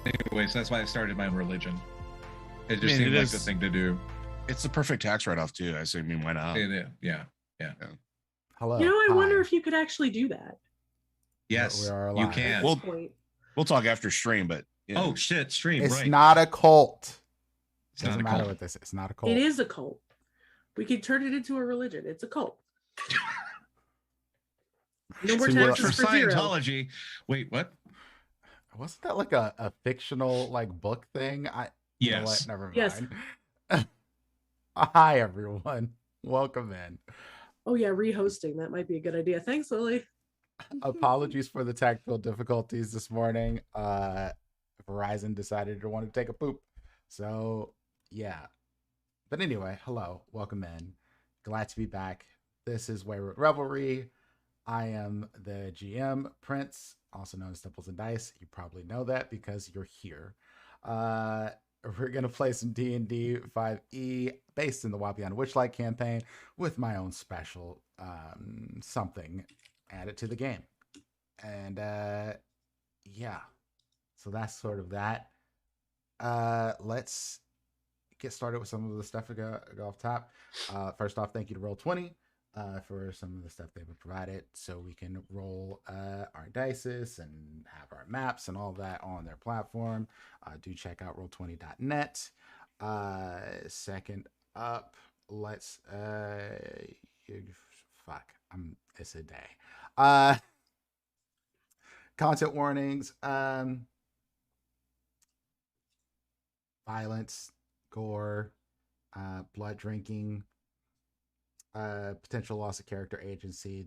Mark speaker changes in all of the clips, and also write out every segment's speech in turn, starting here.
Speaker 1: Anyways, that's why I started my religion. It just
Speaker 2: I mean,
Speaker 1: seemed
Speaker 2: it
Speaker 1: like
Speaker 2: is-
Speaker 1: the thing to do.
Speaker 2: It's the perfect tax write-off too. I say, I mean, why not?
Speaker 1: Yeah.
Speaker 3: Hello.
Speaker 4: You know, I
Speaker 3: Hi.
Speaker 4: wonder if you could actually do that.
Speaker 1: Yes,
Speaker 3: We are
Speaker 1: you
Speaker 3: alive.
Speaker 4: At
Speaker 1: can.
Speaker 4: this point.
Speaker 2: We'll talk after stream, but yeah.
Speaker 1: Oh shit, stream,
Speaker 3: It's
Speaker 1: right.
Speaker 3: not a cult.
Speaker 1: It's not
Speaker 3: Doesn't
Speaker 1: a
Speaker 3: matter
Speaker 1: cult.
Speaker 3: what this. It's not a cult.
Speaker 4: It is a cult. We could turn it into a religion. It's a cult. No more
Speaker 3: So
Speaker 1: Work
Speaker 4: taxes
Speaker 1: for
Speaker 4: for zero.
Speaker 1: Scientology. Wait, what?
Speaker 3: Wasn't that like a fictional like book thing? You know
Speaker 1: Yes.
Speaker 3: what? Never mind.
Speaker 4: Yes.
Speaker 3: Hi everyone. Welcome in.
Speaker 4: Oh yeah, rehosting. That might be a good idea. Thanks, Lily.
Speaker 3: Apologies for the technical difficulties this morning. Verizon decided to want to take a poop. So yeah. But anyway, hello. Welcome in. Glad to be back. This is Wayward Revelry. I am the GM, Prince, also known as Temples and Dice. You probably know that because you're here. We're going to play some D&D 5e based in the Wild Beyond Witchlight campaign with my own special something added to the game. And yeah, so that's sort of that. Let's get started with some of the stuff to go off top. First off, thank you to Roll20 for some of the stuff they've provided so we can roll our dices and have our maps and all that on their platform. Do check out roll20.net. Second up, let's it's a day. Content warnings, violence, gore, blood drinking, potential loss of character agency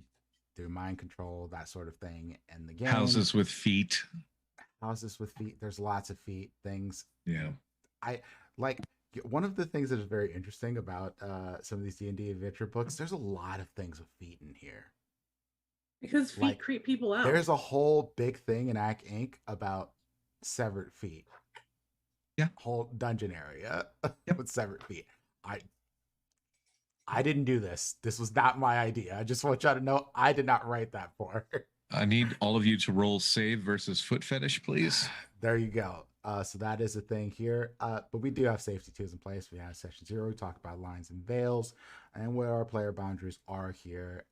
Speaker 3: through mind control, that sort of thing in the game.
Speaker 1: Houses with feet.
Speaker 3: Houses with feet. There's lots of feet things.
Speaker 1: Yeah.
Speaker 3: I like one of the things that is very interesting about some of these D&D adventure books. There's a lot of things with feet in here.
Speaker 4: Because feet
Speaker 3: Like,
Speaker 4: creep people out.
Speaker 3: There's a whole big thing in Act Inc. about severed feet.
Speaker 1: Yeah.
Speaker 3: Whole dungeon area with severed feet. I didn't do this. This was not my idea. I just want y'all to know I did not write that for.
Speaker 1: I need all of you to roll save versus foot fetish, please.
Speaker 3: There you go. So that is a thing here. But we do have safety tools in place. We have session 0. We talk about lines and veils and where our player boundaries are here.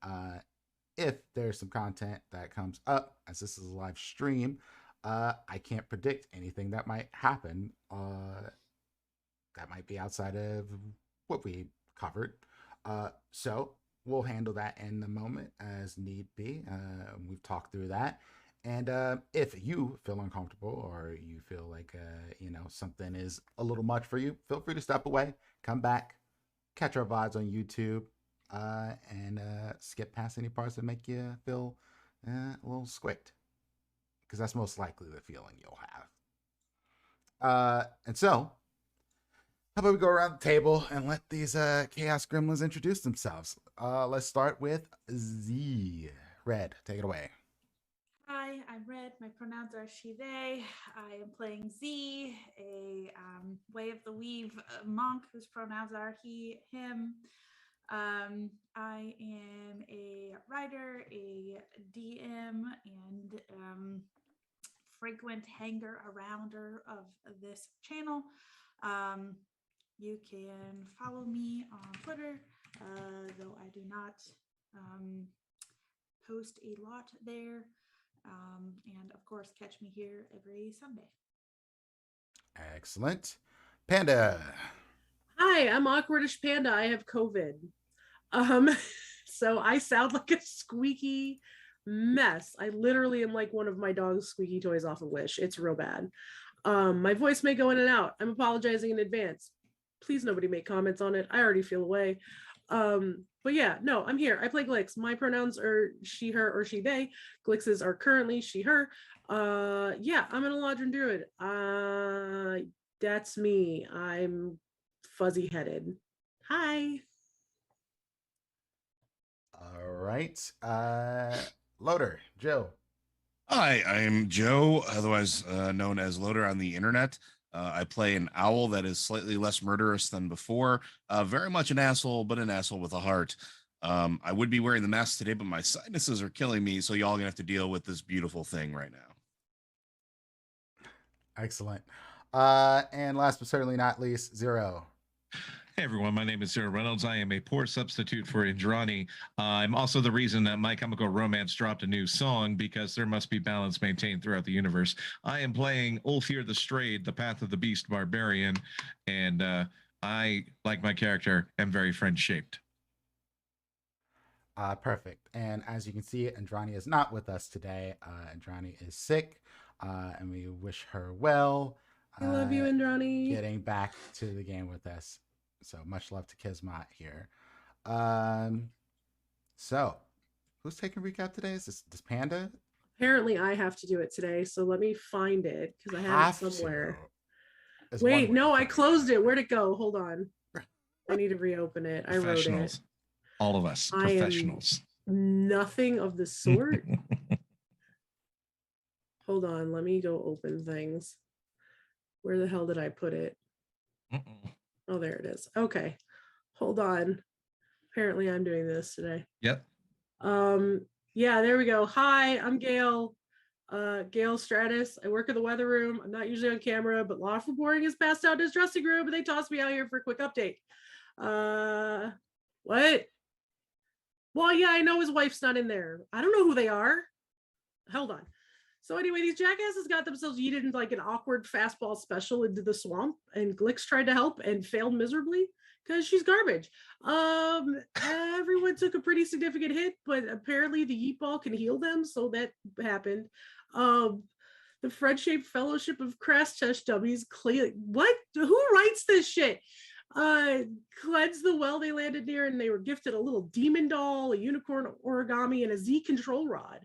Speaker 3: If there's some content that comes up, as this is a live stream, I can't predict anything that might happen. That might be outside of what we covered. So we'll handle that in the moment as need be. We've talked through that. And if you feel uncomfortable or you feel like, something is a little much for you, feel free to step away, come back, catch our VODs on YouTube, and skip past any parts that make you feel a little squicked. Because that's most likely the feeling you'll have. And so, how about we go around the table and let these Chaos Gremlins introduce themselves. Let's start with Z. Red, take it away.
Speaker 5: Hi, I'm Red. My pronouns are she, they. I am playing Z, a Way of the Weave monk whose pronouns are he, him. I am a writer, a DM, and frequent hanger-arounder of this channel. You can follow me on Twitter, though I do not post a lot there. And of course, catch me here every Sunday.
Speaker 3: Excellent. Panda.
Speaker 4: Hi, I'm Awkwardish Panda. I have COVID. So I sound like a squeaky mess. I literally am like one of my dog's squeaky toys off of Wish. It's real bad. My voice may go in and out. I'm apologizing in advance. Please nobody make comments on it. I already feel away. But yeah, no, I'm here. I play Glix. My pronouns are she, her, or she, they. Glix's are currently she, her. Yeah, I'm an Eladrin Druid. That's me. I'm fuzzy headed. Hi.
Speaker 3: All right. Loader, Joe.
Speaker 2: Hi, I'm Joe, otherwise known as Loader on the internet. I play an owl that is slightly less murderous than before. Very much an asshole, but an asshole with a heart. I would be wearing the mask today, but my sinuses are killing me, so y'all gonna have to deal with this beautiful thing right now.
Speaker 3: Excellent. And last but certainly not least, Zero.
Speaker 1: Hey everyone, my name is Sarah Reynolds. I am a poor substitute for Indrani. I'm also the reason that My Chemical Romance dropped a new song because there must be balance maintained throughout the universe. I am playing Ulfir the Strayed, the Path of the Beast Barbarian, and I, like my character, am very friend-shaped.
Speaker 3: Perfect. And as you can see, Andrani is not with us today. Andrani is sick, and we wish her well.
Speaker 4: I love you, Indrani.
Speaker 3: Getting back to the game with us. So much love to Kismat here. So who's taking recap today? Is this Panda?
Speaker 4: Apparently, I have to do it today, so let me find it because I have it somewhere. Wait, no, I closed it. Where'd it go? Hold on. I need to reopen it. I wrote it.
Speaker 1: All of us, professionals.
Speaker 4: Nothing of the sort. Hold on, let me go open things. Where the hell did I put it? Oh, there it is. Okay, hold on. Apparently, I'm doing this today.
Speaker 1: Yep.
Speaker 4: Yeah, there we go. Hi, I'm Gail. Gail Stratus. I work in the weather room. I'm not usually on camera, but Lawful Boring is passed out in his dressing room, and they tossed me out here for a quick update. What? Well, yeah, I know his wife's not in there. I don't know who they are. Hold on. So anyway, these jackasses got themselves yeeted into like an awkward fastball special into the swamp, and Glix tried to help and failed miserably because she's garbage. Everyone took a pretty significant hit, but apparently the yeet ball can heal them, so that happened. The Friendship Fellowship of Crash Test Dummies, what? Who writes this shit? Cleansed the well they landed near, and they were gifted a little demon doll, a unicorn origami, and a Z control rod.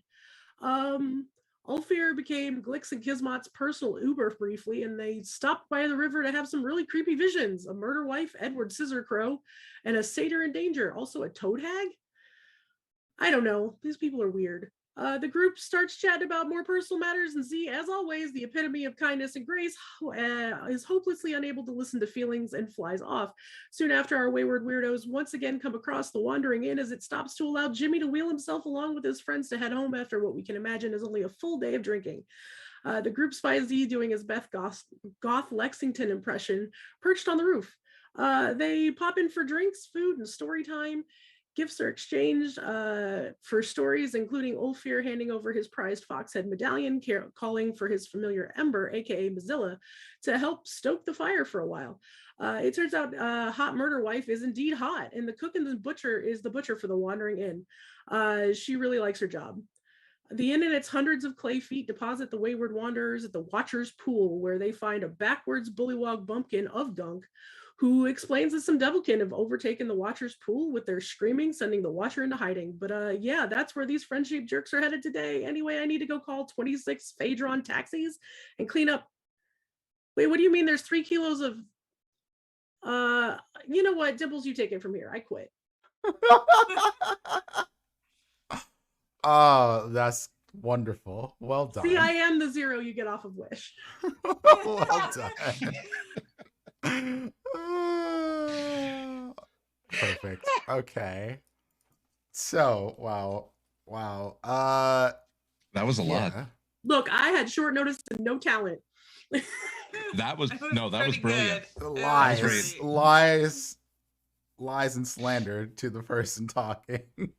Speaker 4: Ulfir became Glix and Kismat's personal Uber briefly, and they stopped by the river to have some really creepy visions. A murder wife, Edward Scissorcrow, and a satyr in danger. Also a toad hag? I don't know. These people are weird. The group starts chatting about more personal matters, and Z, as always, the epitome of kindness and grace, is hopelessly unable to listen to feelings and flies off. Soon after, our wayward weirdos once again come across the Wandering Inn as it stops to allow Jimmy to wheel himself along with his friends to head home after what we can imagine is only a full day of drinking. The group spies Z doing his Beth Goth Lexington impression, perched on the roof. They pop in for drinks, food, and story time. Gifts are exchanged for stories, including Ulfir handing over his prized foxhead medallion, calling for his familiar Ember, aka Mozilla, to help stoke the fire for a while. It turns out hot murder wife is indeed hot, and the cook and the butcher is the butcher for the Wandering Inn. She really likes her job. The inn and its hundreds of clay feet deposit the wayward wanderers at the Watcher's Pool, where they find a backwards bullywog bumpkin of Dunk, who explains that some devilkin have overtaken the Watcher's Pool with their screaming, sending the Watcher into hiding. But yeah, that's where these friendship jerks are headed today. Anyway, I need to go call 26 Phaedron taxis and clean up. Wait, what do you mean there's 3 kilos of... you know what, Dimples, you take it from here. I quit.
Speaker 3: Oh, that's wonderful. Well done.
Speaker 4: See, I am the zero you get off of Wish.
Speaker 3: Well done. Perfect. Okay. So, wow.
Speaker 1: That was a lot.
Speaker 4: Look, I had short notice and no talent.
Speaker 1: That was brilliant.
Speaker 3: Lies and slander to the person talking.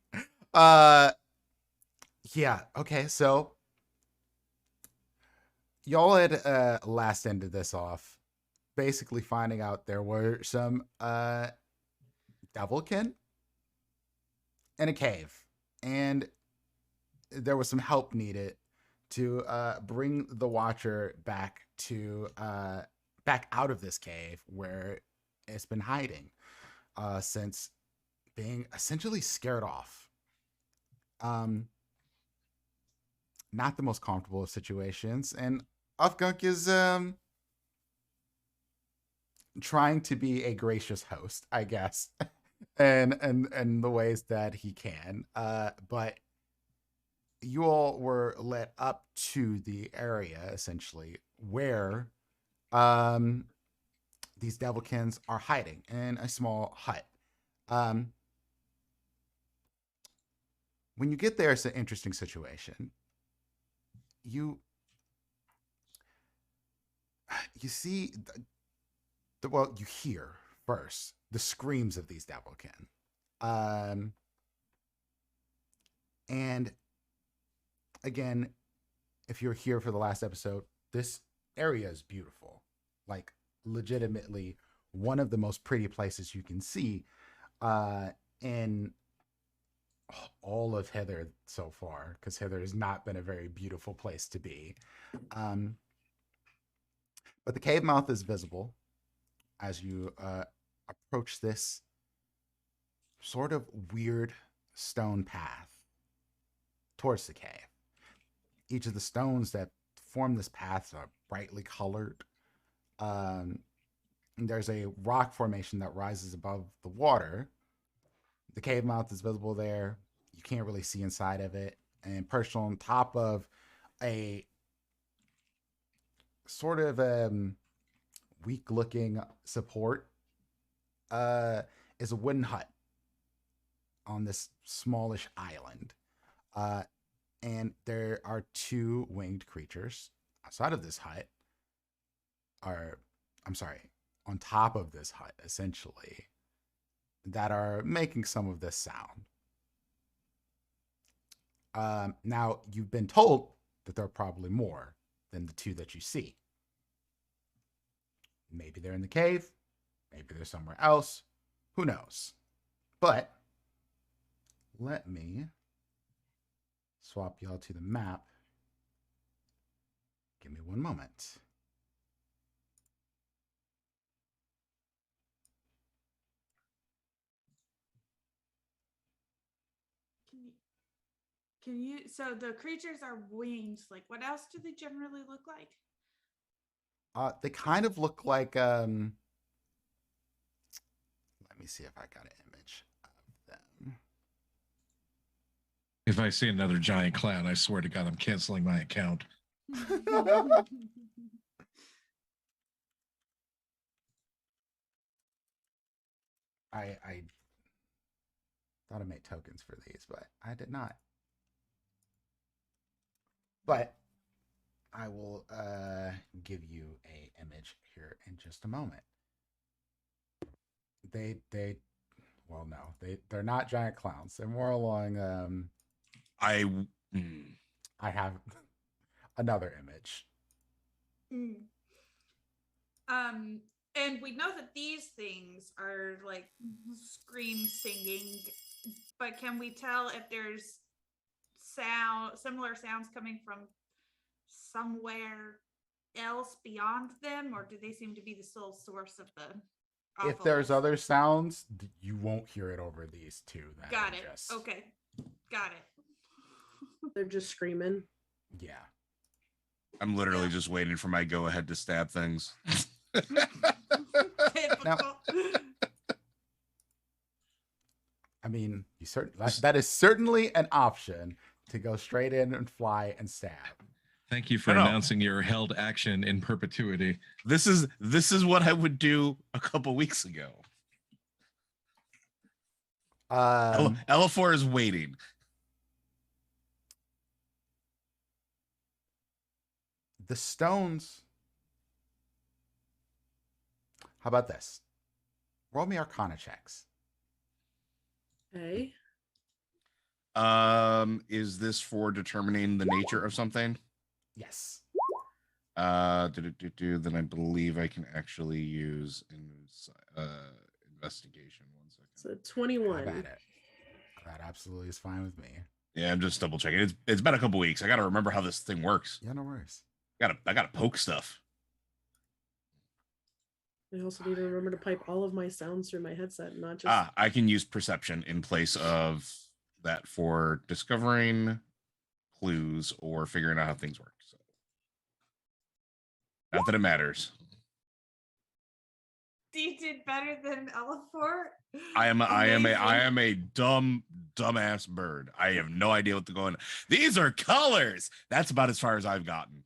Speaker 3: Yeah. Okay. So y'all had last ended this off, basically finding out there were some devilkin in a cave, and there was some help needed to bring the Watcher back out of this cave where it's been hiding since being essentially scared off. Not the most comfortable of situations, and Afgunk is trying to be a gracious host, I guess, and the ways that he can. But you all were led up to the area essentially where these devilkins are hiding in a small hut. When you get there, it's an interesting situation. you see, well, you hear first the screams of these devilkin. And again, if you're here for the last episode, this area is beautiful. Like, legitimately one of the most pretty places you can see in all of Hither so far, because Hither has not been a very beautiful place to be. But the cave mouth is visible as you approach this sort of weird stone path towards the cave. Each of the stones that form this path are brightly colored. And there's a rock formation that rises above the water. The cave mouth is visible there. You can't really see inside of it. And perched on top of a sort of weak looking support is a wooden hut on this smallish island. And there are two winged creatures outside of this hut. On top of this hut, essentially, that are making some of this sound. Now, you've been told that there are probably more than the two that you see. Maybe they're in the cave. Maybe they're somewhere else. Who knows? But let me swap y'all to the map. Give me one moment.
Speaker 5: Can you, so the creatures are winged, like what else do they generally look like?
Speaker 3: They kind of look like let me see if I got an image of them.
Speaker 1: If I see another giant clown, I swear to God, I'm canceling my account.
Speaker 3: I thought I made tokens for these, but I did not. But I will give you a image here in just a moment. They're not giant clowns. They're more along I have another image.
Speaker 5: And we know that these things are like scream singing, but can we tell if there's similar sounds coming from somewhere else beyond them, or do they seem to be the sole source of the awfulness?
Speaker 3: If there's other sounds, you won't hear it over these two.
Speaker 5: Got it. Okay. Got it.
Speaker 4: They're just screaming.
Speaker 3: Yeah.
Speaker 2: I'm literally just waiting for my go ahead to stab things.
Speaker 3: Now, I mean, that is certainly an option to go straight in and fly and stab.
Speaker 1: Thank you for announcing your held action in perpetuity.
Speaker 2: This is what I would do a couple weeks ago. Elafor is waiting.
Speaker 3: The stones. How about this? Roll me Arcana checks.
Speaker 4: Okay.
Speaker 2: Is this for determining the nature of something?
Speaker 3: Yes.
Speaker 2: Then I believe I can actually use investigation. 1 second.
Speaker 4: So 21.
Speaker 3: That absolutely is fine with me.
Speaker 2: Yeah, I'm just double checking. It's been a couple weeks. I got to remember how this thing works.
Speaker 3: Yeah, no worries.
Speaker 2: I gotta poke stuff.
Speaker 4: I also need to remember to pipe all of my sounds through my headset, not just.
Speaker 2: I can use perception in place of that for discovering clues or figuring out how things work. So, not that it matters.
Speaker 5: You did better than Elafor.
Speaker 2: I am a dumbass bird. I have no idea what to go in. These are colors. That's about as far as I've gotten.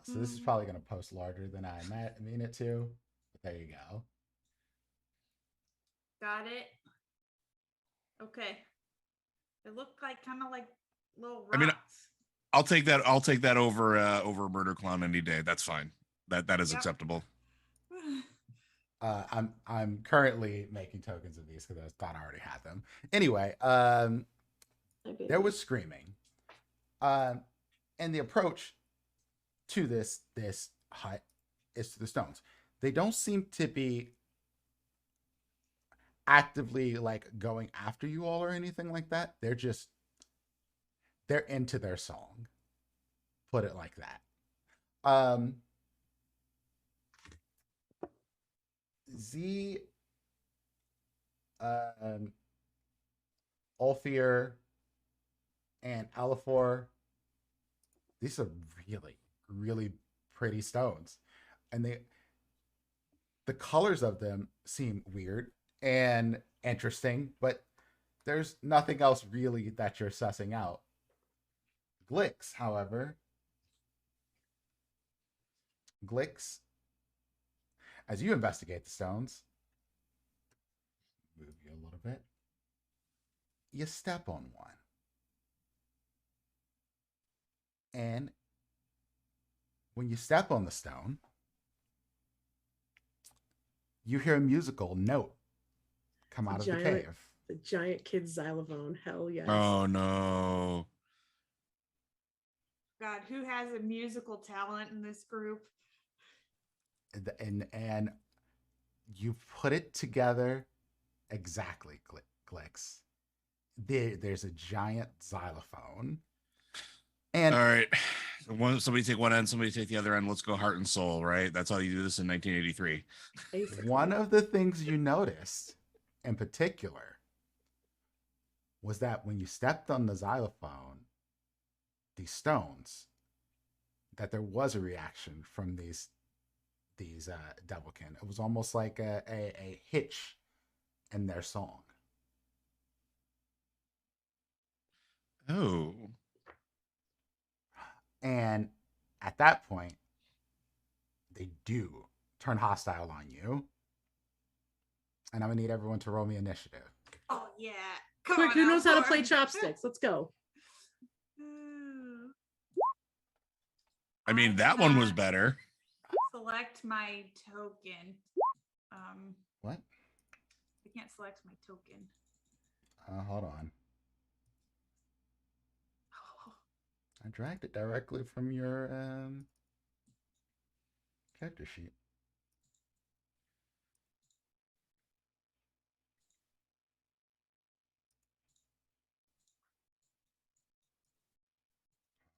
Speaker 3: So this is probably going to post larger than I mean it to. But there you go.
Speaker 5: Got it. Okay. It looked like kind of like little rocks.
Speaker 2: I mean, I'll take that over Murder Clown any day. That's fine. That is
Speaker 5: Yep.
Speaker 2: acceptable.
Speaker 3: I'm currently making tokens of these because I thought I already had them. Anyway, there was screaming, and the approach to this hut is to the stones. They don't seem to be actively like going after you all or anything like that. They're into their song. Put it like that. Z, Ulfir, and Alifor. These are really, really pretty stones, and the colors of them seem weird and interesting, but there's nothing else really that you're sussing out. Glix, however, as you investigate the stones, move you a little bit, you step on one. And when you step on the stone, you hear a musical note come out of the cave.
Speaker 4: The giant kid xylophone. Hell yes.
Speaker 2: Oh no.
Speaker 5: God, who has a musical talent in this group?
Speaker 3: And you put it together exactly, Glix. There's a giant xylophone. And
Speaker 2: all right, somebody take one end, somebody take the other end. Let's go heart and soul, right? That's how you do this in 1983.
Speaker 4: Basically.
Speaker 3: One of the things you noticed in particular was that when you stepped on the xylophone, these stones, that there was a reaction from these devilkin. It was almost like a hitch in their song.
Speaker 2: Oh.
Speaker 3: And at that point, they do turn hostile on you. And I'm gonna need everyone to roll me initiative.
Speaker 5: Oh yeah.
Speaker 4: Quick, who knows how to play chopsticks? Let's go.
Speaker 2: I mean, that one was better.
Speaker 5: Select my token.
Speaker 3: What?
Speaker 5: I can't select my token.
Speaker 3: Hold on. I dragged it directly from your character sheet.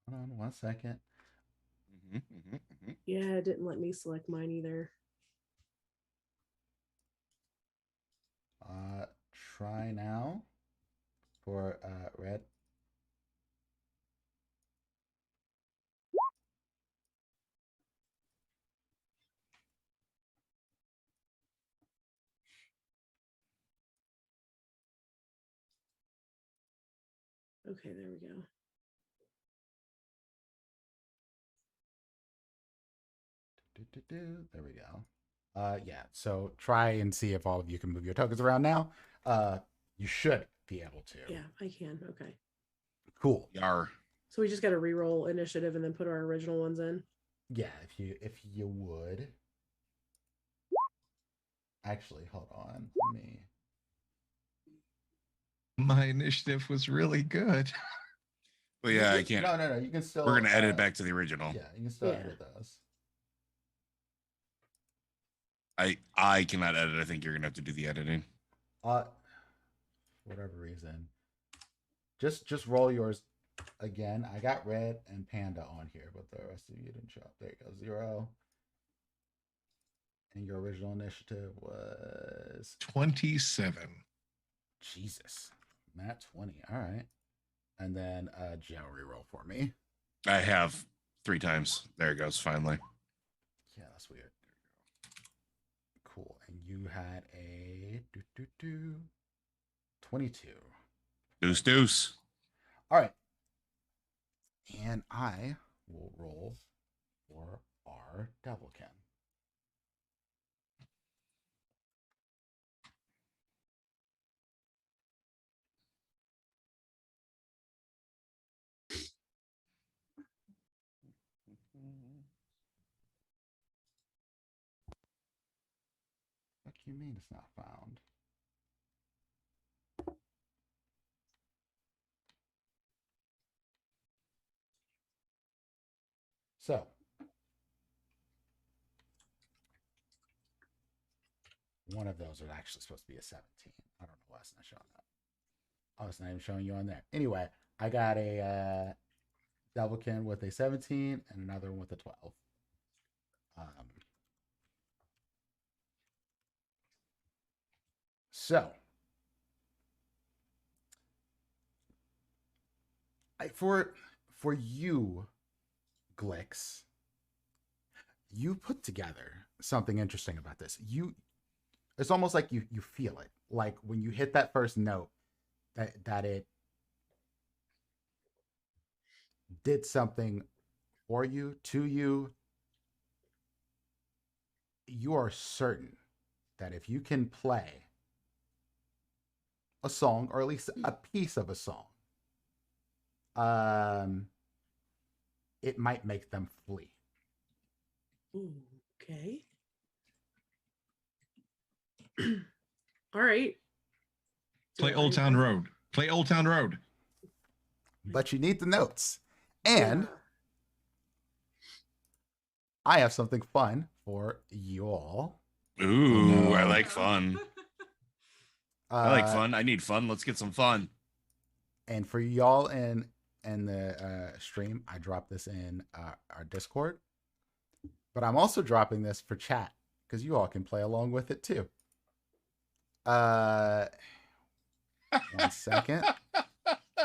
Speaker 3: Hold on 1 second.
Speaker 4: Yeah, it didn't let me select mine either.
Speaker 3: Try now for red.
Speaker 4: Okay, there we go.
Speaker 3: There we go. Yeah, so try and see if all of you can move your tokens around now. You should be able to.
Speaker 4: Yeah, I can. Okay.
Speaker 3: Cool.
Speaker 2: Yar.
Speaker 4: So we just got to re-roll initiative and then put our original ones in.
Speaker 3: Yeah, if you would. Actually, hold on. Let me.
Speaker 1: My initiative was really good.
Speaker 2: Well, yeah, I can't.
Speaker 3: No. You can still.
Speaker 2: We're gonna edit it back to the original.
Speaker 3: Yeah, you can still edit those.
Speaker 2: I cannot edit. I think you're gonna have to do the editing.
Speaker 3: Whatever reason. Just roll yours again. I got red and panda on here, but the rest of you didn't show up. There you go. 0. And your original initiative was
Speaker 1: 27.
Speaker 3: Jesus. Nat 20. All right. And then Joe reroll for me.
Speaker 2: I have 3 times. There it goes. Finally.
Speaker 3: Yeah, that's weird. Cool. And you had a 22.
Speaker 2: Deuce.
Speaker 3: All right. And I will roll for our Devilkin. you mean it's not found? So, one of those are actually supposed to be a 17. I don't know why it's not showing up. Oh, it's not even showing you on there. Anyway, I got a Devilkin with a 17 and another one with a 12. So, for you, Glix, you put together something interesting about this. It's almost like you feel it. Like when you hit that first note, that it did something for you, to you. You are certain that if you can play a song, or at least a piece of a song, it might make them flee.
Speaker 4: Ooh, okay. All right.
Speaker 1: Play Old Town Road. Play Old Town Road.
Speaker 3: But you need the notes. And
Speaker 4: Yeah.
Speaker 3: I have something fun for you all.
Speaker 2: Ooh,
Speaker 1: No.
Speaker 2: I like fun. I like fun. I need fun. Let's get some fun.
Speaker 3: And for y'all in the stream, I dropped this in our Discord. But I'm also dropping this for chat because you all can play along with it too. 1 second.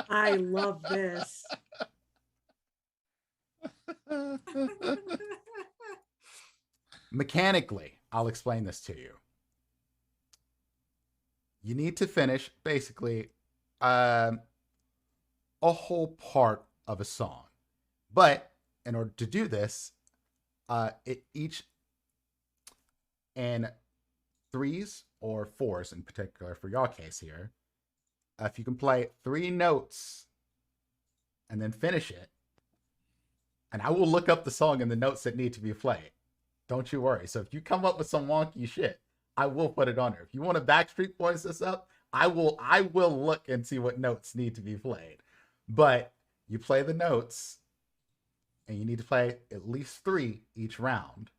Speaker 4: I love this.
Speaker 3: Mechanically, I'll explain this to you. You need to finish basically a whole part of a song. But in order to do this, it each in 3s or 4s in particular for your case here, if you can play 3 notes and then finish it, and I will look up the song and the notes that need to be played. Don't you worry. So if you come up with some wonky shit, I will put it on there. If you want to Backstreet Boys this up, I will look and see what notes need to be played. But you play the notes, and you need to play at least 3 each round.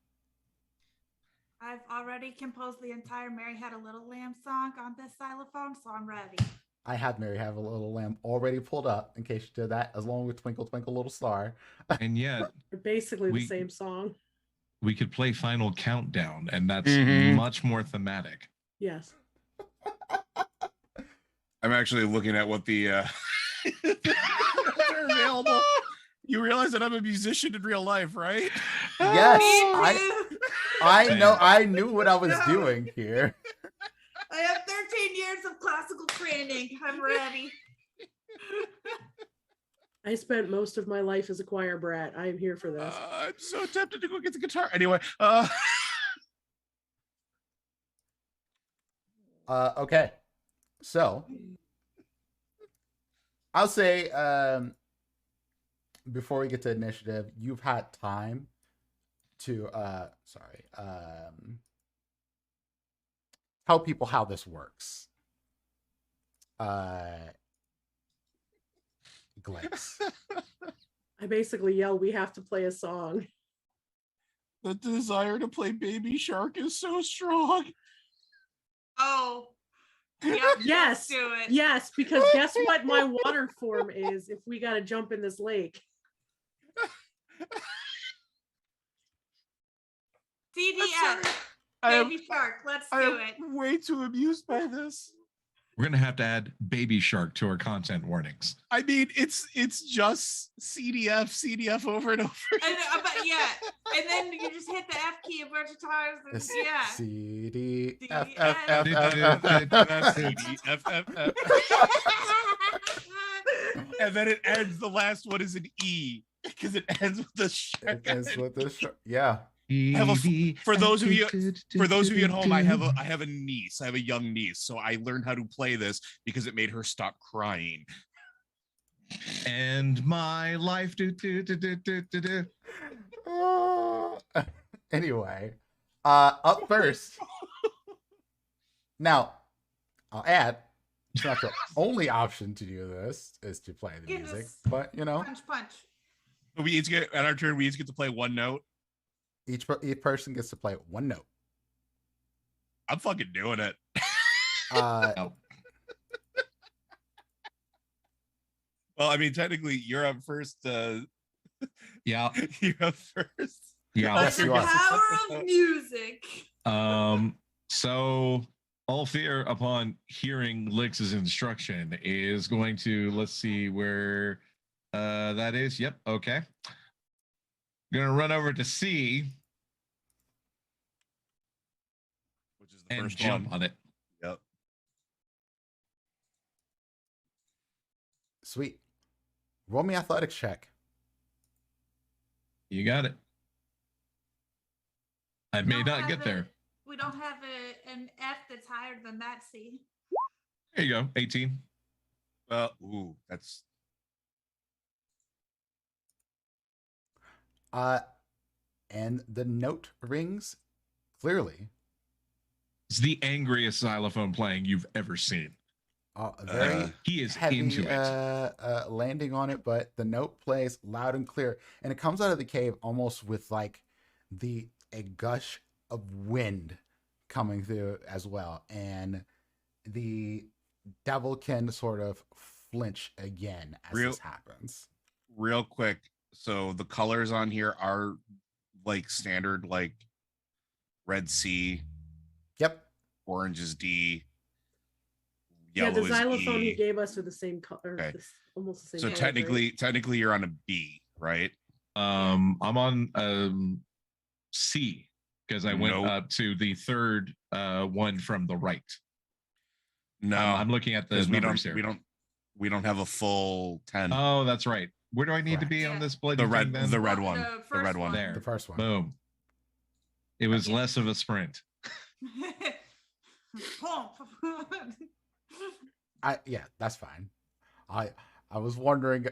Speaker 5: I've already composed the entire Mary Had a Little Lamb song on this xylophone, so I'm ready.
Speaker 3: I have Mary Have a Little Lamb already pulled up in case you did that, as long with Twinkle Twinkle Little Star.
Speaker 1: And yet,
Speaker 4: They're basically the same song.
Speaker 1: we could play Final Countdown, and that's much more thematic.
Speaker 4: Yes.
Speaker 2: I'm actually looking at what the are available. You realize that I'm a musician in real life, right?
Speaker 3: Yes,
Speaker 5: Me too.
Speaker 3: I knew what I was doing here.
Speaker 5: I have 13 years of classical training. I'm ready.
Speaker 4: I spent most of my life as a choir brat. I am here for this.
Speaker 2: I'm so tempted to go get the guitar. Anyway,
Speaker 3: Okay. So I'll say before we get to initiative, you've had time to tell people how this works. Glitz.
Speaker 4: I basically yell, we have to play a song.
Speaker 2: the desire to play Baby Shark is so strong.
Speaker 5: Oh. Yep,
Speaker 4: Yes.
Speaker 5: let's do it.
Speaker 4: Yes, because guess what my water form is if we got to jump in this lake?
Speaker 5: CDF. Baby Shark. Let's do it.
Speaker 2: Way too amused by this.
Speaker 1: We're gonna have to add Baby Shark to our content warnings.
Speaker 2: I mean, it's just CDF over and over.
Speaker 5: But yeah, and then you just hit the F key a bunch of times. And, yeah.
Speaker 3: C D F
Speaker 5: D,
Speaker 3: F
Speaker 5: F,
Speaker 3: F F F.
Speaker 2: CDF. And then it ends. The last one is an E because it ends with the shark.
Speaker 3: It ends with the yeah.
Speaker 2: For those of you at home, I have a niece. I have a young niece, so I learned how to play this because it made her stop crying.
Speaker 1: And my life.
Speaker 3: Anyway, up first, Now, I'll add, it's not your only option to do this is to play the
Speaker 5: Give
Speaker 3: music,
Speaker 5: us
Speaker 3: but
Speaker 5: punch.
Speaker 2: So we each get at our turn. We each get to play one note.
Speaker 3: each person gets to play one note.
Speaker 2: I'm fucking doing it.
Speaker 1: No.
Speaker 2: Well, I mean, technically, you're up first.
Speaker 1: Yeah.
Speaker 2: You're up first.
Speaker 1: Yeah.
Speaker 5: By
Speaker 3: Yes,
Speaker 5: the
Speaker 3: you are.
Speaker 5: power of music.
Speaker 1: So all fear upon hearing Lix's instruction is going to, let's see where that is. Yep. Okay. Gonna run over to C
Speaker 2: Which is the
Speaker 1: and
Speaker 2: first
Speaker 1: jump
Speaker 2: one.
Speaker 1: on it.
Speaker 2: Yep.
Speaker 3: Sweet. Roll me athletics check.
Speaker 1: You got it. I may
Speaker 5: Don't
Speaker 1: not
Speaker 5: have
Speaker 1: get there.
Speaker 5: We don't have an F that's higher than that, C.
Speaker 1: There you go. 18.
Speaker 2: Well, ooh, that's
Speaker 3: And the note rings clearly.
Speaker 1: It's the angriest xylophone playing you've ever seen.
Speaker 3: Very
Speaker 1: He is
Speaker 3: heavy
Speaker 1: into it.
Speaker 3: landing on it, but the note plays loud and clear, and it comes out of the cave almost with like a gush of wind coming through as well, and the devil can sort of flinch again as this happens.
Speaker 2: real quick. So the colors on here are like standard, like red C,
Speaker 3: Yep.
Speaker 2: orange is D,
Speaker 4: Yeah,
Speaker 2: yellow
Speaker 4: the
Speaker 2: is
Speaker 4: xylophone
Speaker 2: E.
Speaker 4: he gave us are the same color,
Speaker 2: Okay.
Speaker 4: almost the same.
Speaker 2: So
Speaker 4: color, right?
Speaker 2: technically you're on a B, right?
Speaker 1: I'm on C because I went
Speaker 2: Nope.
Speaker 1: up to the third one from the right.
Speaker 2: No,
Speaker 1: I'm looking at the
Speaker 2: 'cause
Speaker 1: numbers here.
Speaker 2: we don't have a full 10.
Speaker 1: Oh, that's right. Where do I need to be
Speaker 5: Correct.
Speaker 1: on
Speaker 5: Yeah.
Speaker 1: this bloody
Speaker 2: The red-
Speaker 1: thing then?
Speaker 2: the red one.
Speaker 5: The
Speaker 2: The red
Speaker 5: first
Speaker 2: one.
Speaker 1: There.
Speaker 3: The first one.
Speaker 1: Boom. It was
Speaker 5: Yeah.
Speaker 1: less of a sprint.
Speaker 3: Yeah, that's fine. I was wondering,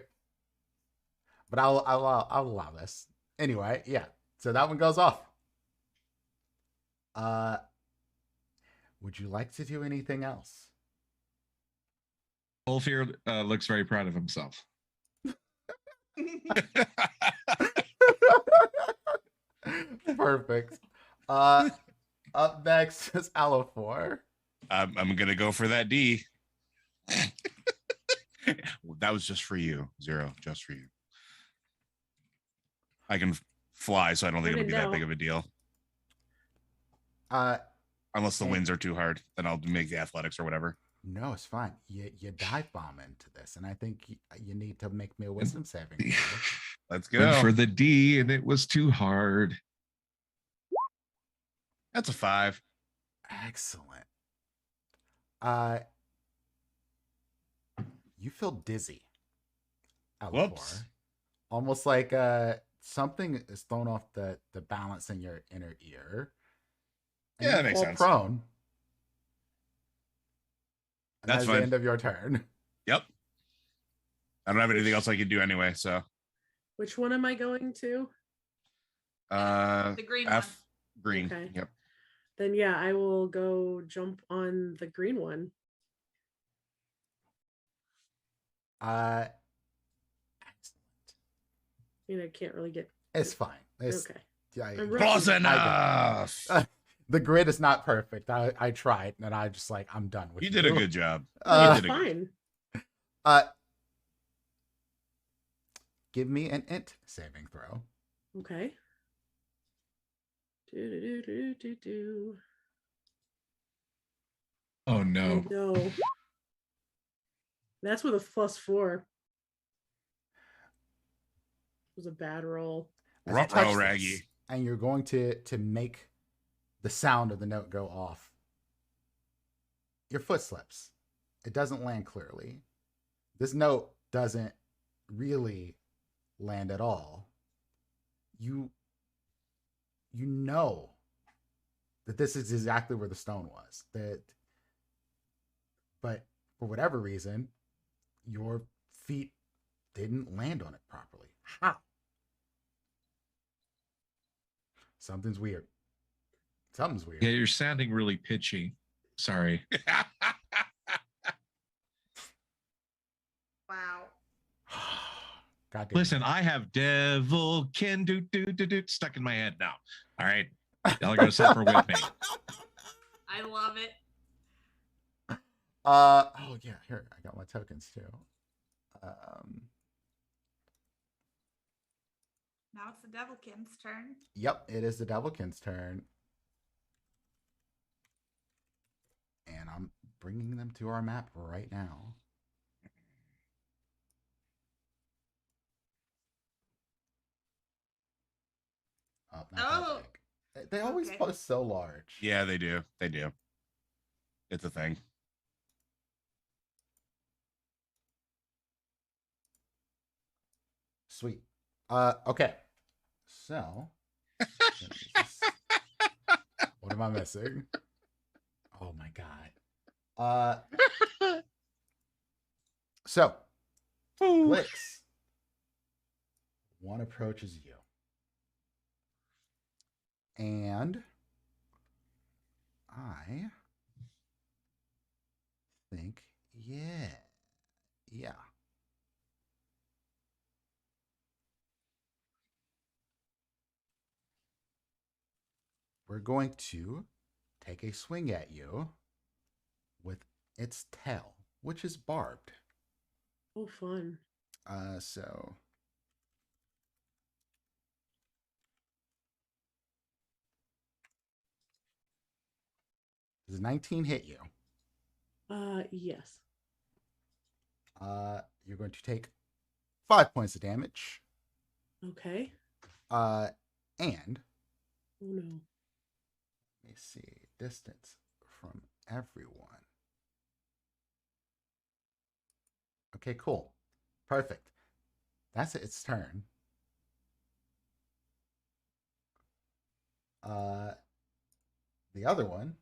Speaker 3: but I'll allow this anyway. Yeah, so that one goes off. Would you like to do anything else?
Speaker 1: Olfir looks very proud of himself.
Speaker 3: Perfect. Up next is Alafor.
Speaker 2: I'm gonna go for that D. That was just for you, Zero, just for you. I can fly, so I don't think it'll be that big of a deal. Unless the winds are too hard, then I'll make the athletics or whatever.
Speaker 3: No, it's fine. You dive bomb into this, and I think you need to make me a wisdom saving throw.
Speaker 2: Let's
Speaker 1: Went
Speaker 2: go.
Speaker 1: for the D and it was too hard.
Speaker 2: That's a 5.
Speaker 3: Excellent. You feel dizzy. Alafor.
Speaker 2: Whoops.
Speaker 3: Almost like something is thrown off the balance in your inner ear. And
Speaker 2: Yeah,
Speaker 3: you
Speaker 2: that makes
Speaker 3: fall
Speaker 2: sense.
Speaker 3: prone. And
Speaker 2: That's
Speaker 3: that's
Speaker 2: fine.
Speaker 3: the end of your turn.
Speaker 2: Yep. I don't have anything else I can do anyway, so
Speaker 4: Which one am I going to?
Speaker 5: The green
Speaker 2: F green.
Speaker 4: Okay.
Speaker 2: Yep.
Speaker 4: Then yeah, I will go jump on the green one.
Speaker 3: Excellent.
Speaker 4: I mean, I can't really get.
Speaker 3: It's fine. It's,
Speaker 4: Okay.
Speaker 3: yeah,
Speaker 4: I'm
Speaker 2: Close
Speaker 4: I
Speaker 2: enough.
Speaker 3: the grid is not perfect. I tried, and I just like I'm done with
Speaker 2: You did a good job.
Speaker 4: It's
Speaker 2: did a good-
Speaker 4: fine.
Speaker 3: Give me an int saving throw.
Speaker 4: Okay. Do.
Speaker 1: Oh no.
Speaker 4: No. That's with a +4. It was a bad roll.
Speaker 3: As you
Speaker 2: Ruh-roh,
Speaker 3: touch this,
Speaker 2: Raggy.
Speaker 3: and you're going to make the sound of the note go off. Your foot slips. It doesn't land clearly. This note doesn't really land at all. You know that this is exactly where the stone was. But for whatever reason, your feet didn't land on it properly. How? Something's weird. Something's weird.
Speaker 1: Yeah, you're sounding really pitchy. Sorry.
Speaker 5: Wow.
Speaker 3: God damn.
Speaker 1: Listen, I have devil can do stuck in my head now. All right. Y'all go suffer with me.
Speaker 5: I love it.
Speaker 3: Oh yeah, here I got my tokens too.
Speaker 5: Now it's the Devilkin's turn.
Speaker 3: Yep, it is the Devilkin's turn. And I'm bringing them to our map right now. Oh, not
Speaker 5: Oh.
Speaker 3: that big. They always
Speaker 5: Okay.
Speaker 3: post so large.
Speaker 2: Yeah, they do. They do. It's a thing.
Speaker 3: Sweet. Okay. So, what am I missing? Oh my god. So, Glix. One approaches you. And I think, yeah. We're going to take a swing at you with its tail, which is barbed.
Speaker 4: Oh, fun.
Speaker 3: So does 19 hit you?
Speaker 4: Yes.
Speaker 3: You're going to take 5 points of damage.
Speaker 4: Okay.
Speaker 3: And
Speaker 4: Oh no.
Speaker 3: let me see, distance from everyone. Okay, cool. Perfect. That's its turn. The other one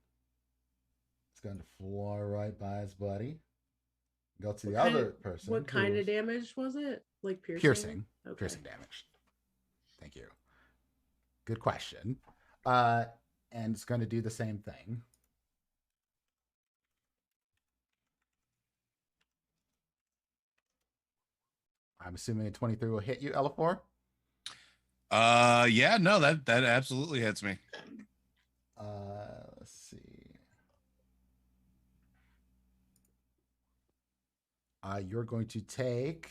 Speaker 3: is going to fly right by his buddy. Go to the other person.
Speaker 4: What kind of damage was it? Like piercing?
Speaker 3: Piercing.
Speaker 4: Okay.
Speaker 3: Piercing damage. Thank you. Good question. And it's going to do the same thing. I'm assuming a 23 will hit you, Elafor.
Speaker 2: Yeah, no, that absolutely hits me.
Speaker 3: Let's see. You're going to take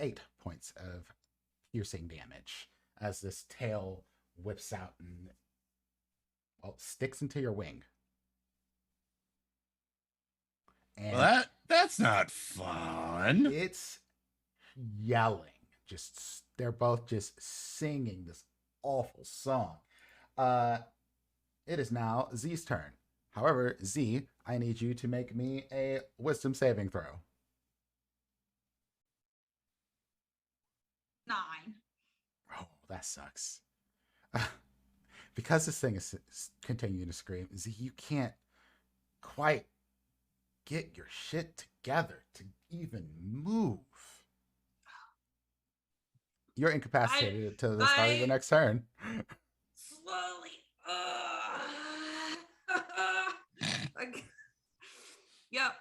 Speaker 3: 8 points of piercing damage as this tail whips out and, well, sticks into your wing. And
Speaker 2: Well, that's not fun.
Speaker 3: it's yelling. They're both just singing this awful song. It is now Z's turn. However, Z, I need you to make me a wisdom saving throw.
Speaker 5: 9.
Speaker 3: Oh, that sucks. Because this thing is continuing to scream, Z, you can't quite get your shit together to even move. You're incapacitated to the start of the next turn.
Speaker 5: Slowly. Like, yep.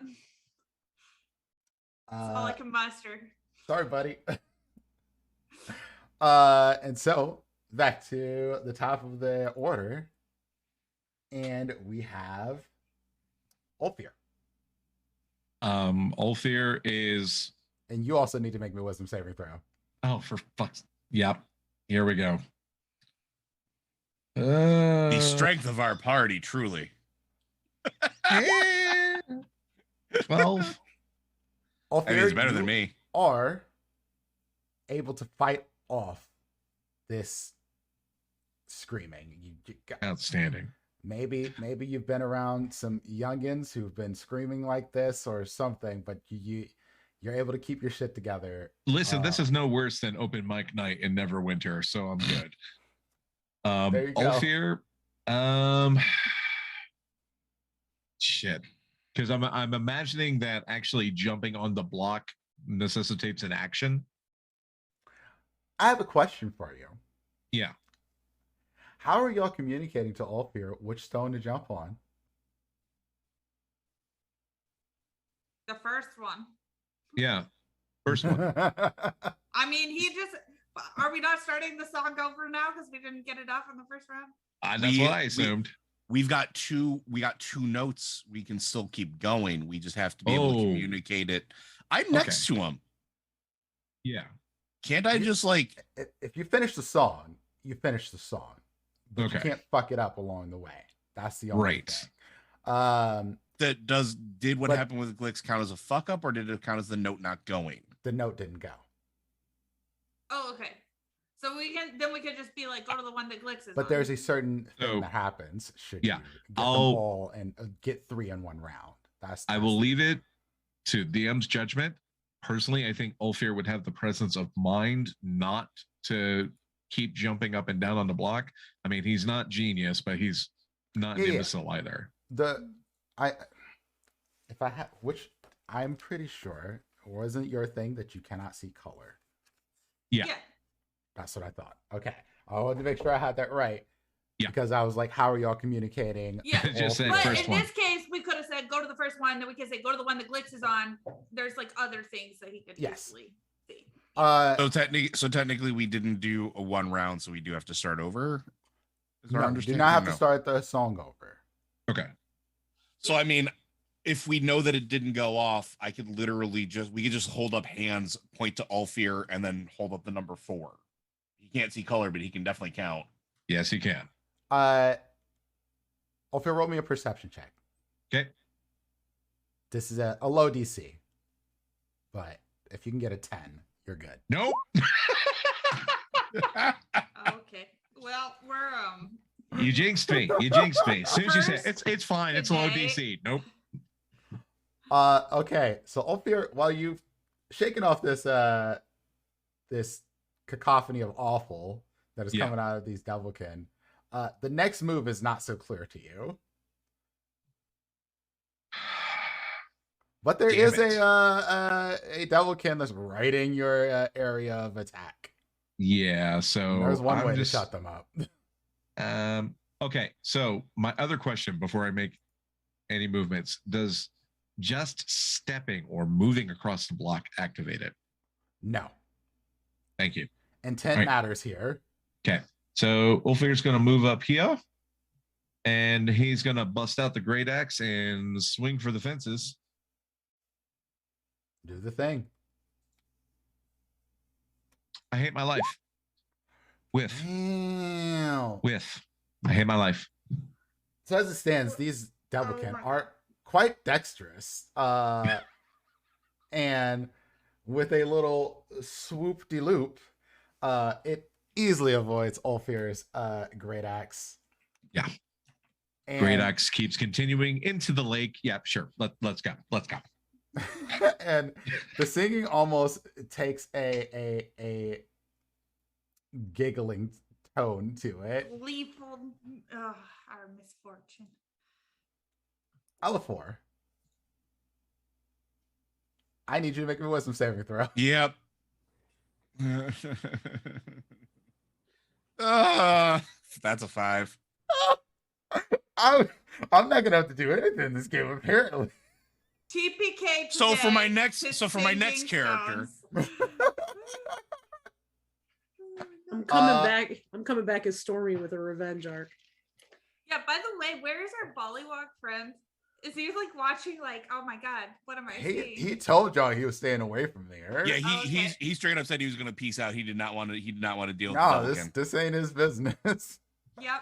Speaker 5: That's all I can muster.
Speaker 3: Sorry, buddy. And so back to the top of the order, and we have Ulfir.
Speaker 1: Ulfir is.
Speaker 3: And you also need to make me a wisdom saving throw.
Speaker 1: Oh, for fuck's. Yep. Here we go.
Speaker 2: The strength of our party, truly.
Speaker 1: 12.
Speaker 3: Ulfir,
Speaker 2: I mean, it's better than
Speaker 3: you
Speaker 2: me.
Speaker 3: are able to fight off this screaming. You got,
Speaker 1: Outstanding.
Speaker 3: maybe you've been around some youngins who've been screaming like this or something, but you're able to keep your shit together.
Speaker 1: Listen, this is no worse than open mic night in Neverwinter, so I'm good.
Speaker 3: There you go.
Speaker 1: Ulfir, shit, because I'm imagining that actually jumping on the block necessitates an action.
Speaker 3: I have a question for you.
Speaker 1: Yeah.
Speaker 3: How are y'all communicating to Ulfir which stone to jump on?
Speaker 5: The first one.
Speaker 1: Yeah. First one.
Speaker 5: I mean, he just. Are we not starting the song over now because we didn't get it off in the first round?
Speaker 1: That's what I assumed.
Speaker 2: We've got two notes. We can still keep going. We just have to be able to communicate it. I'm next to him.
Speaker 1: Yeah.
Speaker 2: Can't I just like
Speaker 3: if you finish the song, you finish the song. But
Speaker 1: Okay.
Speaker 3: you can't fuck it up along the way. That's the only thing.
Speaker 2: Did what happened with Glix count as a fuck up, or did it count as the note not going?
Speaker 3: The note didn't go.
Speaker 5: Oh, okay. So we can just be like, go to the one that Glix is
Speaker 3: But
Speaker 5: on.
Speaker 3: there's a certain thing that happens should you get them all and get 3 in one round.
Speaker 1: I will leave it to DM's judgment. Personally, I think Ulfir would have the presence of mind not to keep jumping up and down on the block. I mean, he's not genius, but he's not an imbecile either. I'm pretty sure wasn't your thing that you cannot see color. Yeah.
Speaker 3: That's what I thought. Okay. I wanted to make sure I had that right.
Speaker 1: Yeah.
Speaker 3: Because I was like, how are y'all communicating?
Speaker 5: Yeah.
Speaker 1: Just said
Speaker 5: but
Speaker 1: first
Speaker 5: in
Speaker 1: one.
Speaker 5: this case, we could have said go to the first one, then we could say go to the one that Glix is on. There's like other things that he could easily see.
Speaker 2: So technically we didn't do a 1 round, so we do have to start over.
Speaker 3: No, you do not have to start the song over.
Speaker 1: Okay.
Speaker 2: So I mean, if we know that it didn't go off, I could literally we could just hold up hands, point to Ulfir, and then hold up the number 4. He can't see color, but he can definitely count.
Speaker 1: Yes, he can.
Speaker 3: Ulfir, roll me a perception check.
Speaker 1: Okay.
Speaker 3: This is a low DC, but if you can get a 10, you're good.
Speaker 1: Nope.
Speaker 5: Okay. Well, we're
Speaker 1: You jinxed me. As soon as you said it's fine, it's low DC. Nope.
Speaker 3: Okay. So Ulfir, while you've shaken off this this cacophony of awful that is coming out of these Devilkin, the next move is not so clear to you. But there is a Devilkin that's right in your area of attack.
Speaker 1: Yeah, so
Speaker 3: There's one way to shut them up.
Speaker 1: Okay, so my other question before I make any movements, does just stepping or moving across the block activate it?
Speaker 3: No.
Speaker 1: Thank you.
Speaker 3: Intent matters here.
Speaker 1: Okay, so Ulfir's going to move up here, and he's going to bust out the great axe and swing for the fences.
Speaker 3: Do the thing.
Speaker 1: I hate my life. With. I hate my life.
Speaker 3: So as it stands, these Devilkin are quite dexterous. And with a little swoop-de-loop, it easily avoids Ulfir's great axe.
Speaker 1: Yeah.
Speaker 3: And
Speaker 1: great axe keeps continuing into the lake. Yeah, sure. Let's go.
Speaker 3: And the singing almost takes a giggling tone to it.
Speaker 5: Gleeful, our misfortune.
Speaker 3: Alifor, I need you to make me a wisdom saving throw.
Speaker 2: Yep. That's a 5.
Speaker 3: I'm not gonna have to do anything in this game apparently.
Speaker 5: TPK.
Speaker 2: So for my next character.
Speaker 4: I'm coming back. I'm coming back as Stormy with a revenge arc.
Speaker 5: Yeah, by the way, where is our Bollywog friend? Is he like watching like, oh my god, what am I seeing?
Speaker 3: He told y'all he was staying away from there.
Speaker 2: Yeah, he straight up said he was gonna peace out. He did not want to deal
Speaker 3: with
Speaker 2: him.
Speaker 3: This ain't his business.
Speaker 5: Yep,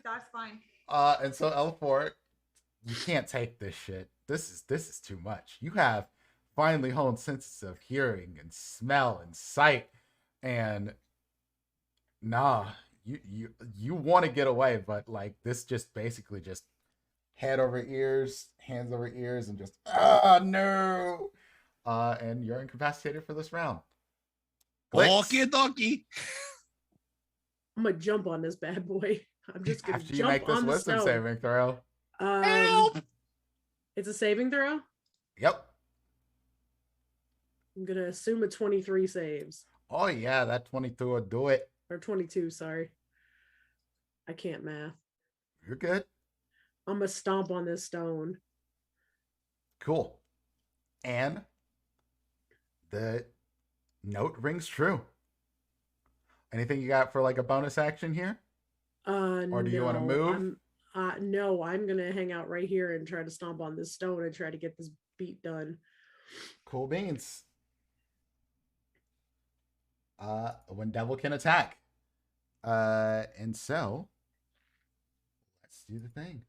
Speaker 5: that's fine.
Speaker 3: And so L4, you can't take this shit. This is too much. You have finely honed senses of hearing and smell and sight, and you want to get away, but like this just basically just head over ears, hands over ears, and just no. And you're incapacitated for this round.
Speaker 2: Okie dokie.
Speaker 4: I'm gonna jump on this bad boy. I'm just gonna
Speaker 3: after you make this wisdom saving throw.
Speaker 4: Help! It's a saving throw?
Speaker 3: Yep.
Speaker 4: I'm gonna assume a 23 saves.
Speaker 3: Oh yeah, that 22 will do it.
Speaker 4: Or 22, sorry. I can't math.
Speaker 3: You're good.
Speaker 4: I'm gonna stomp on this stone.
Speaker 3: Cool. And the note rings true. Anything you got for like a bonus action here? Or do you want to move?
Speaker 4: No, I'm gonna hang out right here and try to stomp on this stone and try to get this beat done.
Speaker 3: Cool beans. When devil can attack. And so let's do the thing.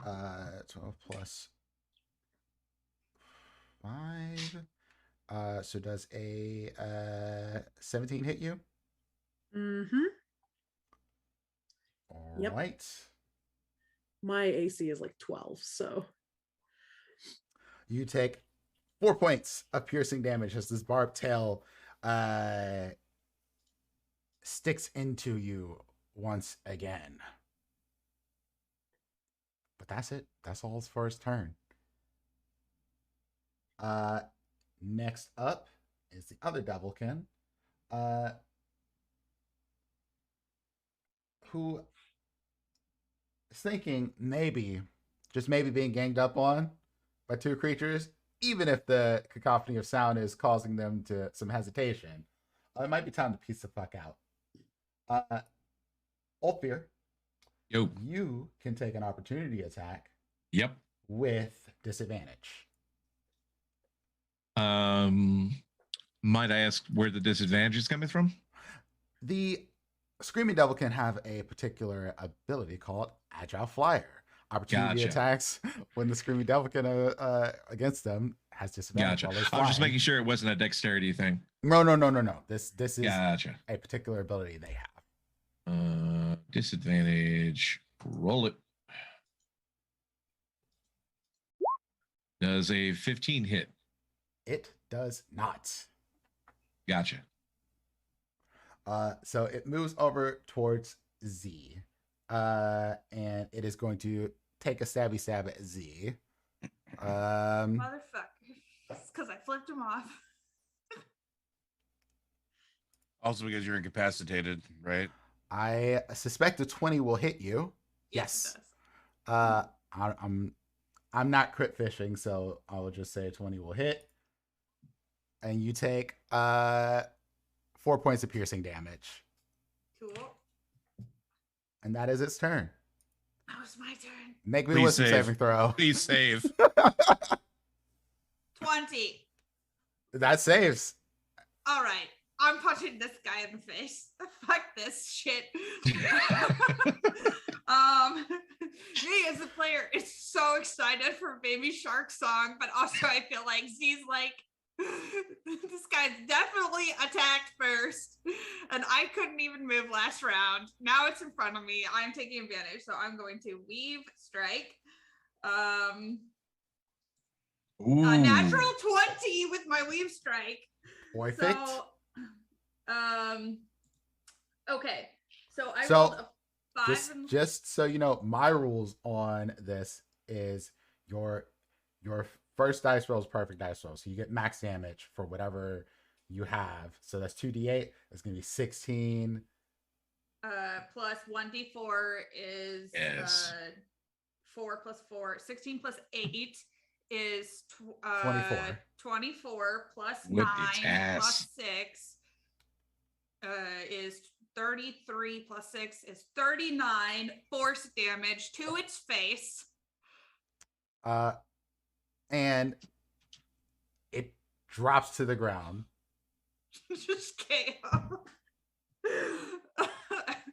Speaker 3: Uh, 12 plus 5. So does a 17 hit you?
Speaker 4: Mm-hmm.
Speaker 3: All
Speaker 4: Yep.
Speaker 3: right.
Speaker 4: My AC is like 12, so
Speaker 3: You take 4 points of piercing damage as this barbed tail sticks into you once again. But that's it. That's all for his turn. Next up is the other devilkin, who is thinking maybe, just maybe, being ganged up on by two creatures, even if the cacophony of sound is causing them to some hesitation. It might be time to piece the fuck out. Ulfir,
Speaker 1: Yo.
Speaker 3: you can take an opportunity attack.
Speaker 1: Yep.
Speaker 3: With disadvantage.
Speaker 1: Might I ask where the disadvantage is coming from?
Speaker 3: The Screaming Devil can have a particular ability called Agile Flyer. Opportunity attacks when the Screaming Devil can against them has disadvantage.
Speaker 1: Gotcha. I was just making sure it wasn't a dexterity thing.
Speaker 3: No. This is
Speaker 1: gotcha.
Speaker 3: A particular ability they have.
Speaker 1: Disadvantage. Roll it. Does a 15 hit?
Speaker 3: It does not.
Speaker 1: Gotcha.
Speaker 3: So it moves over towards Z. And it is going to take a stab at Z.
Speaker 5: Motherfucker. It's because I flipped him off.
Speaker 2: Also because you're incapacitated, right?
Speaker 3: I suspect a 20 will hit you. Yes. I'm not crit fishing, so I will just say a 20 will hit. And you take 4 points of piercing damage.
Speaker 5: Cool.
Speaker 3: And that is its turn.
Speaker 5: That was my turn.
Speaker 3: Make me a wisdom saving throw.
Speaker 2: Please save.
Speaker 5: 20.
Speaker 3: That saves.
Speaker 5: All right. I'm punching this guy in the face. Fuck this shit. Me as a player is so excited for Baby Shark song, but also I feel like Z's like, this guy's definitely attacked first, and I couldn't even move last round. Now it's in front of me. I'm taking advantage, so I'm going to weave strike. A natural 20 with my weave strike.
Speaker 3: Perfect.
Speaker 5: So, okay. So I rolled a 5.
Speaker 3: Just so you know, my rules on this is your first dice roll is perfect dice roll. So you get max damage for whatever you have. So that's 2d8. It's going to be 16.
Speaker 5: Plus 1d4 is 4 plus 4. 16 plus 8 is
Speaker 3: 24.
Speaker 5: 24 plus 9 plus 6 is 33 plus 6 is 39 force damage to its face.
Speaker 3: And it drops to the ground.
Speaker 5: Just KO.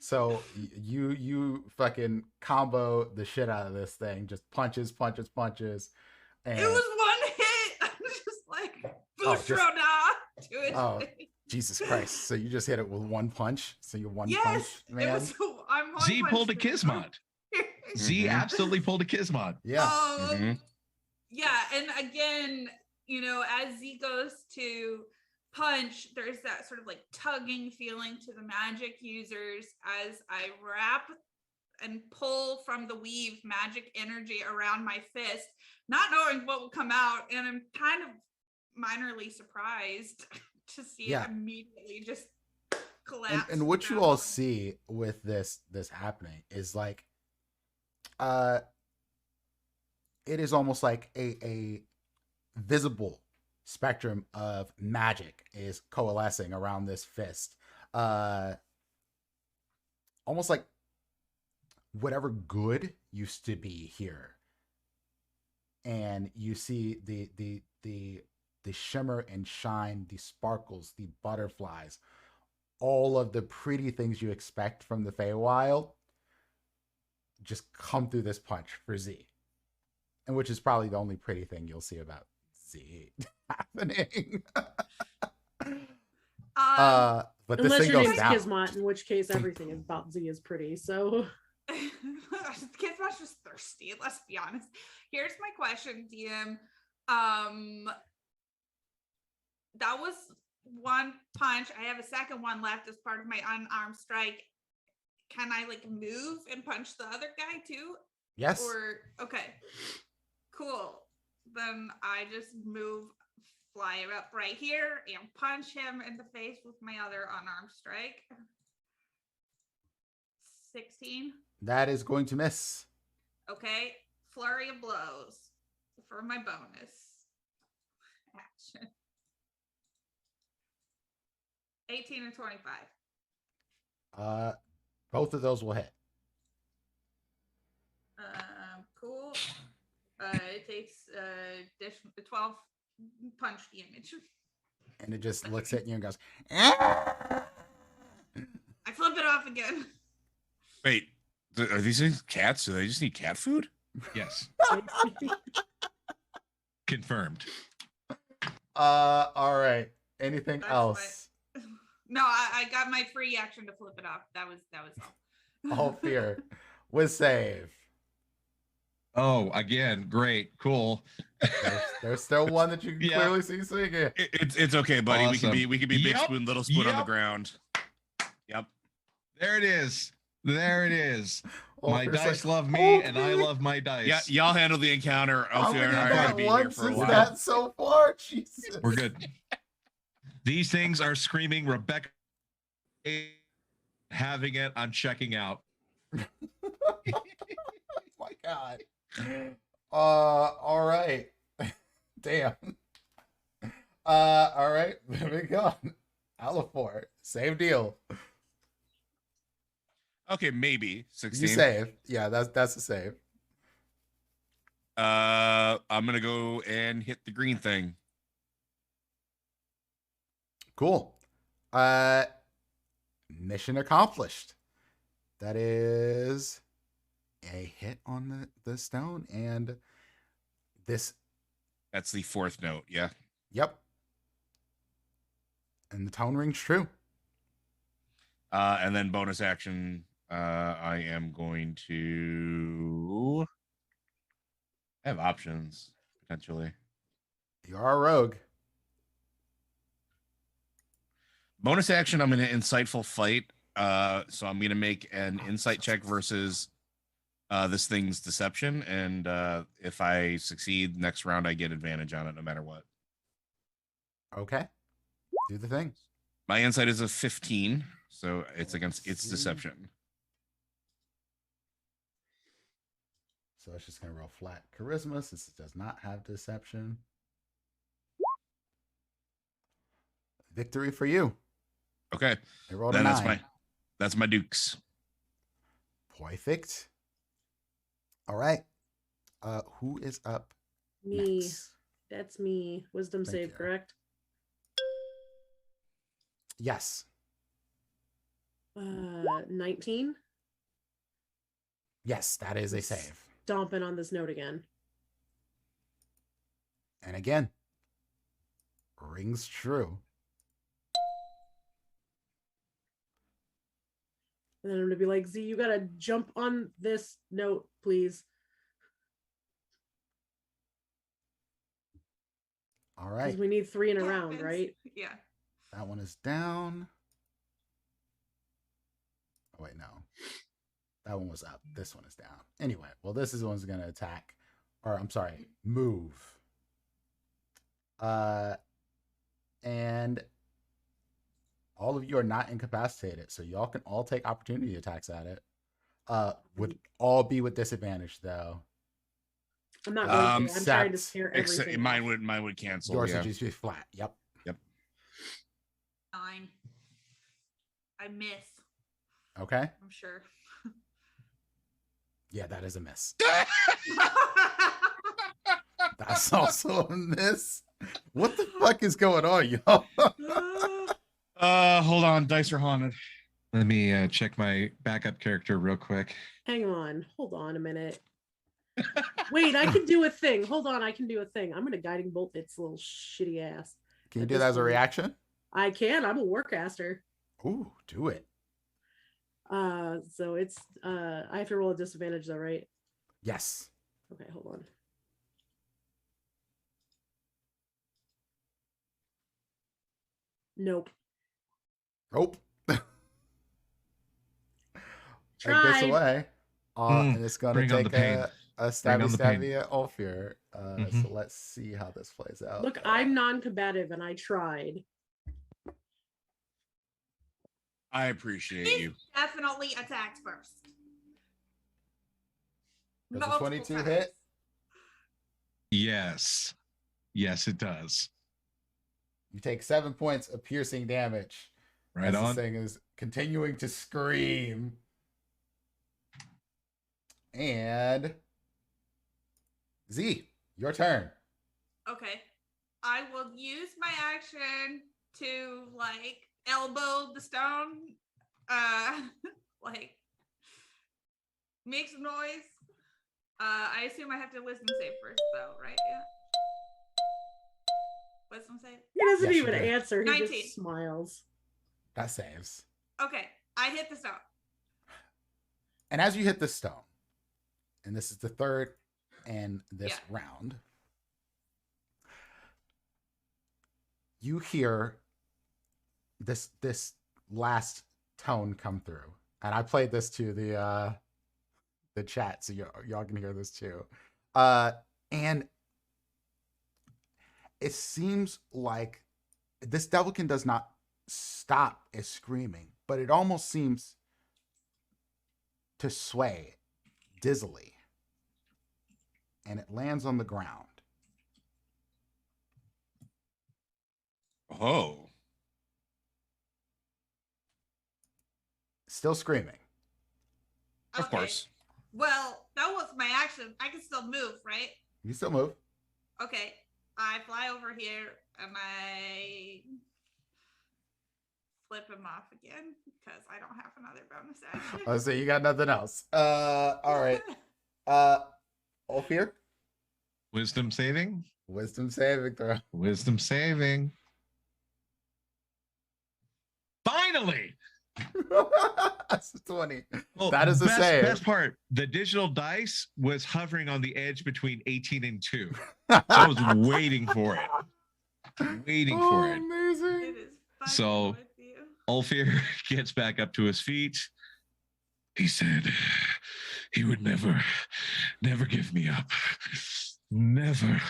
Speaker 3: So you fucking combo the shit out of this thing. Just punches. And
Speaker 5: it was one hit. I'm just like, Bushrona to its face.
Speaker 3: Jesus Christ. So you just hit it with one punch? So you punch, man?
Speaker 5: It was, I'm one
Speaker 1: Z
Speaker 5: punch
Speaker 1: pulled a Kismet. Z absolutely pulled a Kismet.
Speaker 3: Yeah.
Speaker 5: Yeah, and again, you know, as Z goes to punch, there's that sort of like tugging feeling to the magic users as I wrap and pull from the weave magic energy around my fist, not knowing what will come out, and I'm kind of minorly surprised to see
Speaker 3: Yeah.
Speaker 5: it immediately just
Speaker 3: And,
Speaker 5: collapse.
Speaker 3: and what you
Speaker 5: down.
Speaker 3: all see with this happening is like it is almost like a visible spectrum of magic is coalescing around this fist. Almost like whatever good used to be here. And you see the shimmer and shine, the sparkles, the butterflies, all of the pretty things you expect from the Feywild just come through this punch for Z. And which is probably the only pretty thing you'll see about Z happening. But this
Speaker 4: Unless
Speaker 3: thing
Speaker 4: your
Speaker 3: goes
Speaker 4: name's
Speaker 3: down.
Speaker 4: Kismat, in which case everything about Z is pretty. So
Speaker 5: Kismat's just thirsty, let's be honest. Here's my question, DM. That was one punch. I have a second one left as part of my unarmed strike. Can I like move and punch the other guy too?
Speaker 3: Yes.
Speaker 5: Or okay, cool. Then I just move, fly up right here, and punch him in the face with my other unarmed strike. 16.
Speaker 3: That is going to miss.
Speaker 5: Okay, flurry of blows for my bonus action. 18 and 25.
Speaker 3: Both of those will hit.
Speaker 5: Cool. It takes 12 punch damage.
Speaker 3: And it just looks at you and goes,
Speaker 5: I flip it off again.
Speaker 2: Wait, are these things cats? Do they just need cat food?
Speaker 1: Yes. Confirmed.
Speaker 3: all right. Anything
Speaker 5: That's
Speaker 3: else?
Speaker 5: No, I got my free action to flip it off. That was all.
Speaker 3: All fear. With save.
Speaker 1: Oh, again, great, cool.
Speaker 3: There's still one that you can
Speaker 1: Yeah.
Speaker 3: clearly see singing.
Speaker 2: It's okay, buddy.
Speaker 1: Awesome.
Speaker 2: We can be big
Speaker 1: Yep.
Speaker 2: spoon, little spoon on the
Speaker 1: Yep.
Speaker 2: ground. Yep.
Speaker 1: There it is. There it is.
Speaker 3: All
Speaker 1: My
Speaker 3: fear's
Speaker 1: dice
Speaker 3: like,
Speaker 1: love me, and I
Speaker 3: okay.
Speaker 1: love my dice.
Speaker 2: Yeah, y'all handle the encounter.
Speaker 3: How
Speaker 2: Elfie and
Speaker 3: many
Speaker 2: I are gonna
Speaker 3: got
Speaker 2: be here
Speaker 3: once
Speaker 2: for a
Speaker 3: is
Speaker 2: while.
Speaker 3: that so far? Jesus.
Speaker 1: We're good. These things are screaming, Rebecca, having it. I'm checking out.
Speaker 3: Oh my God. All right. Damn. All right. Moving on. Alafor. Same deal.
Speaker 2: Okay, maybe 16.
Speaker 3: You save. Yeah, that's a save.
Speaker 2: I'm gonna go and hit the green thing.
Speaker 3: Cool. Mission accomplished. That is a hit on the stone, and this.
Speaker 2: That's the fourth note. Yeah.
Speaker 3: Yep. And the tone rings true.
Speaker 2: And then bonus action. I am going to. I have options potentially.
Speaker 3: You are a rogue.
Speaker 2: Bonus action. I'm going to insightful fight. So I'm going to make an insight check versus this thing's deception, and if I succeed next round, I get advantage on it no matter what.
Speaker 3: Okay. Do the thing.
Speaker 2: My insight is a 15, so it's against its deception.
Speaker 3: So it's just going to roll flat charisma since it does not have deception. Victory for you.
Speaker 2: Okay,
Speaker 3: I rolled
Speaker 2: then
Speaker 3: a 9.
Speaker 2: that's my dukes.
Speaker 3: Perfect. All right. Who is up
Speaker 4: me.
Speaker 3: next?
Speaker 4: That's me. Wisdom
Speaker 3: Thank
Speaker 4: save,
Speaker 3: you.
Speaker 4: correct?
Speaker 3: Yes.
Speaker 4: 19.
Speaker 3: Yes, that is a save.
Speaker 4: Stomping on this note again.
Speaker 3: And again, rings true.
Speaker 4: And then I'm gonna be like, Z, you gotta jump on this note, please.
Speaker 3: All
Speaker 4: Because
Speaker 3: right.
Speaker 4: we need 3 in a
Speaker 5: Yeah,
Speaker 4: round,
Speaker 5: Vince.
Speaker 4: right?
Speaker 5: Yeah.
Speaker 3: That one is down. Oh, wait, no. That one was up. This one is down. Anyway, well, this is the one's going to attack. Or, I'm sorry, move. And All of you are not incapacitated, so y'all can all take opportunity attacks at it. Would all be with disadvantage though.
Speaker 4: I'm not going to. I'm trying to
Speaker 3: Except-
Speaker 4: scare
Speaker 2: Except
Speaker 4: everything.
Speaker 2: mine would cancel.
Speaker 3: Yours
Speaker 2: Yeah.
Speaker 3: would just be flat. Yep.
Speaker 5: 9. I miss.
Speaker 3: Okay.
Speaker 5: I'm sure.
Speaker 3: Yeah, that is a miss. That's also a miss. What the fuck is going on, y'all?
Speaker 2: Hold on, dice are haunted.
Speaker 1: Let me check my backup character real quick.
Speaker 4: Hang on. Hold on a minute. Wait, I can do a thing. Hold on, I can do a thing. I'm gonna guiding bolt its little shitty ass.
Speaker 3: Can you
Speaker 4: At
Speaker 3: do
Speaker 4: this
Speaker 3: that as a
Speaker 4: point.
Speaker 3: reaction?
Speaker 4: I can. I'm a warcaster.
Speaker 3: Ooh, do it.
Speaker 4: So it's I have to roll a disadvantage though, right?
Speaker 3: Yes.
Speaker 4: Okay, hold on. Nope.
Speaker 3: Nope. It gets
Speaker 4: Tried.
Speaker 3: away. And it's gonna
Speaker 1: bring on the
Speaker 3: take
Speaker 1: pain.
Speaker 3: a
Speaker 1: Bring on
Speaker 3: stabby
Speaker 1: the pain.
Speaker 3: stabby at Ulfir.
Speaker 1: Mhm.
Speaker 3: So let's see how this plays out.
Speaker 4: Look, I'm non-combative and I tried.
Speaker 2: I appreciate
Speaker 5: He
Speaker 2: you.
Speaker 5: definitely attacked first.
Speaker 3: Does a
Speaker 5: Multiple
Speaker 3: 22
Speaker 5: times.
Speaker 3: hit?
Speaker 1: Yes. Yes, it does.
Speaker 3: You take 7 points of piercing damage.
Speaker 1: Right
Speaker 3: as
Speaker 1: on.
Speaker 3: This thing is continuing to scream. And Z, your turn.
Speaker 5: Okay. I will use my action to like elbow the stone. Like make some noise. I assume I have to wisdom save first though, right? Yeah. Wisdom save.
Speaker 4: He doesn't
Speaker 3: Yes, you
Speaker 4: even
Speaker 3: do.
Speaker 4: answer. He
Speaker 5: 19.
Speaker 4: just smiles.
Speaker 3: That saves.
Speaker 5: Okay. I hit the stone.
Speaker 3: And as you hit the stone, and this is the third in this round, you hear this last tone come through. And I played this to the chat, so y'all can hear this too. And it seems like this devilkin does not stop its screaming, but it almost seems to sway dizzily, and it lands on the ground.
Speaker 2: Oh.
Speaker 3: Still screaming.
Speaker 2: Of course.
Speaker 5: Well, that was my action. I can still move, right?
Speaker 3: You still move.
Speaker 5: Okay. I fly over here and I flip him off again because I don't have another bonus action.
Speaker 3: Oh, so you got nothing else. All right. Ulfir,
Speaker 1: Wisdom saving.
Speaker 3: wisdom saving throw.
Speaker 1: Wisdom saving. Finally.
Speaker 3: That's a 20.
Speaker 1: Oh,
Speaker 3: That is a save.
Speaker 1: Best part, the digital dice was hovering on the edge between 18 and 2. I was waiting for it. Waiting for it.
Speaker 3: Amazing.
Speaker 5: It is fun
Speaker 1: So-
Speaker 5: with you.
Speaker 1: Ulfir gets back up to his feet. He said he would never give me up. Never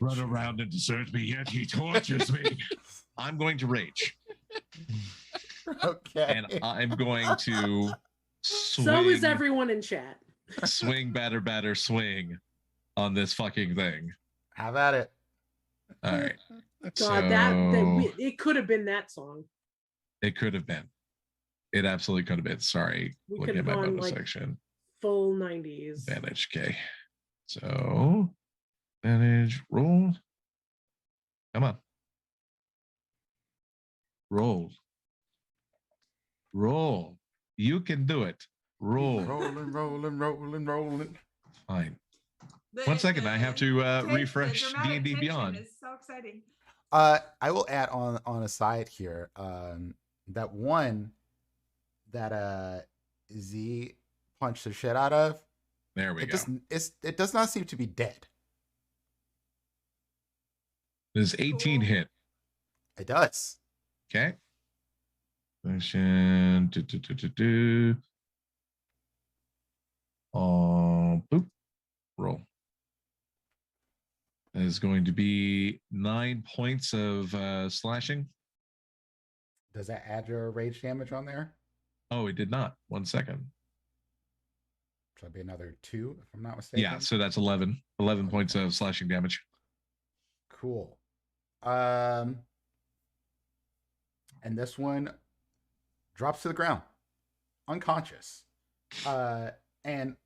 Speaker 1: run around and desert me, yet he tortures me. I'm going to rage.
Speaker 3: Okay.
Speaker 1: And I'm going to swing,
Speaker 4: So is everyone in chat.
Speaker 1: swing, batter, swing on this fucking thing.
Speaker 3: Have at it.
Speaker 1: All right.
Speaker 4: God, it could have been that song.
Speaker 1: It could have been. It absolutely could have been. Sorry.
Speaker 4: We
Speaker 1: Looking
Speaker 4: could
Speaker 1: at
Speaker 4: have
Speaker 1: my
Speaker 4: gone,
Speaker 1: bonus
Speaker 4: like,
Speaker 1: section.
Speaker 4: Full 90s.
Speaker 1: Advantage. Okay. So advantage roll. Come on. Roll. Roll. You can do it. Roll.
Speaker 3: Rolling.
Speaker 1: Fine. 1 second. I have to refresh
Speaker 5: dramatic
Speaker 1: D&D
Speaker 5: tension
Speaker 1: Beyond.
Speaker 5: is so exciting.
Speaker 3: I will add on a side here. That one that Z punched the shit out of.
Speaker 1: There we go.
Speaker 3: It does not seem to be dead.
Speaker 1: This 18
Speaker 5: Cool.
Speaker 1: hit.
Speaker 3: It does.
Speaker 1: Okay. Action. Boop. Roll. That is going to be 9 points of slashing.
Speaker 3: Does that add your rage damage on there?
Speaker 1: Oh, it did not. 1 second.
Speaker 3: So that'd be another 2, if I'm not mistaken.
Speaker 1: Yeah, so that's 11. 11 points of slashing damage.
Speaker 3: Cool. And this one drops to the ground, unconscious. And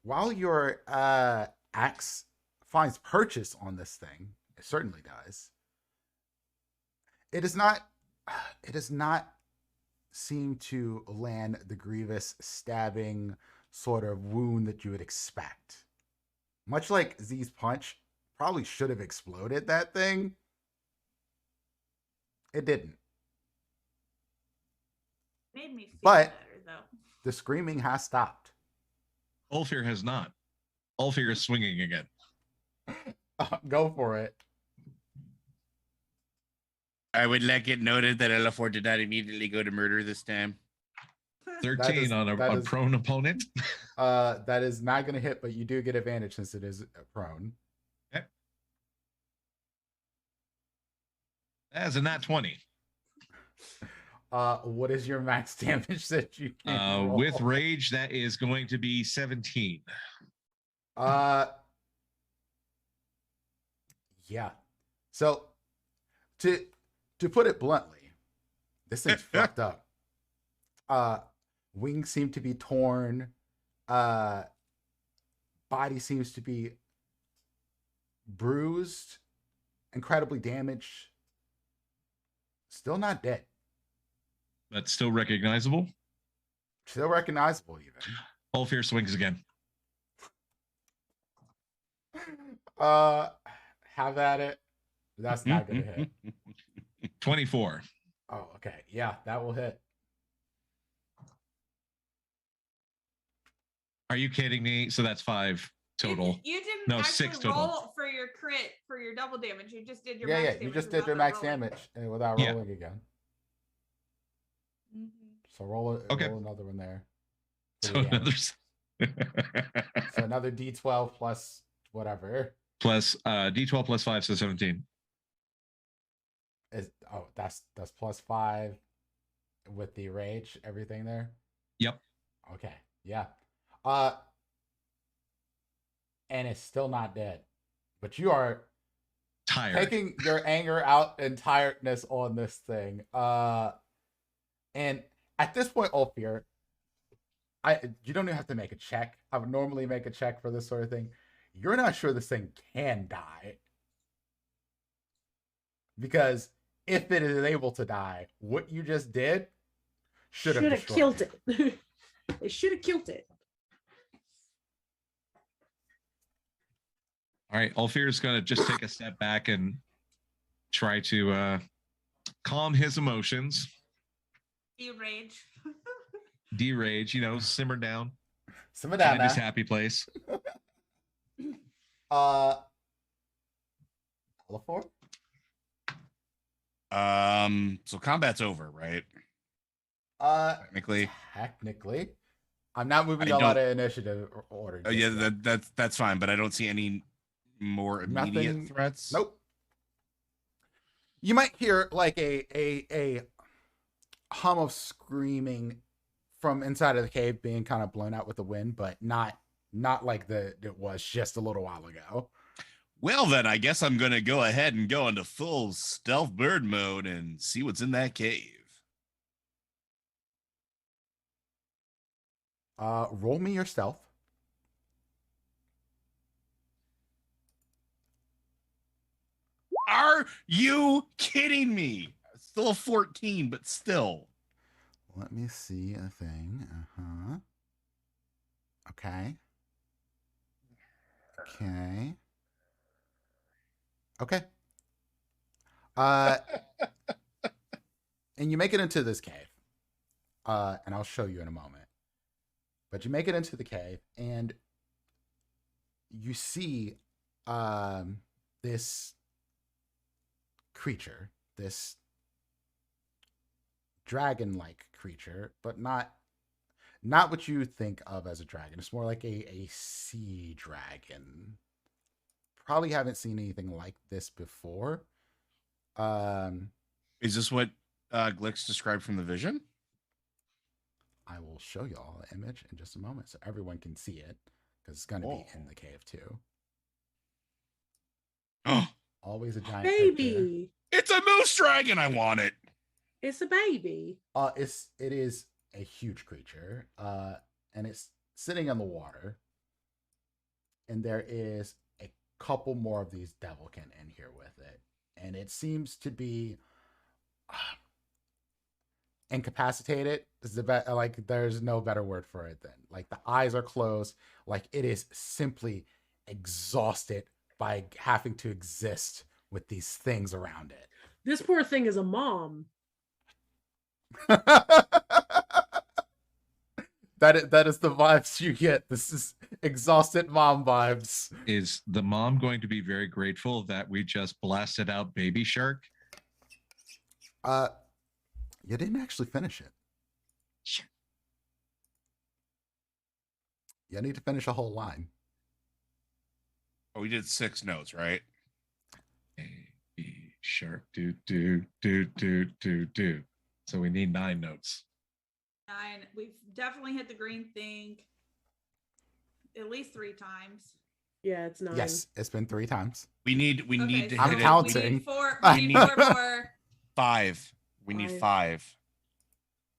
Speaker 3: while your axe finds purchase on this thing, it certainly does. It does not seem to land the grievous stabbing sort of wound that you would expect. Much like Z's punch probably should have exploded that thing, it didn't.
Speaker 5: Made me feel
Speaker 3: But
Speaker 5: better though.
Speaker 3: the screaming has stopped.
Speaker 1: Ulfir has not. Ulfir is swinging again.
Speaker 3: Go for it.
Speaker 2: I would like it noted that Elafor did not immediately go to murder this time.
Speaker 1: 13 on a prone opponent.
Speaker 3: That is not going to hit, but you do get advantage since it is prone.
Speaker 1: Okay. As a nat 20.
Speaker 3: What is your max damage that you can roll?
Speaker 1: With rage, that is going to be 17.
Speaker 3: Yeah. So to put it bluntly, this thing's fucked up. Wings seem to be torn. Body seems to be bruised, incredibly damaged. Still not dead.
Speaker 1: But still recognizable.
Speaker 3: Still recognizable, even.
Speaker 1: Ulfir swings again.
Speaker 3: Have at it. That's not gonna hit.
Speaker 1: 24.
Speaker 3: Oh, okay. Yeah, that will hit.
Speaker 1: Are you kidding me? So that's 5 total.
Speaker 5: You didn't
Speaker 1: No,
Speaker 5: actually
Speaker 1: 6 total.
Speaker 5: roll for your crit for your double damage. You just did your
Speaker 3: Yeah,
Speaker 5: max
Speaker 3: yeah.
Speaker 5: damage
Speaker 3: You just did
Speaker 5: without
Speaker 3: your
Speaker 5: the
Speaker 3: max
Speaker 5: rolling.
Speaker 3: damage without
Speaker 1: Yeah.
Speaker 3: rolling again.
Speaker 5: Mhm.
Speaker 3: So roll
Speaker 1: Okay.
Speaker 3: roll another one there. for
Speaker 1: So
Speaker 3: the
Speaker 1: another
Speaker 3: damage. So another D12 plus whatever.
Speaker 1: plus D12 plus 5, so 17.
Speaker 3: That's plus 5 with the rage, everything there.
Speaker 1: Yep.
Speaker 3: Okay. Yeah. And it's still not dead. But you are
Speaker 1: Tired.
Speaker 3: taking your anger out and tiredness on this thing. And at this point, Ulfir, you don't even have to make a check. I would normally make a check for this sort of thing. You're not sure this thing can die. Because if it is able to die, what you just did should have
Speaker 4: killed it. They should have killed it.
Speaker 1: All right. Ulfir is going to just take a step back and try to calm his emotions.
Speaker 5: Rage.
Speaker 1: De-rage, simmer down.
Speaker 3: Simmer down
Speaker 1: Find his
Speaker 3: now.
Speaker 1: happy place.
Speaker 3: Elafor?
Speaker 2: So combat's over, right? Technically.
Speaker 3: Technically. I'm not moving
Speaker 2: I
Speaker 3: y'all out
Speaker 2: don't-
Speaker 3: of initiative order.
Speaker 2: Oh
Speaker 3: just
Speaker 2: yeah,
Speaker 3: yet.
Speaker 2: that's fine, but I don't see any more immediate
Speaker 3: Nothing-
Speaker 2: threats.
Speaker 3: Nope. You might hear like a hum of screaming from inside of the cave being kind of blown out with the wind, but not like it was just a little while ago.
Speaker 2: Well then, I guess I'm gonna go ahead and go into full stealth bird mode and see what's in that cave.
Speaker 3: Roll me your stealth.
Speaker 2: Are you kidding me? Still a 14, but still.
Speaker 3: Let me see a thing. Okay. Okay. And you make it into this cave. And I'll show you in a moment. But you make it into the cave and you see this creature, this dragon-like creature, but not what you think of as a dragon. It's more like a sea dragon. Probably haven't seen anything like this before.
Speaker 2: Is this what Glix described from the vision?
Speaker 3: I will show y'all the image in just a moment so everyone can see it because it's going to be in the cave too.
Speaker 2: Oh,
Speaker 3: Always a giant picture.
Speaker 4: Baby.
Speaker 2: it's a moose dragon. I want it.
Speaker 4: It's a baby.
Speaker 3: It is a huge creature, and it's sitting in the water. And there is a couple more of these devilkin in here with it, and it seems to be incapacitated. Is the like there's no better word for it than like the eyes are closed, like it is simply exhausted by having to exist with these things around it.
Speaker 4: This poor thing is a mom.
Speaker 3: That is the vibes you get. This is exhausted mom vibes.
Speaker 1: Is the mom going to be very grateful that we just blasted out Baby Shark?
Speaker 3: You didn't actually finish it.
Speaker 1: Sure.
Speaker 3: You need to finish a whole line.
Speaker 2: Oh, we did 6 notes, right?
Speaker 1: Baby Shark, do, do, do, do, do, do. So we need 9 notes.
Speaker 5: 9. We've definitely hit the green thing at least 3 times.
Speaker 4: Yeah, it's 9.
Speaker 3: Yes, it's been 3 times.
Speaker 2: We need to
Speaker 3: I'm
Speaker 2: hit
Speaker 3: counting.
Speaker 2: it.
Speaker 5: We need 4.
Speaker 2: I
Speaker 5: We need
Speaker 2: need-
Speaker 5: 4 more.
Speaker 2: 5. We need 5.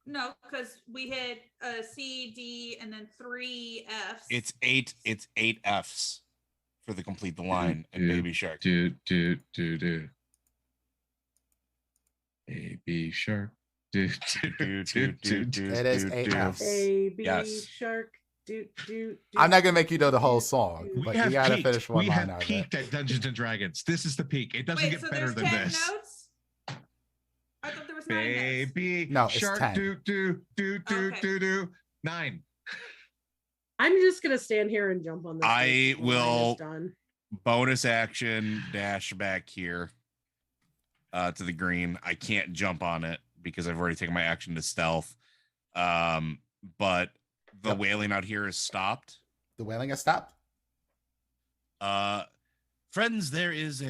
Speaker 5: No, because we hit a C, D, and then 3 Fs.
Speaker 2: It's 8 Fs for the complete the line and Baby Shark.
Speaker 1: Do, do, do, do. Baby Shark. Do, do, do, do, do.
Speaker 3: It is 8 Fs.
Speaker 4: Baby
Speaker 2: Yes.
Speaker 4: Shark. Do, do, do.
Speaker 3: I'm not gonna make you know the whole song,
Speaker 1: We
Speaker 3: but
Speaker 1: have
Speaker 3: you gotta
Speaker 1: peaked.
Speaker 3: finish one
Speaker 1: We
Speaker 3: line
Speaker 1: have
Speaker 3: out of it.
Speaker 1: peaked at Dungeons and Dragons. This is the peak. It doesn't
Speaker 5: Wait,
Speaker 1: get
Speaker 5: so
Speaker 1: better
Speaker 5: there's
Speaker 1: than
Speaker 5: 10
Speaker 1: this.
Speaker 5: notes? I thought there was 9 notes.
Speaker 1: Baby
Speaker 3: No, it's
Speaker 1: Shark.
Speaker 3: 10.
Speaker 1: Do, do, do, do,
Speaker 5: Okay.
Speaker 1: do, do. 9.
Speaker 4: I'm just gonna stand here and jump on this.
Speaker 2: I
Speaker 4: thing when mine is
Speaker 2: will-
Speaker 4: done.
Speaker 2: Bonus action dash back here to the green. I can't jump on it because I've already taken my action to stealth. But the
Speaker 3: Yep.
Speaker 2: wailing out here is stopped.
Speaker 3: The wailing has stopped.
Speaker 2: Friends, there's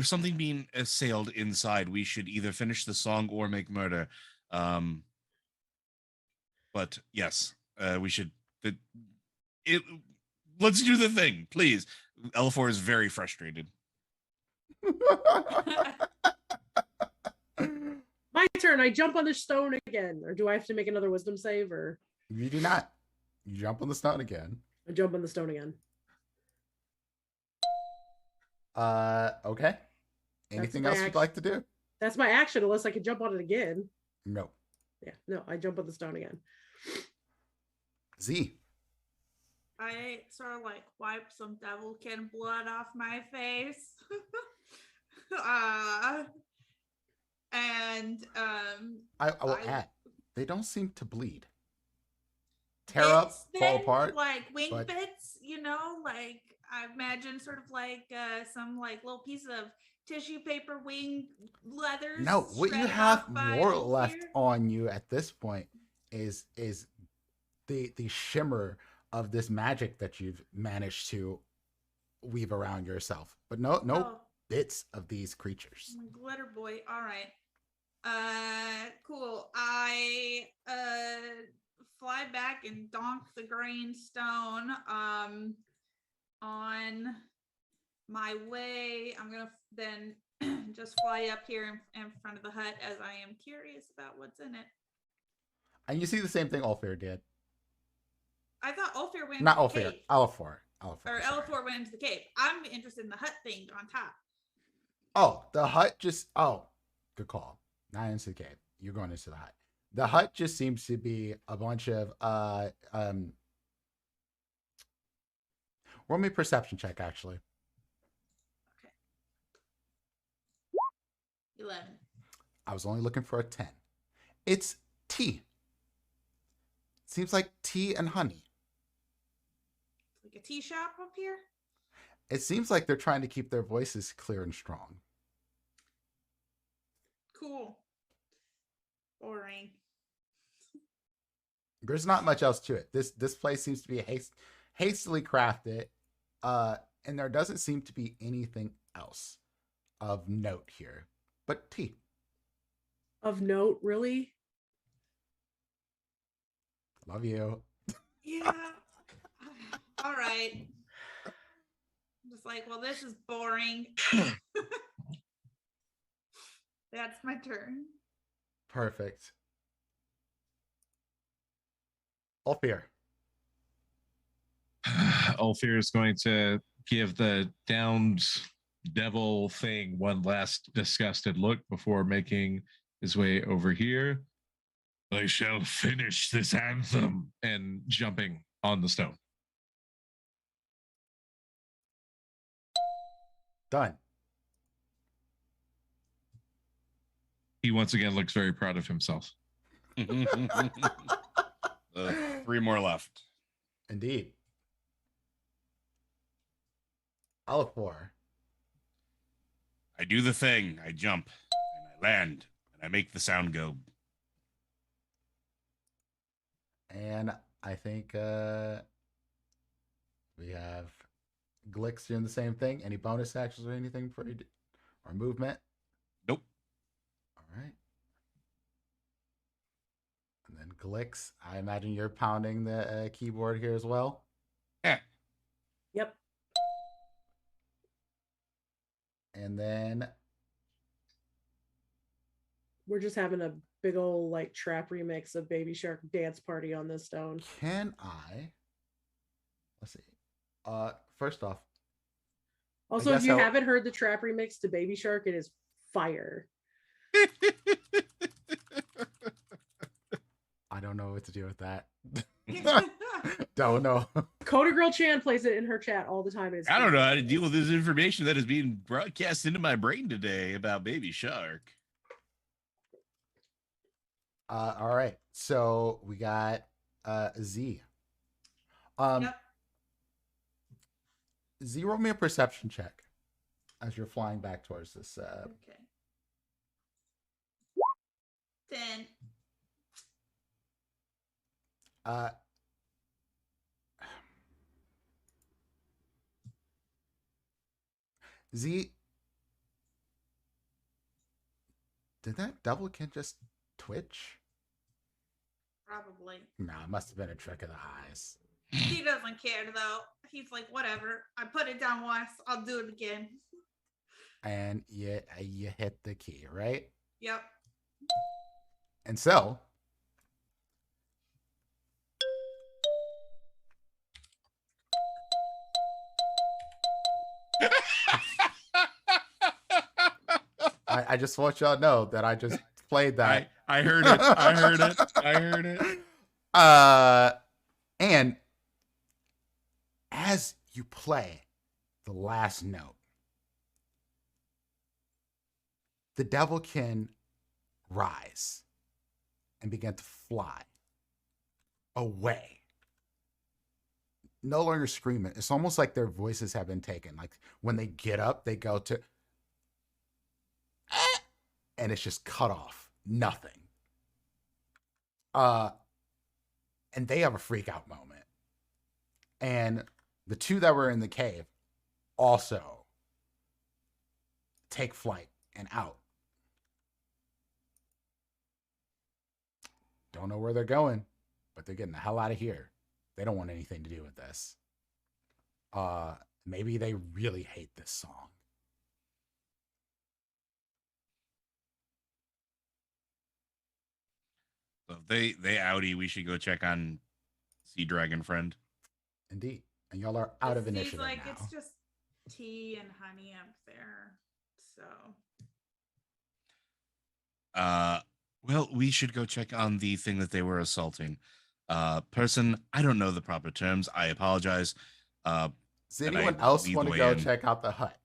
Speaker 2: something being assailed inside. We should either finish the song or make murder. But yes, we should. Let's do the thing, please. L4 is very frustrated.
Speaker 4: My turn. I jump on the stone again, or do I have to make another wisdom save? Or
Speaker 3: You do not. You jump on the stone again.
Speaker 4: I jump on the stone again.
Speaker 3: Okay. Anything
Speaker 4: my
Speaker 3: else you'd
Speaker 4: action.
Speaker 3: like to do?
Speaker 4: That's my action, unless I can jump on it again.
Speaker 3: No.
Speaker 4: Yeah, no, I jump on the stone again.
Speaker 3: Z.
Speaker 5: I sort of like wipe some devilkin blood off my face. And
Speaker 3: I will
Speaker 5: I-
Speaker 3: add. They don't seem to bleed. Tear up,
Speaker 5: it's
Speaker 3: fall
Speaker 5: thin,
Speaker 3: apart.
Speaker 5: like wing
Speaker 3: but-
Speaker 5: bits, like I imagine sort of like some like little piece of tissue paper wing leathers.
Speaker 3: No, what you
Speaker 5: shredded
Speaker 3: have
Speaker 5: off by
Speaker 3: more
Speaker 5: Old
Speaker 3: left
Speaker 5: Fear.
Speaker 3: on you at this point is the shimmer of this magic that you've managed to weave around yourself. But no
Speaker 5: Oh,
Speaker 3: bits of these creatures.
Speaker 5: glitter boy. All right. Cool. I fly back and donk the green stone on my way. I'm gonna then just fly up here in front of the hut as I am curious about what's in it.
Speaker 3: And you see the same thing Ulfir did.
Speaker 5: I thought Ulfir went
Speaker 3: Not
Speaker 5: into the
Speaker 3: Ulfir,
Speaker 5: cave.
Speaker 3: Elefor.
Speaker 5: Or
Speaker 3: sorry.
Speaker 5: Elefor went into the cave. I'm interested in the hut thing on top.
Speaker 3: Oh, the hut just. Oh, good call. Not into the cave. You're going into the hut. The hut just seems to be a bunch of roll me a perception check, actually.
Speaker 5: 11.
Speaker 3: I was only looking for a 10. It's tea. Seems like tea and honey.
Speaker 5: Like a tea shop up here.
Speaker 3: It seems like they're trying to keep their voices clear and strong.
Speaker 5: Cool. Boring.
Speaker 3: There's not much else to it. This place seems to be hastily crafted, and there doesn't seem to be anything else of note here. But tea.
Speaker 4: Of note, really?
Speaker 3: Love you.
Speaker 5: Yeah. All right. I'm just like, well, this is boring. That's my turn.
Speaker 3: Perfect. Ulfir.
Speaker 1: Ulfir is going to give the downed devil thing one last disgusted look before making his way over here. I shall finish this anthem and jumping on the stone.
Speaker 3: Done.
Speaker 1: He once again looks very proud of himself.
Speaker 2: 3 more left.
Speaker 3: Indeed. Alipor.
Speaker 2: I do the thing. I jump and I land and I make the sound go.
Speaker 3: And I think we have Glix doing the same thing. Any bonus actions or anything for you or movement?
Speaker 2: Nope.
Speaker 3: All right. And then Glix, I imagine you're pounding the keyboard here as well.
Speaker 2: Yeah.
Speaker 4: Yep.
Speaker 3: And then
Speaker 4: We're just having a big old like trap remix of Baby Shark Dance Party on this stone.
Speaker 3: can I? Let's see. First off,
Speaker 4: Also,
Speaker 3: guess
Speaker 4: if you
Speaker 3: I'll-
Speaker 4: haven't heard the trap remix to Baby Shark, it is fire.
Speaker 3: I don't know what to do with that. Don't know.
Speaker 4: Coda Girl Chan plays it in her chat all the time. It's
Speaker 2: I don't know how to deal with this information that is being broadcast into my brain today about Baby Shark.
Speaker 3: All right. So we got Z.
Speaker 5: Yep.
Speaker 3: Z, roll me a perception check as you're flying back towards this.
Speaker 5: Okay. 10.
Speaker 3: Z, did that doublekin just twitch?
Speaker 5: Probably.
Speaker 3: Nah, it must have been a trick of the eyes.
Speaker 5: He doesn't care though. He's like, whatever. I put it down once. I'll do it again.
Speaker 3: And you hit the key, right?
Speaker 5: Yep.
Speaker 3: And so I just want y'all to know that I just played that.
Speaker 2: I heard it. I heard it. I heard it.
Speaker 3: And as you play the last note, the devil can rise and begin to fly away. No longer screaming. It's almost like their voices have been taken. Like when they get up, they go to, and it's just cut off. Nothing. And they have a freak out moment. And the two that were in the cave also take flight and out. Don't know where they're going, but they're getting the hell out of here. They don't want anything to do with this. Maybe they really hate this song.
Speaker 2: So if they outie, we should go check on Sea Dragon Friend.
Speaker 3: Indeed. And y'all are out of
Speaker 5: It seems
Speaker 3: initiative
Speaker 5: like
Speaker 3: now.
Speaker 5: it's just tea and honey up there. So
Speaker 2: Well, we should go check on the thing that they were assaulting. Person, I don't know the proper terms. I apologize.
Speaker 3: Does
Speaker 2: and
Speaker 3: anyone
Speaker 2: I
Speaker 3: else
Speaker 2: lead
Speaker 3: want
Speaker 2: the
Speaker 3: to
Speaker 2: way
Speaker 3: go
Speaker 2: in.
Speaker 3: check out the hut?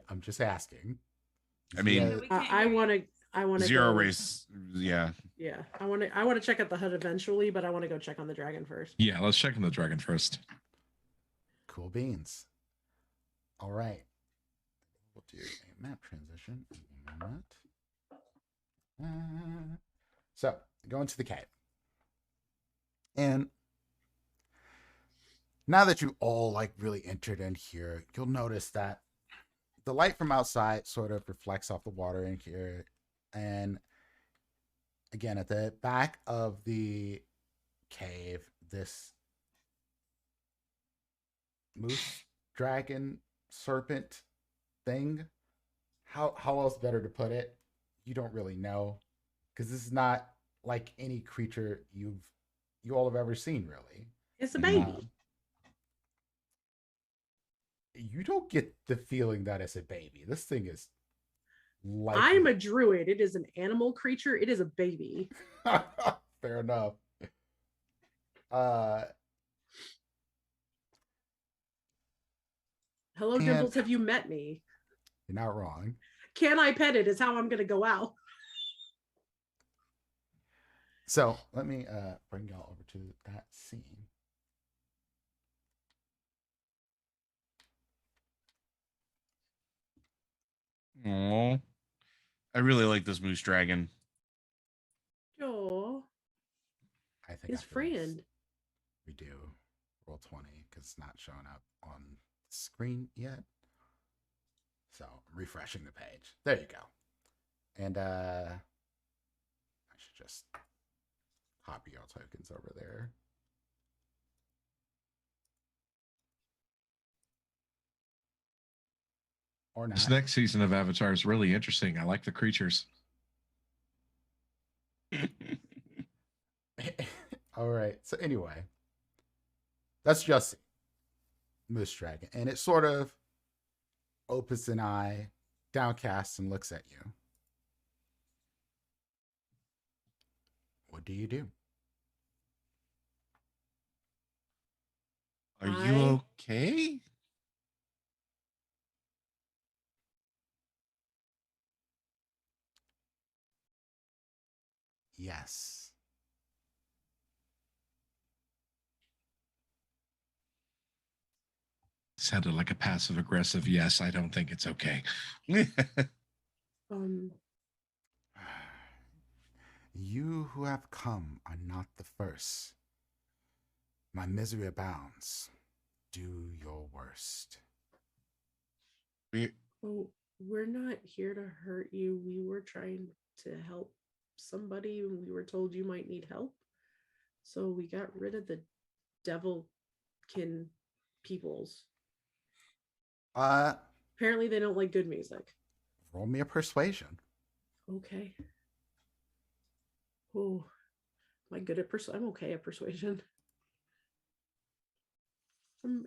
Speaker 3: I'm just asking.
Speaker 2: I mean,
Speaker 3: Yeah,
Speaker 5: we can't
Speaker 4: I
Speaker 5: hear you.
Speaker 4: want to
Speaker 2: Zero Race. Yeah.
Speaker 4: Yeah, I want to check out the hut eventually, but I want to go check on the dragon first.
Speaker 1: Yeah, let's check on the dragon first.
Speaker 3: cool beans. All right. We'll do a map transition in a moment. So, go into the cave. And Now that you all like really entered in here, you'll notice that the light from outside sort of reflects off the water in here. And again, at the back of the cave, this moose, dragon, serpent thing. How else better to put it? You don't really know, because this is not like any creature you all have ever seen, really.
Speaker 4: It's a baby.
Speaker 3: Um, you don't get the feeling that it's a baby. This thing is like
Speaker 4: I'm a druid. It is an animal creature. It is a baby.
Speaker 3: fair enough.
Speaker 4: Hello,
Speaker 3: And-
Speaker 4: Dimples. Have you met me?
Speaker 3: You're not wrong.
Speaker 4: Can I pet it? Is how I'm gonna go out.
Speaker 3: So let me bring y'all over to that scene.
Speaker 2: Oh, I really like this moose dragon.
Speaker 4: Oh,
Speaker 3: I think
Speaker 4: his
Speaker 3: after this,
Speaker 4: friend.
Speaker 3: we do roll 20 because it's not showing up on the screen yet. So I'm refreshing the page. There you go. And I should just copy your tokens over there. Or
Speaker 1: This
Speaker 3: not.
Speaker 1: next season of Avatar is really interesting. I like the creatures.
Speaker 3: All right. So anyway, that's just Moose Dragon, and it sort of opens an eye, downcast, and looks at you. What do you do?
Speaker 2: Are you okay?
Speaker 3: Yes.
Speaker 1: Sounded like a passive aggressive yes. I don't think it's okay.
Speaker 3: You who have come are not the first. My misery abounds. Do your worst.
Speaker 4: Oh, we're not here to hurt you. We were trying to help somebody and we were told you might need help. So we got rid of the devilkin peoples. Apparently they don't like good music.
Speaker 3: Roll me a persuasion.
Speaker 4: Okay. Oh, am I good at persuasion? I'm okay at persuasion. I'm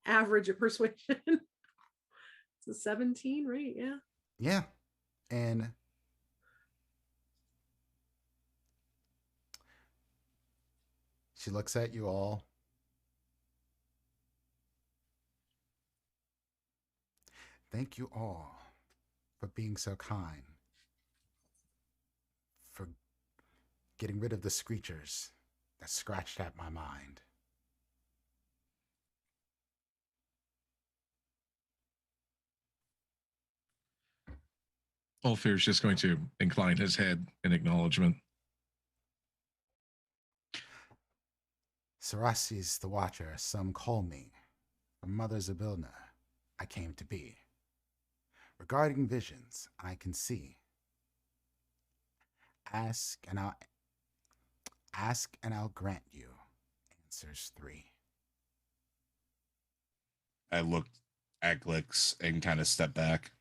Speaker 4: average at persuasion. It's a 17, right? Yeah.
Speaker 3: Yeah. And she looks at you all. Thank you all for being so kind, for getting rid of the screechers that scratched at my mind.
Speaker 1: Ulfir's just going to incline his head in acknowledgement.
Speaker 3: Sarasi's the Watcher, as some call me. From Mother Zabilna, I came to be. Regarding visions, I can see. Ask and I'll grant you. Answers 3.
Speaker 2: I looked at Glix and kind of stepped back.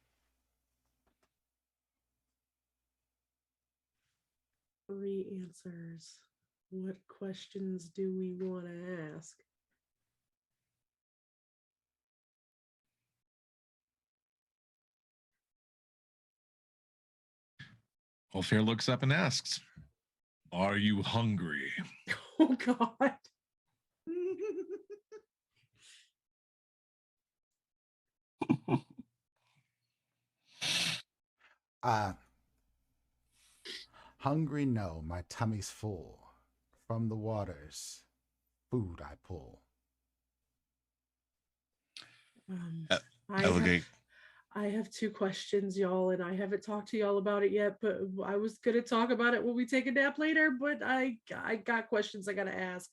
Speaker 4: 3 answers. What questions do we want to ask?
Speaker 1: Ulfir looks up and asks, "Are you hungry?"
Speaker 4: Oh God.
Speaker 3: Hungry, no, my tummy's full. From the waters, food I pull.
Speaker 4: I have 2 questions, y'all, and I haven't talked to y'all about it yet, but I was gonna talk about it when we take a nap later, but I got questions I gotta ask.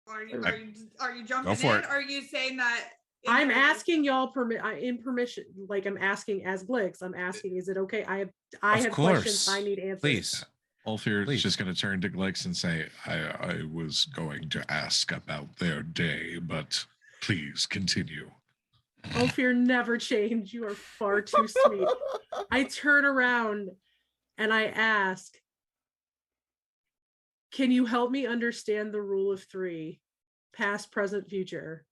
Speaker 5: Are you jumping
Speaker 2: Go for
Speaker 5: in?
Speaker 2: it.
Speaker 5: Or are you saying that
Speaker 4: I'm asking y'all permission, like I'm asking as Glix. I'm asking, is it okay? I have questions. I need answers.
Speaker 2: Please.
Speaker 1: Ulfir's just going to turn to Glix and say, I was going to ask about their day, but please continue.
Speaker 4: Ulfir never change. You are far too sweet. I turn around and I ask, can you help me understand the rule of three? Past, present, future.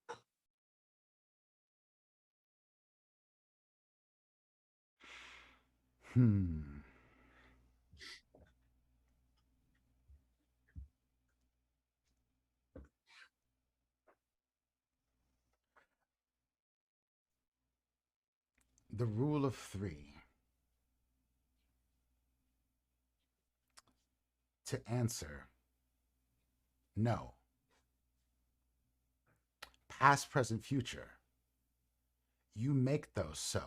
Speaker 3: The rule of three. To answer, no. Past, present, future. You make those so.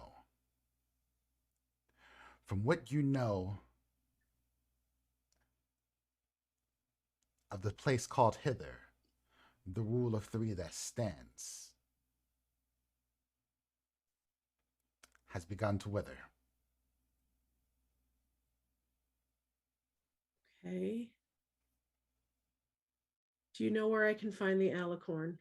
Speaker 3: From what you know of the place called hither, the rule of three that stands has begun to wither.
Speaker 4: Okay. Do you know where I can find the alicorn?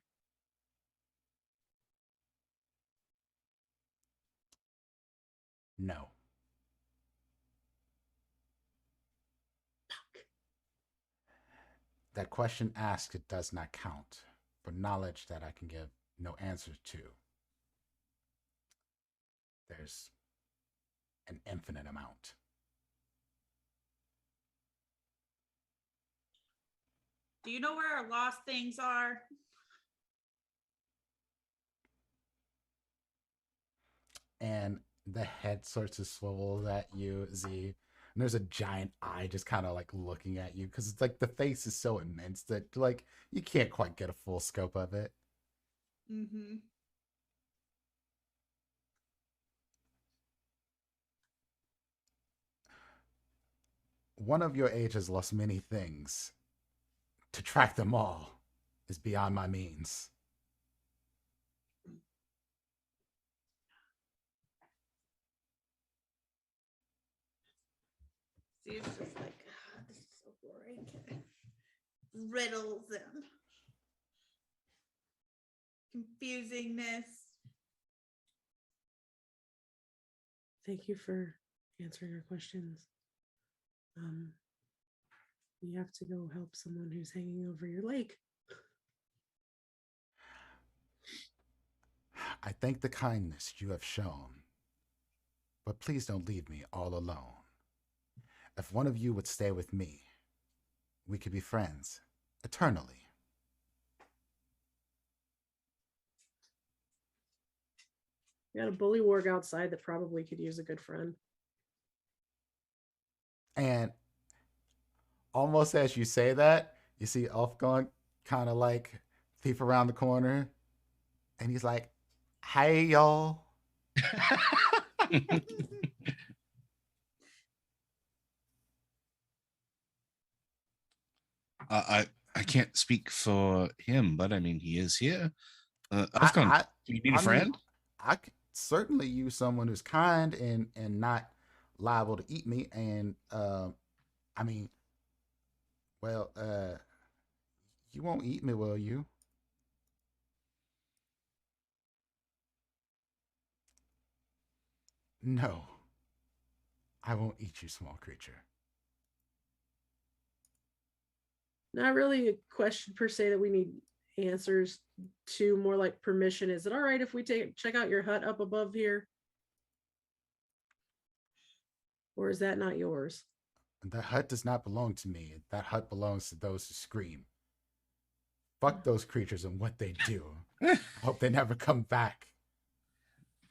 Speaker 3: No. That question asked, it does not count for knowledge that I can give no answer to. There's an infinite amount.
Speaker 5: Do you know where our lost things are?
Speaker 3: And the head starts to swivel at you, Z. And there's a giant eye just kind of like looking at you because it's like the face is so immense that like you can't quite get a full scope of it.
Speaker 5: Mm-hmm.
Speaker 3: One of your age has lost many things. To track them all is beyond my means.
Speaker 5: See, it's just like, this is so boring. Riddles and confusingness.
Speaker 4: Thank you for answering our questions. We have to go help someone who's hanging over your lake.
Speaker 3: I thank the kindness you have shown, but please don't leave me all alone. If one of you would stay with me, we could be friends eternally.
Speaker 4: We got a bullywog outside that probably could use a good friend.
Speaker 3: And almost as you say that, you see Ulfgang kind of like peep around the corner, and he's like, "Hey, y'all."
Speaker 2: I can't speak for him, but I mean he is here. Afghan, do you need a friend?
Speaker 3: I could certainly use someone who's kind and not liable to eat me. And I mean, well, you won't eat me, will you? No, I won't eat you, small creature.
Speaker 4: Not really a question per se that we need answers to, more like permission. Is it all right if we check out your hut up above here? Or is that not yours?
Speaker 3: The hut does not belong to me. That hut belongs to those who scream. Fuck those creatures and what they do. I hope they never come back.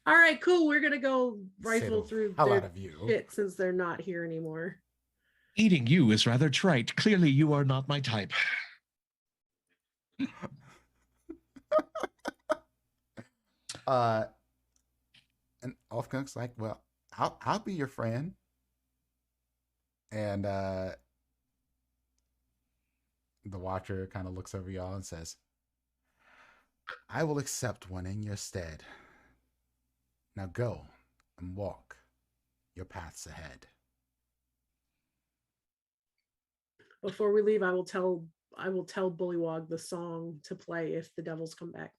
Speaker 4: All right, cool. We're gonna go rifle through their shit since they're not here anymore.
Speaker 1: Eating you is rather trite. Clearly, you are not my type.
Speaker 3: And Wolfgang's like, well, I'll be your friend. And the Watcher kind of looks over y'all and says, I will accept one in your stead. Now go and walk your paths ahead.
Speaker 4: Before we leave, I will tell Bullywog the song to play if the devils come back.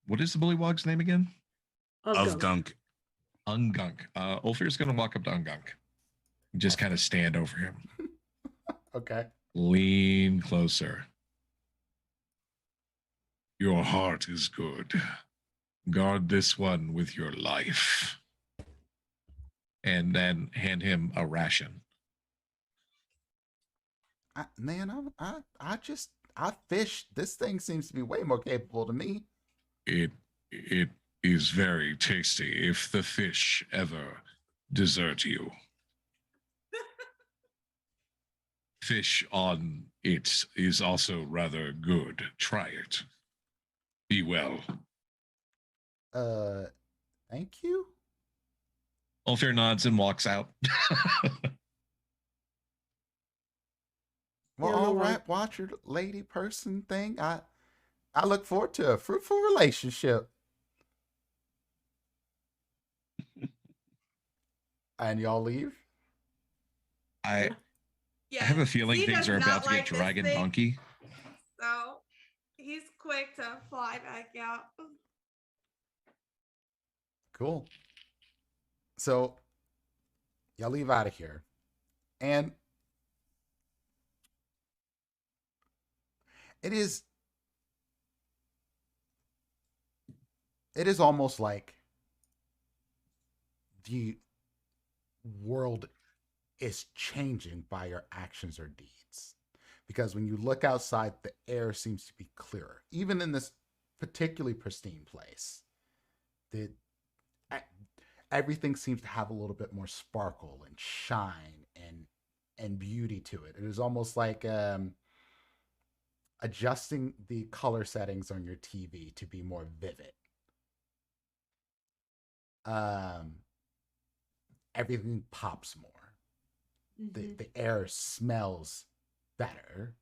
Speaker 1: What is the bullywog's name again?
Speaker 2: Of Gunk.
Speaker 1: Ungunk. Ulfir's going to walk up to Ungunk. Just kind of stand over him.
Speaker 3: Okay.
Speaker 1: Lean closer. Your heart is good. Guard this one with your life. And then hand him a ration.
Speaker 3: I fish. This thing seems to be way more capable to me.
Speaker 1: It is very tasty if the fish ever desert you. Fish on it is also rather good. Try it. Be well.
Speaker 3: Thank you.
Speaker 1: Ulfir nods and walks out.
Speaker 3: Well,
Speaker 4: Yeah,
Speaker 3: all
Speaker 4: no,
Speaker 3: right, watcher lady person thing. I look forward to a fruitful relationship. And y'all leave?
Speaker 1: I
Speaker 5: Yeah,
Speaker 1: have a feeling
Speaker 5: he
Speaker 1: things
Speaker 5: does
Speaker 1: are
Speaker 5: not
Speaker 1: about to
Speaker 5: like
Speaker 1: get
Speaker 5: this
Speaker 1: dragon
Speaker 5: thing,
Speaker 1: donkey.
Speaker 5: So he's quick to fly back out.
Speaker 3: Cool. So y'all leave out of here. And it is almost like the world is changing by your actions or deeds. Because when you look outside, the air seems to be clearer. Even in this particularly pristine place, everything seems to have a little bit more sparkle and shine and beauty to it. It is almost like adjusting the color settings on your TV to be more vivid. Everything pops more. The air smells better.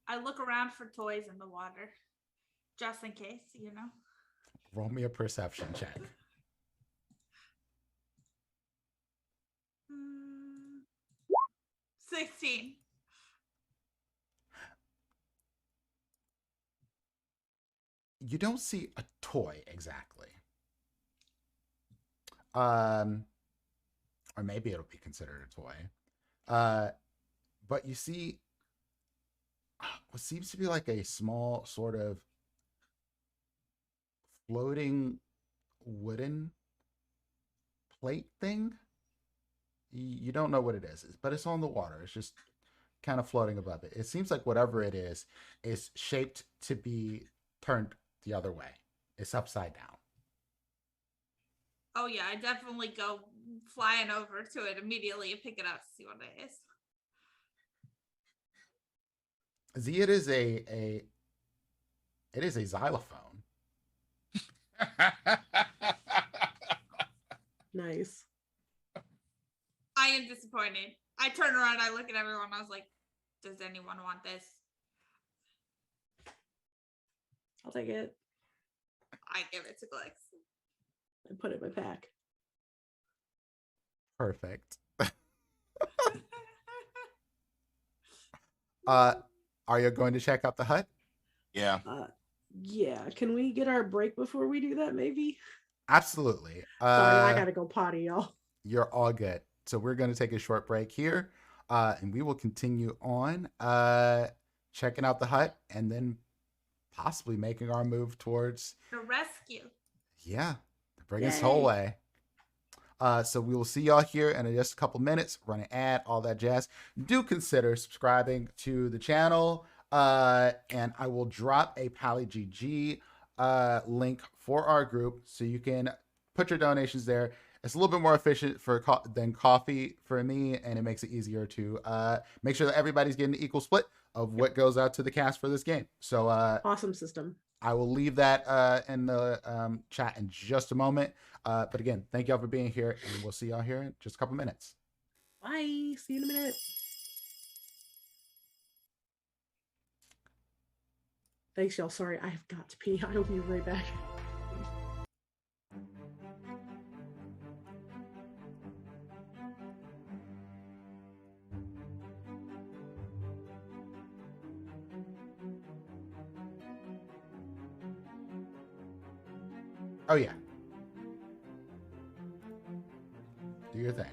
Speaker 5: I look around for toys in the water, just in case, you know.
Speaker 3: Roll me a perception check.
Speaker 5: 16.
Speaker 3: You don't see a toy exactly. Or maybe it'll be considered a toy. But you see what seems to be like a small sort of floating wooden plate thing. You don't know what it is, but it's on the water. It's just kind of floating above it. It seems like whatever it is shaped to be turned the other way. It's upside down.
Speaker 5: Oh yeah, I definitely go flying over to it immediately and pick it up to see what it is.
Speaker 3: Z, it is a xylophone.
Speaker 4: Nice.
Speaker 5: I am disappointed. I turn around, I look at everyone, I was like, does anyone want this?
Speaker 4: I'll take it
Speaker 5: I give it to Glex.
Speaker 4: and put it in my pack.
Speaker 3: Perfect. Are you going to check out the hut?
Speaker 2: Yeah.
Speaker 4: Yeah. Can we get our break before we do that, maybe?
Speaker 3: Absolutely.
Speaker 4: Sorry, I gotta go potty, y'all.
Speaker 3: You're all good. So we're going to take a short break here, and we will continue on checking out the hut and then possibly making our move towards
Speaker 5: The rescue.
Speaker 3: bring us whole way. So we will see y'all here in just a couple minutes. Run an ad, all that jazz. Do consider subscribing to the channel, and I will drop a PallyGG link for our group so you can put your donations there. It's a little bit more efficient than coffee for me, and it makes it easier to make sure that everybody's getting an equal split of what goes out to the cast for this game. So
Speaker 4: Awesome system.
Speaker 3: I will leave that in the chat in just a moment. But again, thank y'all for being here, and we'll see y'all here in just a couple minutes.
Speaker 4: Bye. See you in a minute. Thanks, y'all. Sorry, I have got to pee. I will be right back.
Speaker 3: Oh yeah. Do your thing.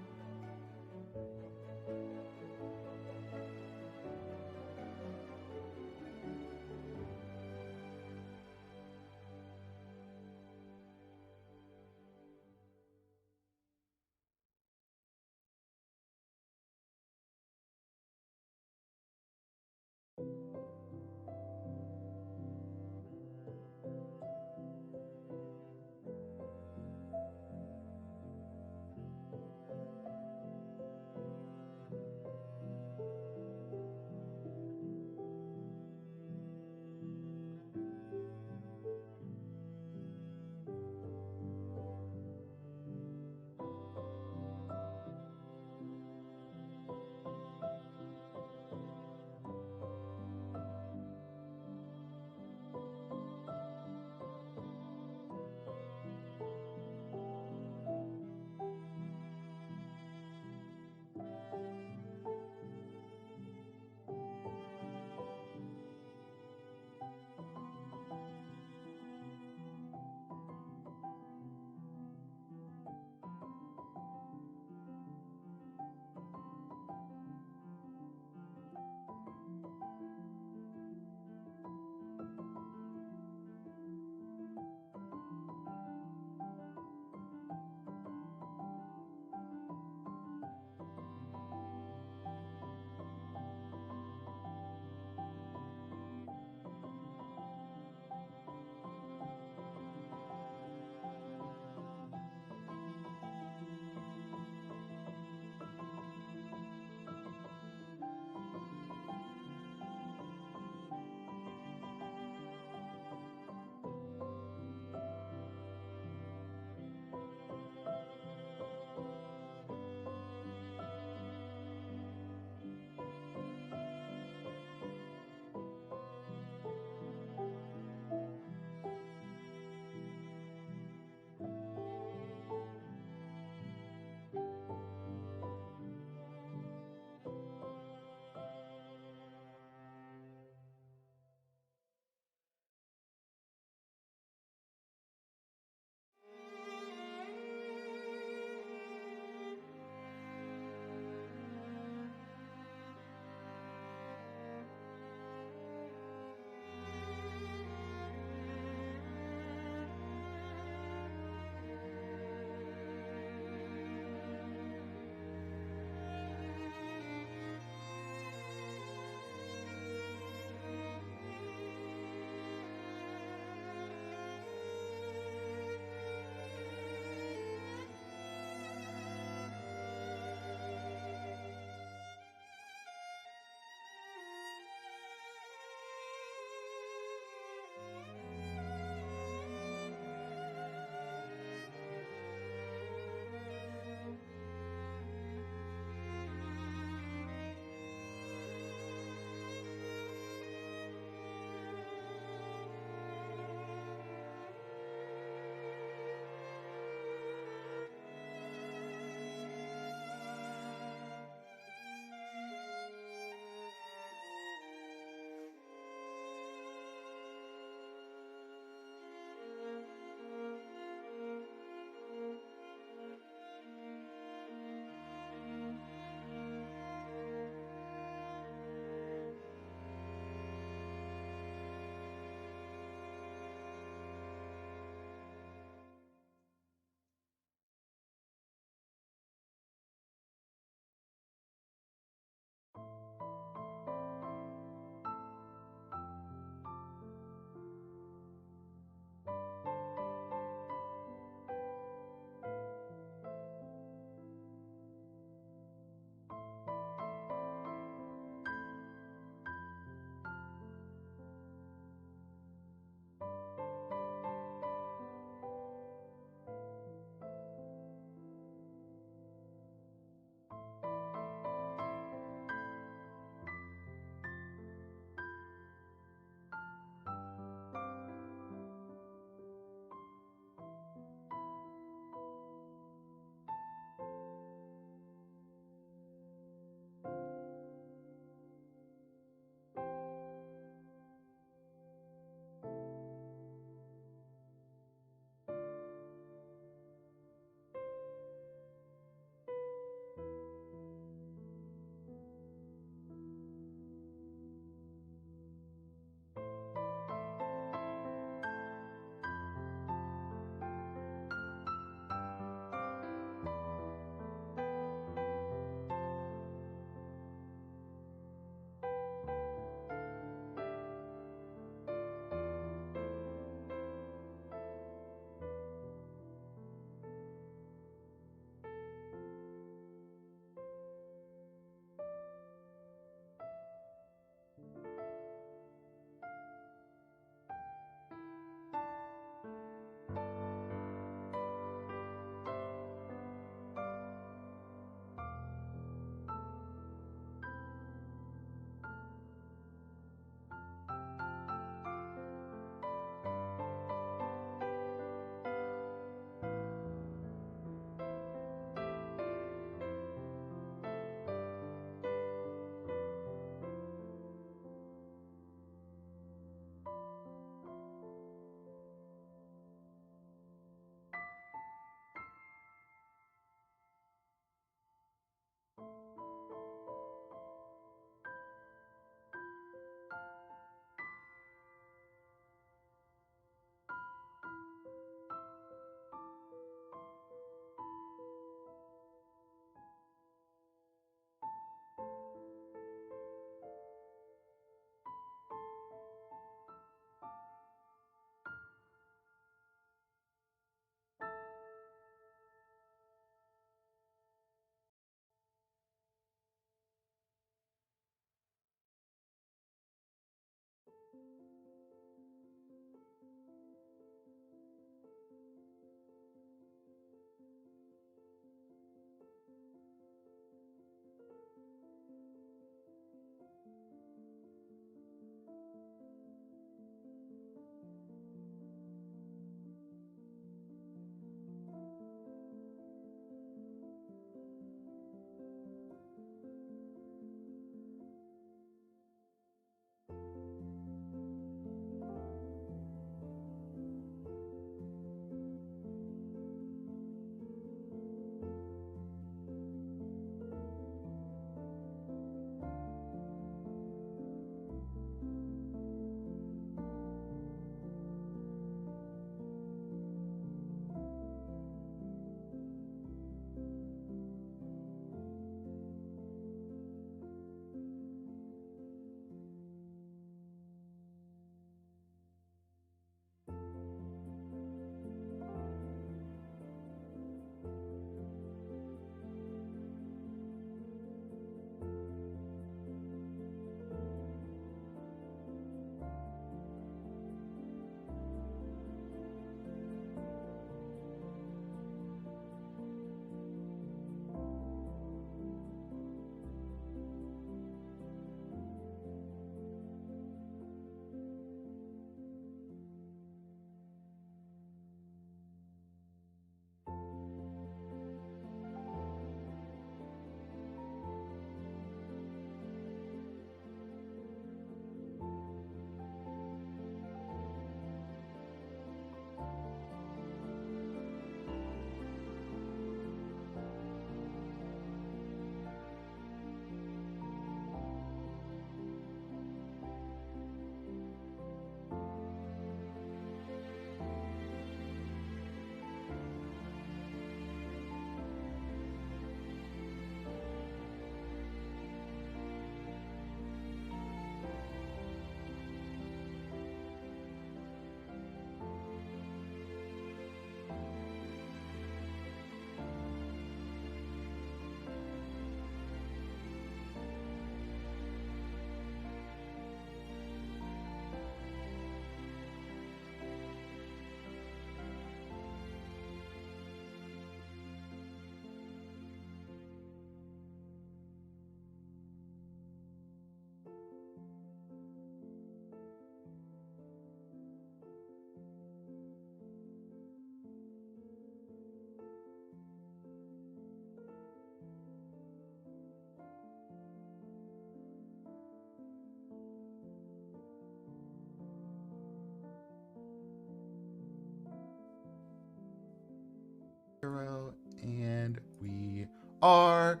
Speaker 3: are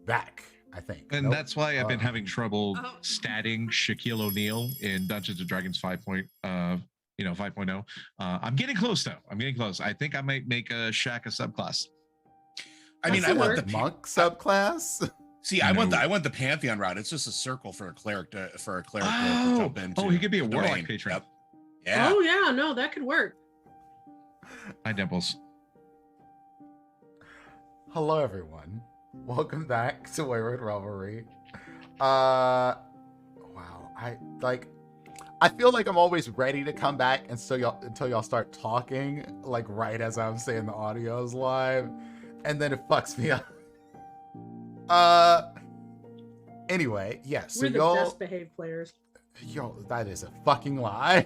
Speaker 3: back, I think.
Speaker 1: And
Speaker 3: Nope.
Speaker 1: that's why I've been having trouble
Speaker 5: Oh.
Speaker 1: statting Shaquille O'Neal in Dungeons and Dragons 5.0. I'm getting close though. I'm getting close. I think I might make a Shaq a subclass.
Speaker 2: I mean,
Speaker 4: That's
Speaker 2: I
Speaker 4: a
Speaker 2: want
Speaker 4: word.
Speaker 2: the
Speaker 3: monk subclass.
Speaker 2: See, I want the Pantheon route. It's just a circle for a cleric to jump into.
Speaker 1: Oh, he could be a
Speaker 2: the
Speaker 1: warlock
Speaker 2: domain.
Speaker 1: patron.
Speaker 2: Yep. Yeah.
Speaker 4: Oh yeah, no, that could work.
Speaker 1: Hi, Dimples.
Speaker 3: Hello, everyone. Welcome back to Wayward Revelry. Wow, I feel like I'm always ready to come back, and so until y'all start talking, like right as I'm saying the audio is live, and then it fucks me up. Anyway, yes.
Speaker 4: We're
Speaker 3: So
Speaker 4: the
Speaker 3: y'all,
Speaker 4: best behaved players.
Speaker 3: that is a fucking lie.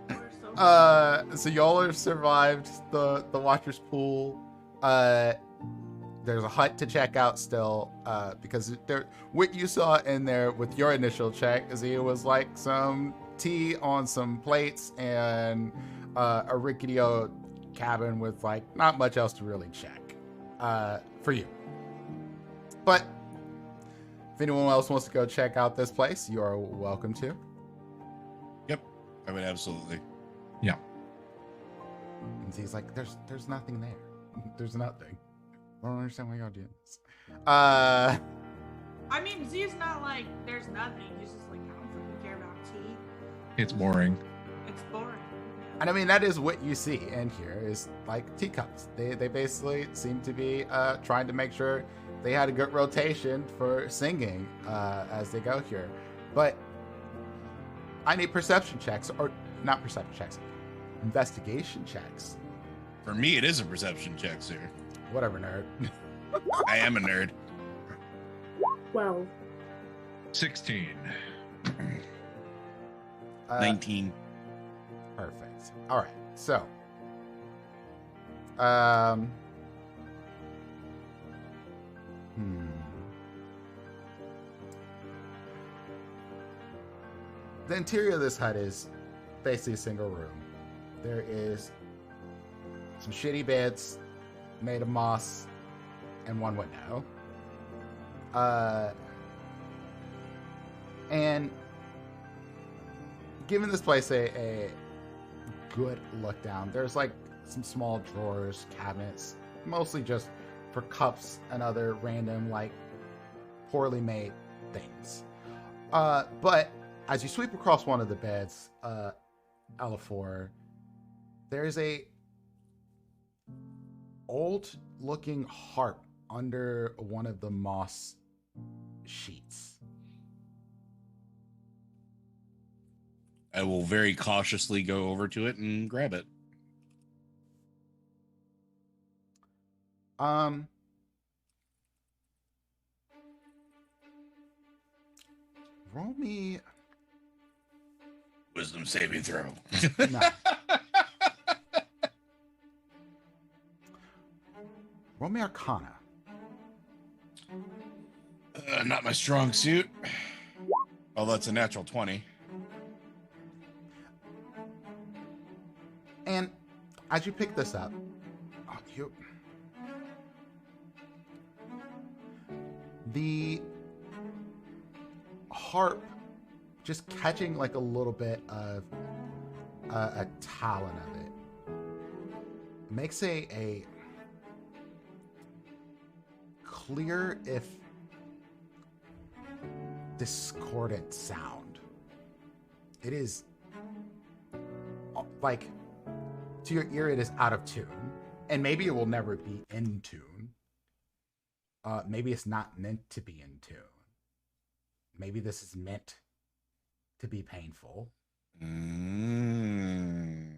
Speaker 5: We're so
Speaker 3: So y'all have survived the Watcher's Pool. There's a hut to check out still, because what you saw in there with your initial check is it was like some tea on some plates and a rickety old cabin with like not much else to really check for you. But if anyone else wants to go check out this place, you are welcome to.
Speaker 2: Yep. I mean, absolutely.
Speaker 1: Yeah.
Speaker 3: And he's like, there's nothing there. There's nothing. I don't understand why y'all doing this.
Speaker 5: I mean, Z's not like there's nothing. He's just like, I don't freaking care about tea.
Speaker 1: It's boring.
Speaker 5: It's boring.
Speaker 3: And I mean, that is what you see in here is like teacups. They basically seem to be trying to make sure they had a good rotation for singing as they go here. But I need perception checks, or not perception checks, investigation checks.
Speaker 2: For me, it is a perception check, sir.
Speaker 3: Whatever, nerd.
Speaker 2: I am a nerd.
Speaker 4: Well,
Speaker 1: 16.
Speaker 2: 19.
Speaker 3: Perfect. All right. So, the interior of this hut is basically a single room. There is some shitty beds made of moss and one window. And giving this place a good look down, there's like some small drawers, cabinets, mostly just for cups and other random, like, poorly made things. But as you sweep across one of the beds, Elafor, there's a old looking harp under one of the moss sheets.
Speaker 2: I will very cautiously go over to it and grab it.
Speaker 3: Roll me.
Speaker 2: Wisdom saving throw.
Speaker 3: No. Roll me Arcana.
Speaker 2: Not my strong suit. Oh, that's a natural 20.
Speaker 3: And as you pick this up, the harp just catching like a little bit of a talon of it makes a clear, if discordant sound. It is like, to your ear, it is out of tune, and maybe it will never be in tune. Maybe it's not meant to be in tune. Maybe this is meant to be painful. And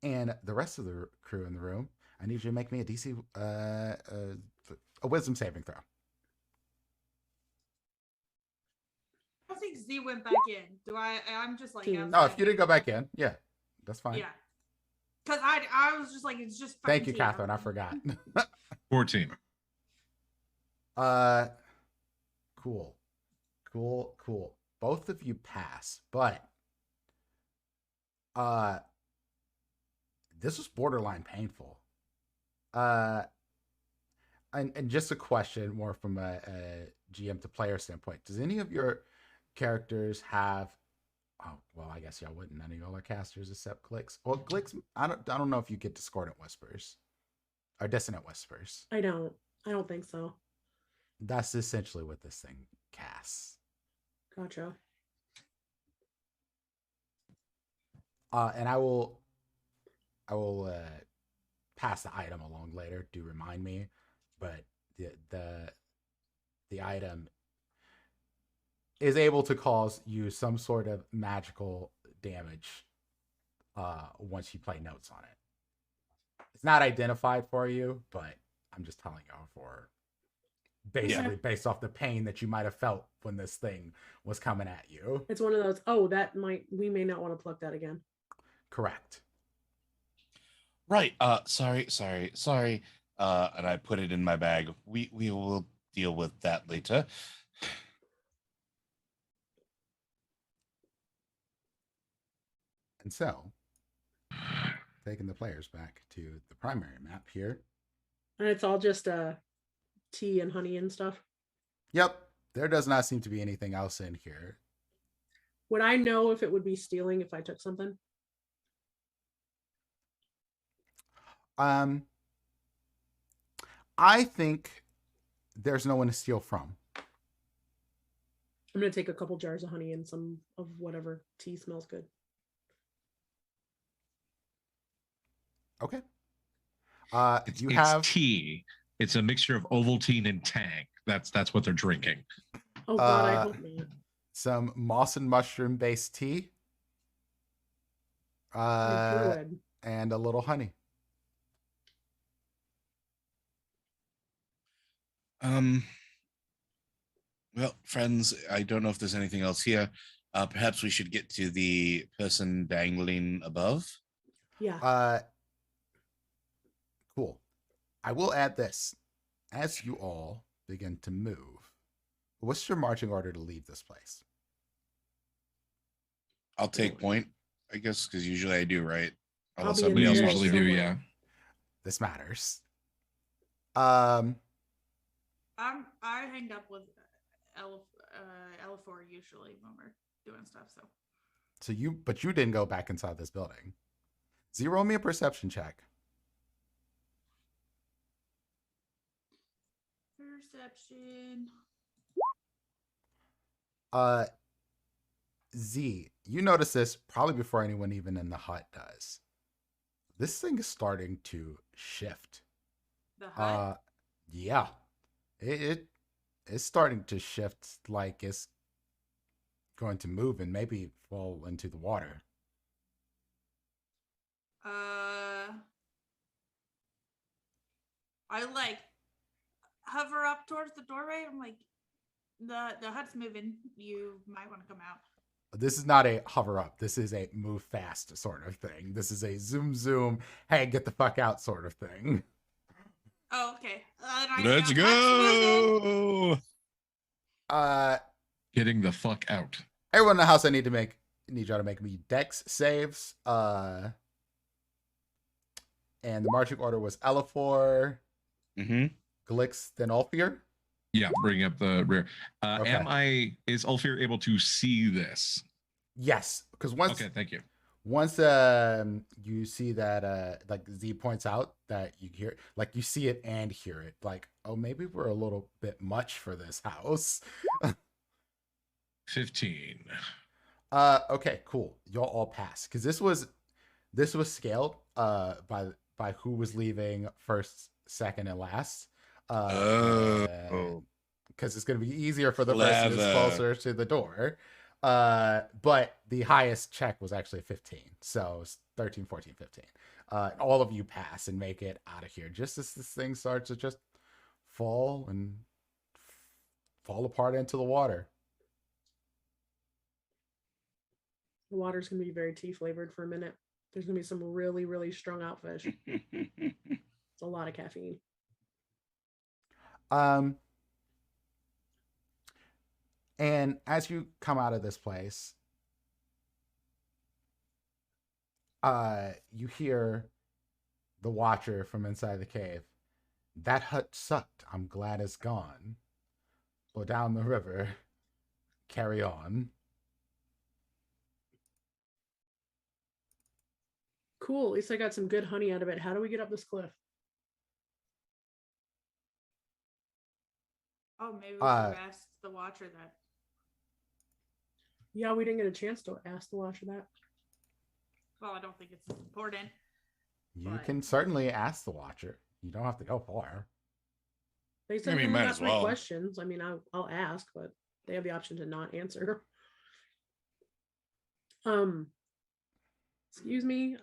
Speaker 3: the rest of the crew in the room, I need you to make me a DC, a wisdom saving throw.
Speaker 5: I think Z went back in. I'm just like,
Speaker 4: Oh,
Speaker 3: Oh, if you didn't go back in, yeah, that's fine.
Speaker 5: Yeah. Because I was just like, it's just.
Speaker 3: Thank you,
Speaker 5: tea.
Speaker 3: Catherine. I forgot.
Speaker 1: 14.
Speaker 3: Cool. Both of you pass, but this was borderline painful. And just a question more from a GM to player standpoint. Does any of your characters have? Oh well, I guess y'all wouldn't. None of y'all are casters except Glix. Well, Glix, I don't know if you get discordant whispers or dissonant whispers.
Speaker 4: I don't think so.
Speaker 3: That's essentially what this thing casts.
Speaker 4: Gotcha.
Speaker 3: And I will pass the item along later. Do remind me, but the item is able to cause you some sort of magical damage once you play notes on it. It's not identified for you, but I'm just telling y'all for basically based off the pain that you might have felt when this thing was coming at you.
Speaker 4: It's one of those, we may not want to pluck that again.
Speaker 3: Correct.
Speaker 2: Right. Sorry. And I put it in my bag. We will deal with that later.
Speaker 3: And so, taking the players back to the primary map here.
Speaker 4: And it's all just tea and honey and stuff.
Speaker 3: Yep. There does not seem to be anything else in here.
Speaker 4: Would I know if it would be stealing if I took something?
Speaker 3: I think there's no one to steal from.
Speaker 4: I'm going to take a couple jars of honey and some of whatever tea smells good.
Speaker 3: Okay.
Speaker 1: It's tea. It's a mixture of Ovaltine and Tang. That's what they're drinking.
Speaker 4: Oh God, I hope not.
Speaker 3: Some moss and mushroom based tea. And a little honey.
Speaker 2: Well, friends, I don't know if there's anything else here. Perhaps we should get to the person dangling above.
Speaker 4: Yeah.
Speaker 3: Cool. I will add this. As you all begin to move, what's your marching order to leave this place?
Speaker 2: I'll take point, I guess, because usually I do, right?
Speaker 4: I'll be
Speaker 2: somebody
Speaker 4: in
Speaker 2: else
Speaker 4: there
Speaker 2: wants to
Speaker 1: usually
Speaker 2: do.
Speaker 1: do,
Speaker 4: somewhere.
Speaker 1: yeah.
Speaker 3: This matters.
Speaker 5: I hang up with L4 usually when we're doing stuff.
Speaker 3: So you didn't go back inside this building. Roll me a perception check.
Speaker 5: Perception.
Speaker 3: Z, you notice this probably before anyone even in the hut does. This thing is starting to shift.
Speaker 5: The hut.
Speaker 3: Yeah. It's starting to shift like it's going to move and maybe fall into the water.
Speaker 5: I like hover up towards the doorway. I'm like, the hut's moving. You might want to come out.
Speaker 3: This is not a hover up. This is a move fast sort of thing. This is a zoom, hey, get the fuck out sort of thing.
Speaker 5: Oh, okay.
Speaker 2: Let's go.
Speaker 1: Getting the fuck out.
Speaker 3: Everyone in the house, I need y'all to make me dex saves. And the marching order was Elafor, Glix, then Ulfir.
Speaker 1: Yeah, bring up the rear.
Speaker 3: Okay.
Speaker 1: Is Ulfir able to see this?
Speaker 3: Yes, because once
Speaker 1: Okay, thank you.
Speaker 3: Once you see that like Z points out that you hear, like you see it and hear it, like, oh, maybe we're a little bit much for this house.
Speaker 1: 15.
Speaker 3: Okay, cool. Y'all all pass because this was scaled by who was leaving first, second, and last. Because it's going to be easier for the person who's closer to the door. But the highest check was actually 15. So 13, 14, 15. All of you pass and make it out of here just as this thing starts to just fall apart into the water.
Speaker 4: The water's going to be very tea flavored for a minute. There's going to be some really, really strung out fish. It's a lot of caffeine.
Speaker 3: And as you come out of this place, you hear the Watcher from inside the cave. That hut sucked. I'm glad it's gone. Go down the river. Carry on.
Speaker 4: Cool. At least I got some good honey out of it. How do we get up this cliff?
Speaker 5: Oh, maybe we should have asked the Watcher that.
Speaker 4: Yeah, we didn't get a chance to ask the Watcher that.
Speaker 5: Well, I don't think it's important.
Speaker 3: You
Speaker 5: But-
Speaker 3: can certainly ask the Watcher. You don't have to go far.
Speaker 4: They said
Speaker 2: mean,
Speaker 4: they
Speaker 2: might
Speaker 4: got
Speaker 2: as
Speaker 4: my
Speaker 2: well.
Speaker 4: questions. I mean, I'll ask, but they have the option to not answer. Excuse me.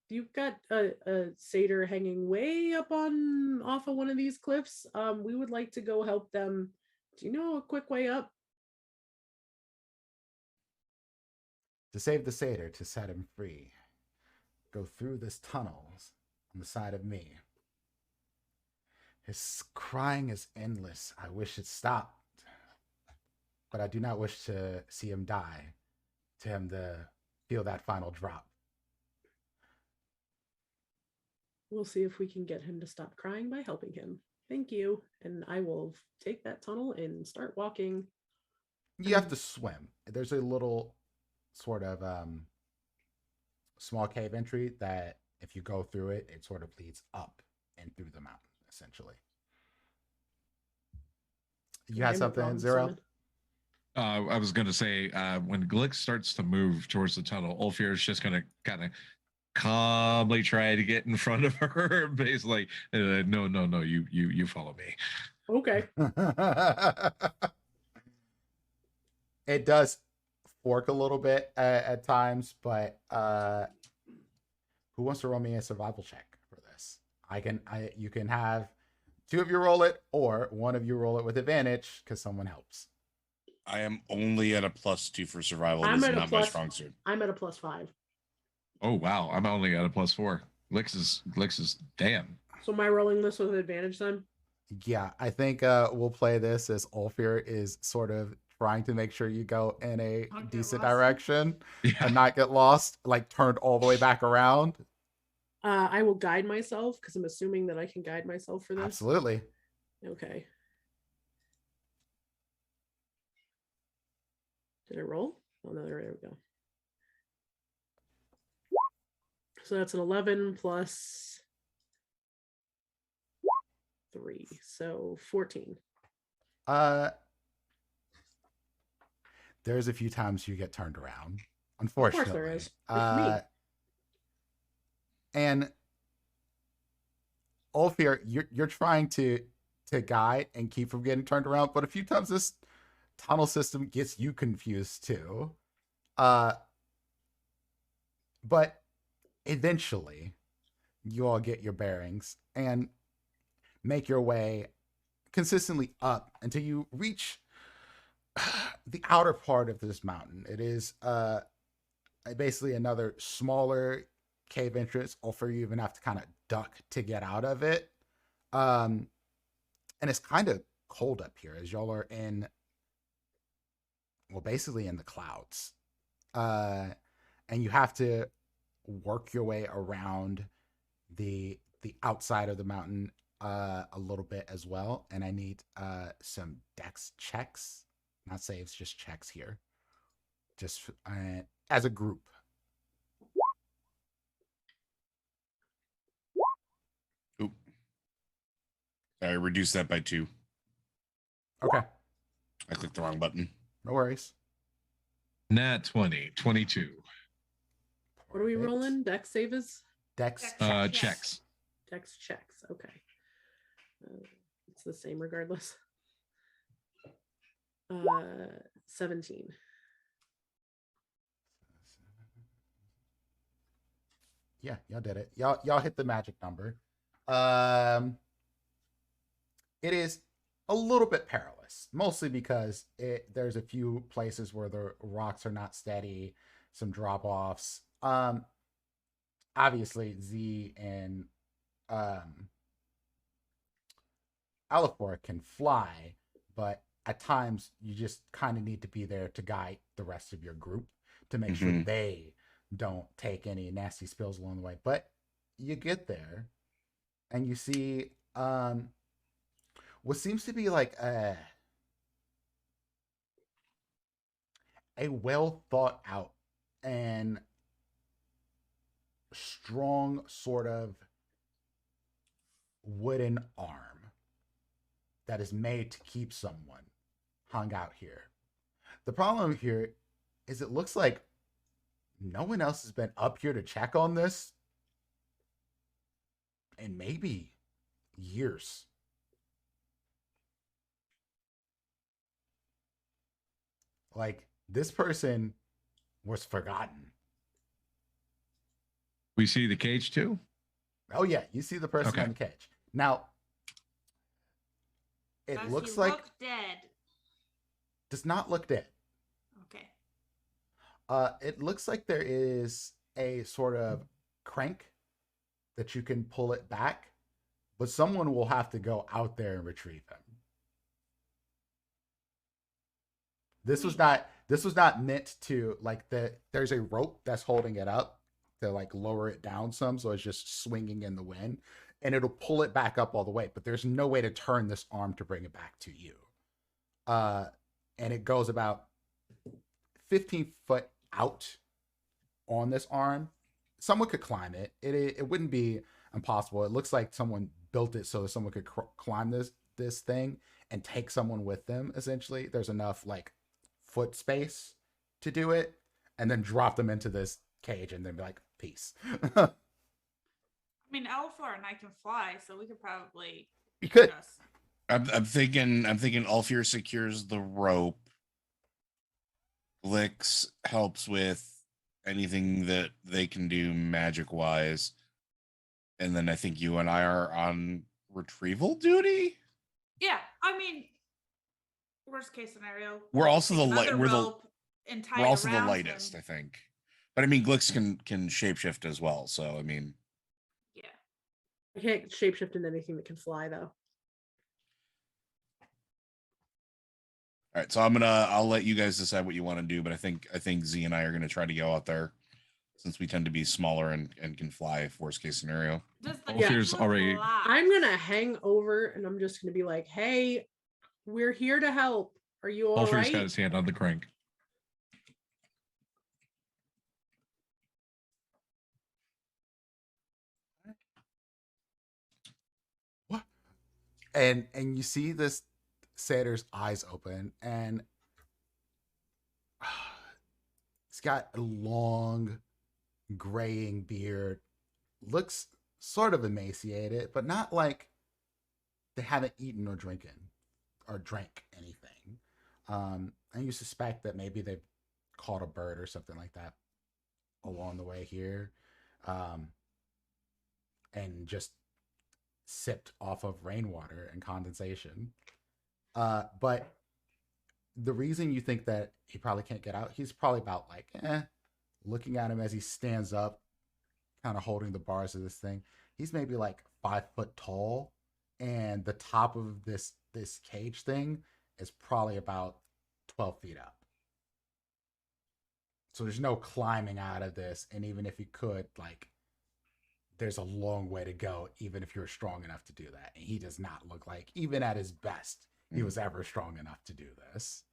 Speaker 4: You've got a satyr hanging way up off of one of these cliffs. We would like to go help them. Do you know a quick way up?
Speaker 3: To save the satyr, to set him free, go through this tunnels on the side of me. His crying is endless. I wish it stopped. But I do not wish to see him die, to him to feel that final drop.
Speaker 4: We'll see if we can get him to stop crying by helping him. Thank you. And I will take that tunnel and start walking.
Speaker 3: You have to swim. There's a little sort of small cave entry that if you go through it, it sort of leads up and through the mountain, essentially. You
Speaker 4: I
Speaker 3: had
Speaker 4: have no
Speaker 3: something,
Speaker 4: problem
Speaker 3: Zero?
Speaker 4: swimming.
Speaker 1: I was going to say, when Glick starts to move towards the tunnel, Ulfir is just going to kind of calmly try to get in front of her. Basically, no, you follow me.
Speaker 4: Okay.
Speaker 3: It does fork a little bit at times, but who wants to roll me a survival check for this? You can have two of you roll it, or one of you roll it with advantage because someone helps.
Speaker 2: I am only at a +2 for survival.
Speaker 4: I'm
Speaker 2: It is
Speaker 4: at a
Speaker 2: not my
Speaker 4: plus-
Speaker 2: strong suit.
Speaker 4: I'm at a +5.
Speaker 1: Oh wow, I'm only at a +4. Glix is damn.
Speaker 4: So am I rolling this with advantage then?
Speaker 3: Yeah, I think we'll play this as Ulfir is sort of trying to make sure you go in a
Speaker 5: Don't get
Speaker 3: decent
Speaker 5: lost.
Speaker 3: direction
Speaker 1: Yeah.
Speaker 3: and not get lost, like turned all the way back around.
Speaker 4: I will guide myself because I'm assuming that I can guide myself for this.
Speaker 3: Absolutely.
Speaker 4: Okay. Did I roll? Oh no, there we go. So that's an 11 plus 3, so 14.
Speaker 3: There's a few times you get turned around,
Speaker 4: Of
Speaker 3: unfortunately.
Speaker 4: course there is. Like me.
Speaker 3: And Ulfir, you're trying to guide and keep from getting turned around, but a few times this tunnel system gets you confused too. But eventually you all get your bearings and make your way consistently up until you reach the outer part of this mountain. It is basically another smaller cave entrance, or you even have to kind of duck to get out of it. And it's kind of cold up here as y'all are in, well, basically in the clouds. And you have to work your way around the outside of the mountain a little bit as well. And I need some dex checks, not saves, just checks here, just as a group.
Speaker 2: Oop. I reduced that by 2.
Speaker 3: Okay,
Speaker 2: I clicked the wrong button.
Speaker 3: no worries.
Speaker 1: Nat 20, 22.
Speaker 4: What are we
Speaker 3: Perfect.
Speaker 4: rolling? Dex saves?
Speaker 3: Dex
Speaker 5: Dex
Speaker 3: check.
Speaker 1: Checks.
Speaker 4: Dex checks. Okay. It's the same regardless. 17.
Speaker 3: Yeah, y'all did it. Y'all hit the magic number. It is a little bit perilous, mostly because there's a few places where the rocks are not steady, some drop offs. Obviously Z and Alifor can fly, but at times you just kind of need to be there to guide the rest of your group to make sure
Speaker 2: Mhm.
Speaker 3: they don't take any nasty spills along the way. But you get there and you see what seems to be like a well thought out and strong sort of wooden arm that is made to keep someone hung out here. The problem here is it looks like no one else has been up here to check on this in maybe years. Like, this person was forgotten.
Speaker 1: We see the cage too.
Speaker 3: Oh yeah, you see the person
Speaker 1: Okay.
Speaker 3: in the cage. Now, it
Speaker 5: Does
Speaker 3: looks
Speaker 5: he
Speaker 3: like
Speaker 5: look dead?
Speaker 3: does not look dead.
Speaker 5: Okay.
Speaker 3: It looks like there is a sort of crank that you can pull it back, but someone will have to go out there and retrieve him. This was not meant to, like, there's a rope that's holding it up to like lower it down some, so it's just swinging in the wind, and it'll pull it back up all the way, but there's no way to turn this arm to bring it back to you. And it goes about 15 foot out on this arm. Someone could climb it. It wouldn't be impossible. It looks like someone built it so that someone could climb this thing and take someone with them. Essentially, there's enough like foot space to do it, and then drop them into this cage and then be like, peace.
Speaker 5: I mean, Alfor and I can fly, so we could probably.
Speaker 3: You could.
Speaker 5: Just...
Speaker 2: I'm thinking Ulfir secures the rope. Glix helps with anything that they can do magic wise. And then I think you and I are on retrieval duty.
Speaker 5: Yeah, I mean, worst case scenario.
Speaker 2: We're also the
Speaker 5: light.
Speaker 2: we're also the lightest,
Speaker 5: Him.
Speaker 2: I think. But I mean, Glix can shapeshift as well. So I mean,
Speaker 5: yeah.
Speaker 4: I can't shapeshift into anything that can fly though.
Speaker 2: all right. So I'll let you guys decide what you want to do. But I think Z and I are gonna try to go out there since we tend to be smaller and can fly. Worst case scenario.
Speaker 5: Does the
Speaker 1: Yeah.
Speaker 5: cage look
Speaker 1: already-
Speaker 5: locked?
Speaker 4: I'm gonna hang over and I'm just gonna be like, hey, we're here to help. Are you all
Speaker 1: Ulfir's
Speaker 4: right?
Speaker 1: got his hand on the crank.
Speaker 3: What? And you see this satyr's eyes open, and he's got a long graying beard, looks sort of emaciated, but not like they haven't eaten or drank anything. And you suspect that maybe they've caught a bird or something like that along the way here, and just sipped off of rainwater and condensation. But the reason you think that he probably can't get out, he's probably about like, looking at him as he stands up, kind of holding the bars of this thing. He's maybe like 5 foot tall, and the top of this cage thing is probably about 12 feet up. So there's no climbing out of this, and even if you could, like, there's a long way to go, even if you're strong enough to do that. And he does not look like, even at his best, he was ever strong enough to do this.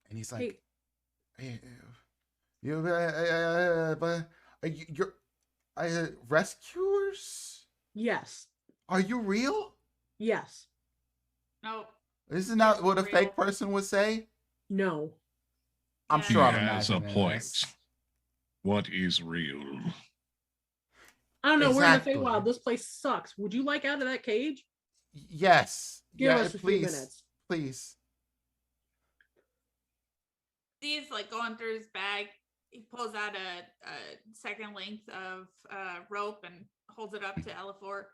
Speaker 3: And he's like, hey, you're rescuers?
Speaker 4: Yes.
Speaker 3: Are you real?
Speaker 4: Yes.
Speaker 5: No.
Speaker 3: Isn't that what a
Speaker 5: Real.
Speaker 3: fake person would say?
Speaker 4: No.
Speaker 3: I'm
Speaker 5: Yeah.
Speaker 3: sure I'm
Speaker 1: He has a
Speaker 3: imagining
Speaker 1: point.
Speaker 3: this.
Speaker 1: What is real?
Speaker 4: I don't know.
Speaker 3: Exactly.
Speaker 4: We're in the Feywild. This place sucks. Would you like out of that cage?
Speaker 3: Yes.
Speaker 4: Give
Speaker 3: Yeah,
Speaker 4: us a few
Speaker 3: please.
Speaker 4: minutes.
Speaker 3: Please.
Speaker 5: He's like going through his bag. He pulls out a second length of rope and holds it up to Elafor.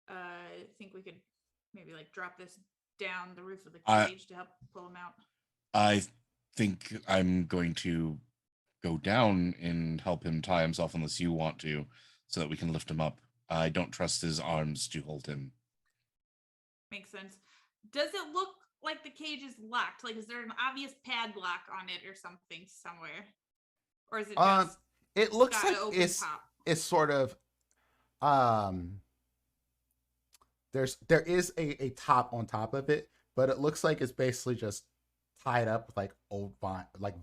Speaker 5: I think we could maybe like drop this down the roof of the cage to help pull him out.
Speaker 2: I think I'm going to go down and help him tie himself unless you want to, so that we can lift him up. I don't trust his arms to hold him.
Speaker 5: Makes sense. Does it look like the cage is locked? Like, is there an obvious padlock on it or something somewhere? Or is it just
Speaker 3: It looks
Speaker 5: got
Speaker 3: like
Speaker 5: an open top?
Speaker 3: it's sort of um there is a top on top of it, but it looks like it's basically just tied up with like old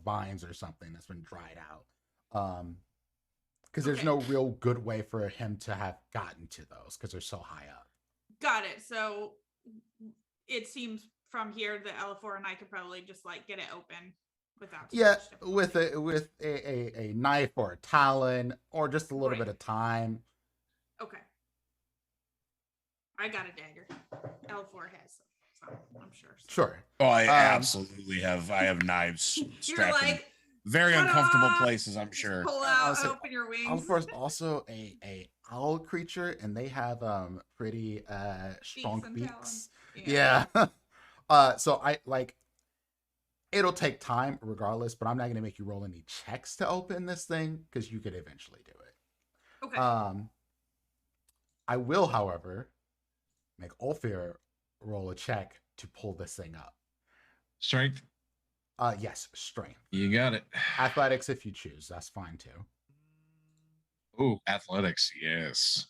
Speaker 3: vines or something that's been dried out. Because there's
Speaker 5: Okay.
Speaker 3: no real good way for him to have gotten to those because they're so high up.
Speaker 5: Got it. So it seems from here that Elafor and I could probably just like get it open without too
Speaker 3: Yeah,
Speaker 5: much difficulty.
Speaker 3: with a knife or a talon or just a little
Speaker 5: Right.
Speaker 3: bit of time.
Speaker 5: Okay. I got a dagger. L4 has, so I'm sure.
Speaker 3: Sure.
Speaker 2: Oh, I absolutely have. I have knives
Speaker 5: You're
Speaker 2: strapped in
Speaker 5: like
Speaker 2: very
Speaker 5: "Shut
Speaker 2: uncomfortable
Speaker 5: up!"
Speaker 2: places, I'm sure.
Speaker 5: pull out,
Speaker 3: Also-
Speaker 5: open your wings.
Speaker 3: Alfor's also a owl creature, and they have pretty strong
Speaker 5: and
Speaker 3: beaks.
Speaker 5: talons.
Speaker 3: Yeah. So I like it'll take time regardless, but I'm not gonna make you roll any checks to open this thing because you could eventually do it.
Speaker 5: Okay.
Speaker 3: I will, however, make Ulfir roll a check to pull this thing up.
Speaker 1: Strength.
Speaker 3: Yes, strength.
Speaker 1: You got it.
Speaker 3: Athletics if you choose, that's fine too.
Speaker 1: Oh, athletics. Yes.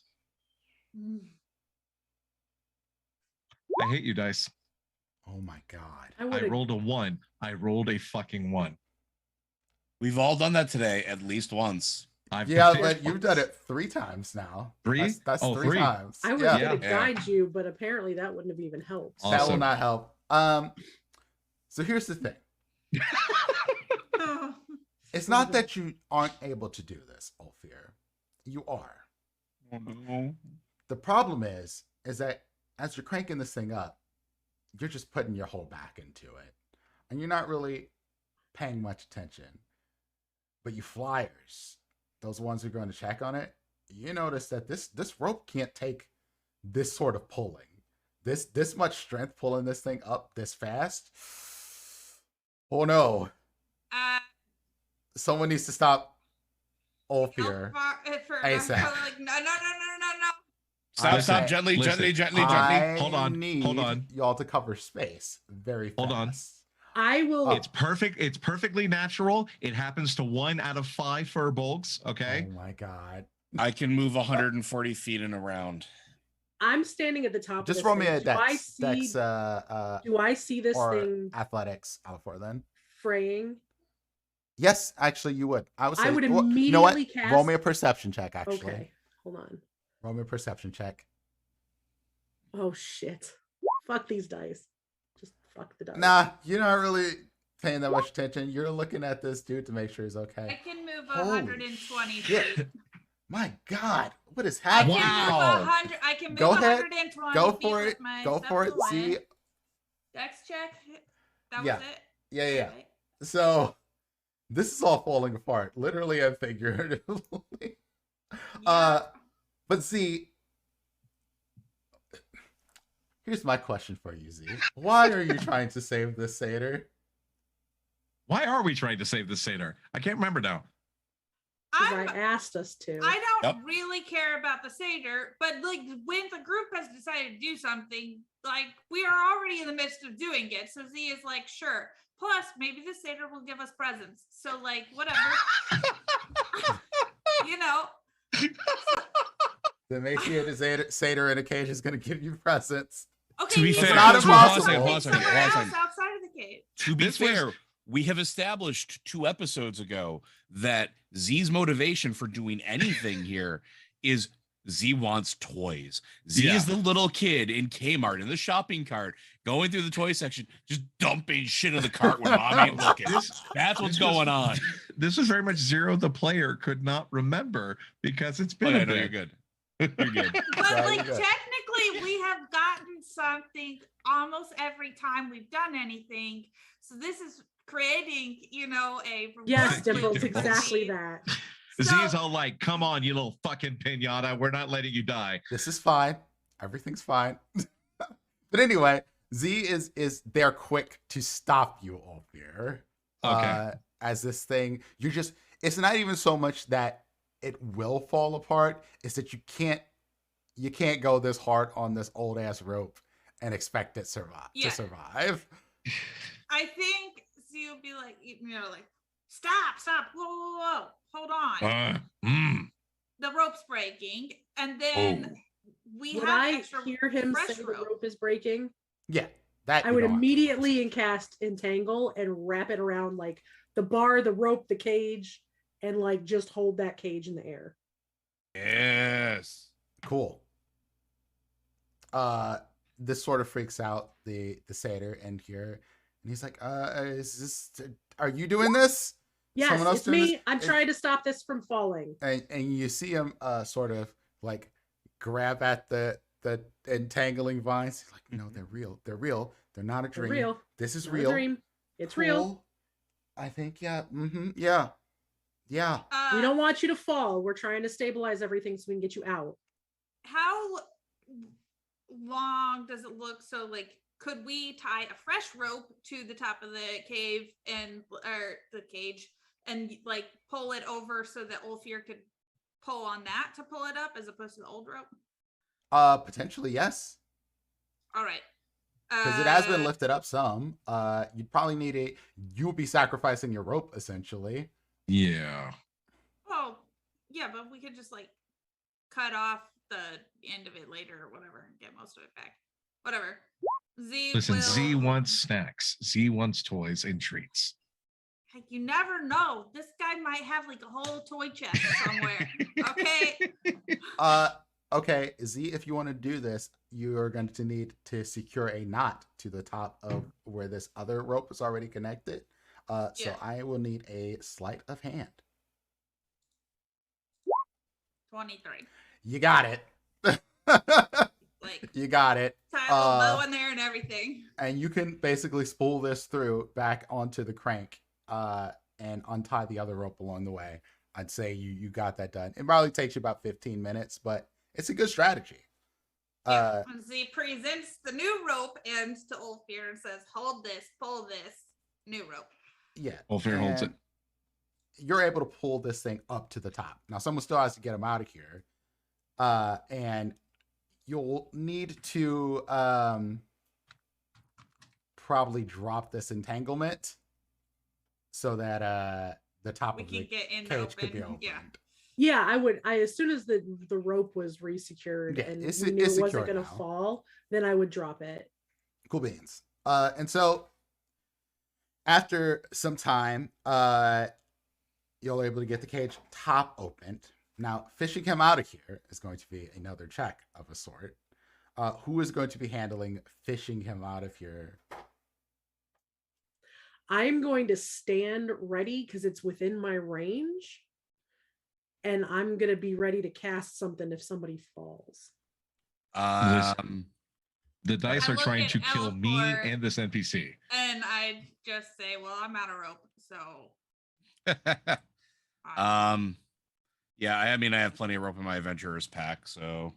Speaker 5: Mm.
Speaker 1: I hate you, dice.
Speaker 3: Oh my god.
Speaker 4: I
Speaker 1: I
Speaker 4: would
Speaker 1: rolled a 1. I rolled a fucking 1.
Speaker 2: We've all done that today at least once.
Speaker 3: Yeah, but you've done it 3 times now.
Speaker 1: 3?
Speaker 3: That's
Speaker 1: Oh,
Speaker 3: 3
Speaker 1: 3.
Speaker 3: times.
Speaker 4: I was
Speaker 3: Yeah.
Speaker 4: gonna
Speaker 2: Yeah.
Speaker 4: guide you, but apparently that wouldn't have even helped.
Speaker 1: Awesome.
Speaker 3: That will not help. So here's the thing.
Speaker 5: Oh.
Speaker 3: It's not that you aren't able to do this, Ulfir. You are. The problem is that as you're cranking this thing up, you're just putting your whole back into it. And you're not really paying much attention. But you flyers, those ones who are going to check on it, you notice that this rope can't take this sort of pulling. This much strength pulling this thing up this fast. Oh no. Someone needs to stop Ulfir. ASAP.
Speaker 5: Like, no.
Speaker 2: Stop, gently.
Speaker 3: I
Speaker 1: Hold on.
Speaker 3: need y'all to cover space very fast.
Speaker 1: Hold on.
Speaker 4: I will.
Speaker 1: It's perfect. It's perfectly natural. It happens to 1 out of 5 furbolgs. Okay.
Speaker 3: Oh my god.
Speaker 2: I can move 140 feet in a round.
Speaker 4: I'm standing at the top.
Speaker 3: Just
Speaker 4: of this
Speaker 3: roll me
Speaker 4: thing.
Speaker 3: a dex.
Speaker 4: Do I see this
Speaker 3: or
Speaker 4: thing
Speaker 3: athletics out for then?
Speaker 4: fraying?
Speaker 3: Yes, actually you would. I would say
Speaker 4: would
Speaker 3: you know what?
Speaker 4: immediately cast.
Speaker 3: Roll me a perception check, actually.
Speaker 4: Okay, hold on.
Speaker 3: Roll me a perception check.
Speaker 4: Oh shit! Fuck these dice. Just fuck the dice.
Speaker 3: Nah, you're not really paying that much attention. You're looking at this dude to make sure he's
Speaker 5: I
Speaker 3: okay.
Speaker 5: can move
Speaker 3: Holy
Speaker 5: 120
Speaker 3: shit.
Speaker 5: feet.
Speaker 3: My god, what is
Speaker 5: I can
Speaker 3: happening?
Speaker 5: move
Speaker 2: Wow.
Speaker 5: 100. I can move
Speaker 3: Go ahead.
Speaker 5: 120
Speaker 3: Go
Speaker 5: feet
Speaker 3: for
Speaker 5: with
Speaker 3: it.
Speaker 5: my
Speaker 3: Go for it.
Speaker 5: stealth
Speaker 3: See,
Speaker 5: away. Dex check. That
Speaker 3: Yeah.
Speaker 5: was it.
Speaker 3: yeah.
Speaker 5: Okay.
Speaker 3: So this is all falling apart, literally and figuratively.
Speaker 5: Yeah.
Speaker 3: But Z, here's my question for you, Z. Why are you trying to save this satyr?
Speaker 1: Why are we trying to save the satyr? I can't remember now.
Speaker 4: 'Cause
Speaker 5: I'm-
Speaker 4: I asked us to.
Speaker 5: I don't
Speaker 2: Yep.
Speaker 5: really care about the satyr, but like when the group has decided to do something, like we are already in the midst of doing it. So Z is like, sure. Plus, maybe the satyr will give us presents. So like, whatever. You know.
Speaker 3: The emaciated satyr in a cage is going to give you presents.
Speaker 5: Okay.
Speaker 2: To be
Speaker 5: maybe
Speaker 2: fair,
Speaker 3: not
Speaker 5: there's
Speaker 3: impossible.
Speaker 5: something
Speaker 2: hold on a second,
Speaker 5: somewhere
Speaker 2: hold on a
Speaker 5: else
Speaker 2: second.
Speaker 5: outside of the cage.
Speaker 2: To be
Speaker 1: This was-
Speaker 2: fair, we have established 2 episodes ago that Z's motivation for doing anything here is Z wants toys. Z
Speaker 1: Yeah.
Speaker 2: is the little kid in Kmart in the shopping cart going through the toy section, just dumping shit in the cart when mom ain't looking. That's what's going on.
Speaker 1: This is very much Zero the player could not remember because it's
Speaker 2: Oh,
Speaker 1: been
Speaker 2: yeah,
Speaker 1: a
Speaker 2: no,
Speaker 1: bit.
Speaker 2: you're good. You're good.
Speaker 5: But
Speaker 3: Right,
Speaker 5: like
Speaker 3: good.
Speaker 5: technically we have gotten something almost every time we've done anything. So this is creating, you know, a
Speaker 4: Yes,
Speaker 5: reward
Speaker 4: Dimples,
Speaker 5: for
Speaker 4: exactly
Speaker 5: Z.
Speaker 4: that.
Speaker 1: Z
Speaker 5: So-
Speaker 1: is all like, "Come on, you little fucking pinata. We're not letting you die."
Speaker 3: This is fine. Everything's fine. But anyway, Z is there quick to stop you, Ulfir.
Speaker 1: Okay.
Speaker 3: As this thing, it's not even so much that it will fall apart, it's that you can't go this hard on this old ass rope and expect it
Speaker 5: Yeah.
Speaker 3: to survive.
Speaker 5: I think Z will be like, you know, like, stop, whoa, hold on. the rope's breaking, and then we
Speaker 4: Would
Speaker 5: have
Speaker 4: I
Speaker 5: extra
Speaker 4: hear him
Speaker 5: fresh
Speaker 4: say the
Speaker 5: rope.
Speaker 4: rope is breaking?
Speaker 3: Yeah, that
Speaker 4: I
Speaker 3: you
Speaker 4: would
Speaker 3: don't have to
Speaker 4: immediately
Speaker 3: worry.
Speaker 4: cast Entangle and wrap it around like the bar, the rope, the cage, and like just hold that cage in the air.
Speaker 2: Yes.
Speaker 3: Cool. This sort of freaks out the satyr in here, and he's like, is this? Are you doing this?
Speaker 4: Yes,
Speaker 3: Someone else
Speaker 4: it's
Speaker 3: doing
Speaker 4: me.
Speaker 3: this?
Speaker 4: I'm
Speaker 3: And-
Speaker 4: trying to stop this from falling.
Speaker 3: and you see him sort of like grab at the entangling vines. He's like, no, they're real. They're real. They're not a
Speaker 4: They're
Speaker 3: dream.
Speaker 4: real.
Speaker 3: This is
Speaker 4: Not a
Speaker 3: real.
Speaker 4: dream. It's
Speaker 3: Cool.
Speaker 4: real.
Speaker 3: I think, yeah. Yeah. Yeah.
Speaker 4: We don't want you to fall. We're trying to stabilize everything so we can get you out.
Speaker 5: How long does it look? So, like, could we tie a fresh rope to the top of the cave or the cage and like pull it over so that Ulfir could pull on that to pull it up as opposed to the old rope?
Speaker 3: Potentially, yes.
Speaker 5: All right.
Speaker 3: Because it has been lifted up some. You'd probably need a. You would be sacrificing your rope essentially.
Speaker 1: Yeah.
Speaker 5: Oh, yeah, but we could just like cut off the end of it later or whatever and get most of it back. Whatever. Z
Speaker 1: Listen,
Speaker 5: will...
Speaker 1: Z wants snacks. Z wants toys and treats.
Speaker 5: Heck, you never know. This guy might have like a whole toy chest somewhere. Okay.
Speaker 3: Okay, Z, if you want to do this, you are going to need to secure a knot to the top of where this other rope is already connected. So
Speaker 5: Yeah.
Speaker 3: I will need a sleight of hand.
Speaker 5: 23.
Speaker 3: You got it.
Speaker 5: Like,
Speaker 3: You got it.
Speaker 5: tie a little bow in there and everything.
Speaker 3: And you can basically spool this through back onto the crank and untie the other rope along the way. I'd say you got that done. It probably takes you about 15 minutes, but it's a good strategy.
Speaker 5: And Z presents the new rope and to Ulfir and says, hold this, pull this, new rope.
Speaker 3: Yeah.
Speaker 1: Ulfir holds it.
Speaker 3: and You're able to pull this thing up to the top. Now, someone still has to get him out of here. And you'll need to probably drop this entanglement so that the top
Speaker 5: We
Speaker 3: of
Speaker 5: can
Speaker 3: the
Speaker 5: get in
Speaker 3: cage could be
Speaker 5: open.
Speaker 3: opened.
Speaker 5: Yeah.
Speaker 4: Yeah, I would. As soon as the rope was resecured
Speaker 3: Yeah,
Speaker 4: and
Speaker 3: it's-
Speaker 4: we knew
Speaker 3: it's
Speaker 4: it wasn't
Speaker 3: secure
Speaker 4: going to
Speaker 3: now.
Speaker 4: fall, then I would drop it.
Speaker 3: Cool beans. And so after some time, you're able to get the cage top opened. Now, fishing him out of here is going to be another check of a sort. Who is going to be handling fishing him out of here?
Speaker 4: I'm going to stand ready because it's within my range. And I'm going to be ready to cast something if somebody falls.
Speaker 1: Listen. The dice
Speaker 5: I
Speaker 1: are
Speaker 5: look
Speaker 1: trying
Speaker 5: at
Speaker 1: to kill me
Speaker 5: Elfor.
Speaker 1: and this NPC.
Speaker 5: And I just say, well, I'm out of rope. So,
Speaker 2: Yeah, I mean, I have plenty of rope in my adventurer's pack, so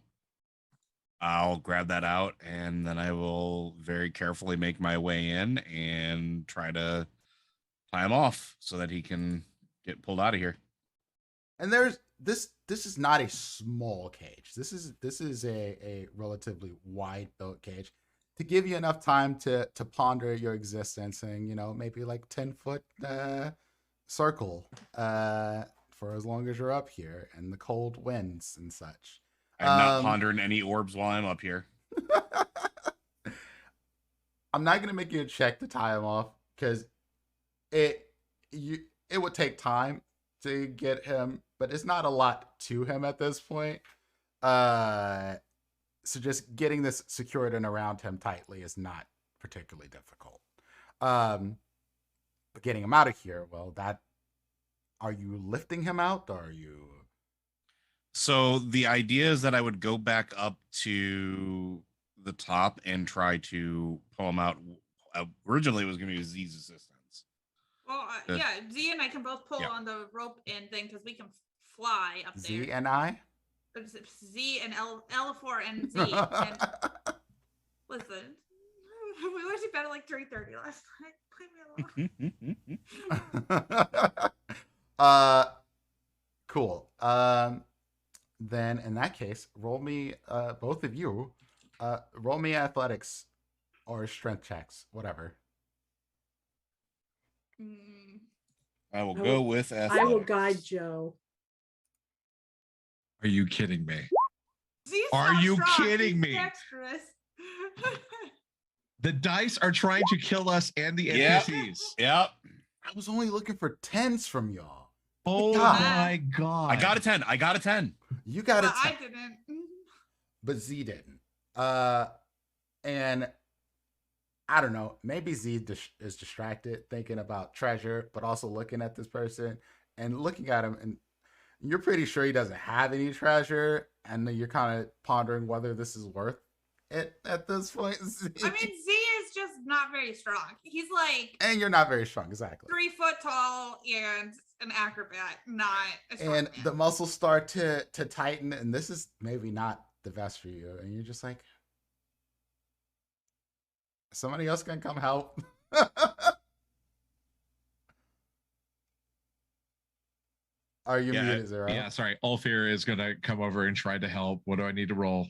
Speaker 2: I'll grab that out and then I will very carefully make my way in and try to tie him off so that he can get pulled out of here.
Speaker 3: And there's this is not a small cage. This is a relatively wide built cage to give you enough time to ponder your existence and maybe like 10-foot circle for as long as you're up here and the cold winds and such.
Speaker 2: I'm not pondering any orbs while I'm up here.
Speaker 3: I'm not gonna make you a check to tie him off because it would take time to get him, but it's not a lot to him at this point. So just getting this secured and around him tightly is not particularly difficult. But getting him out of here, well, are you lifting him out? Or are you?
Speaker 2: So the idea is that I would go back up to the top and try to pull him out. Originally, it was going to be Z's assistance.
Speaker 5: well, yeah, Z and I can both pull on the rope and thing because we can fly up there.
Speaker 3: Z and I?
Speaker 5: Z and L4 and Z. And listen, we went to bed at like 3:30 last night. Leave me alone.
Speaker 3: Cool. Then in that case, roll me, both of you, roll me athletics or strength checks, whatever.
Speaker 2: I will go with athletics.
Speaker 4: I will guide Joe.
Speaker 1: Are you kidding me?
Speaker 5: Z's
Speaker 1: Are
Speaker 5: not
Speaker 1: you
Speaker 5: strong.
Speaker 1: kidding
Speaker 5: He's
Speaker 1: me?
Speaker 5: dexterous.
Speaker 1: The dice are trying to kill us and the
Speaker 2: Yep.
Speaker 1: NPCs.
Speaker 2: Yep.
Speaker 3: I was only looking for 10s from y'all.
Speaker 1: Oh
Speaker 3: God.
Speaker 1: my God.
Speaker 2: I got a 10. I got a 10.
Speaker 3: You got
Speaker 5: Well,
Speaker 3: it.
Speaker 5: I didn't.
Speaker 3: But Z didn't. And I don't know. Maybe Z is distracted thinking about treasure, but also looking at this person and looking at him, and you're pretty sure he doesn't have any treasure, and then you're kind of pondering whether this is worth it at this point. Z.
Speaker 5: I mean, Z is just not very strong. He's like,
Speaker 3: and you're not very strong, exactly.
Speaker 5: 3 foot tall and an acrobat, not a strong
Speaker 3: And
Speaker 5: man.
Speaker 3: the muscles start to tighten, and this is maybe not the best for you, and you're just like, somebody else can come help. Are you muted, Zero?
Speaker 1: Yeah, sorry. Ulfir is gonna come over and try to help. What do I need to roll?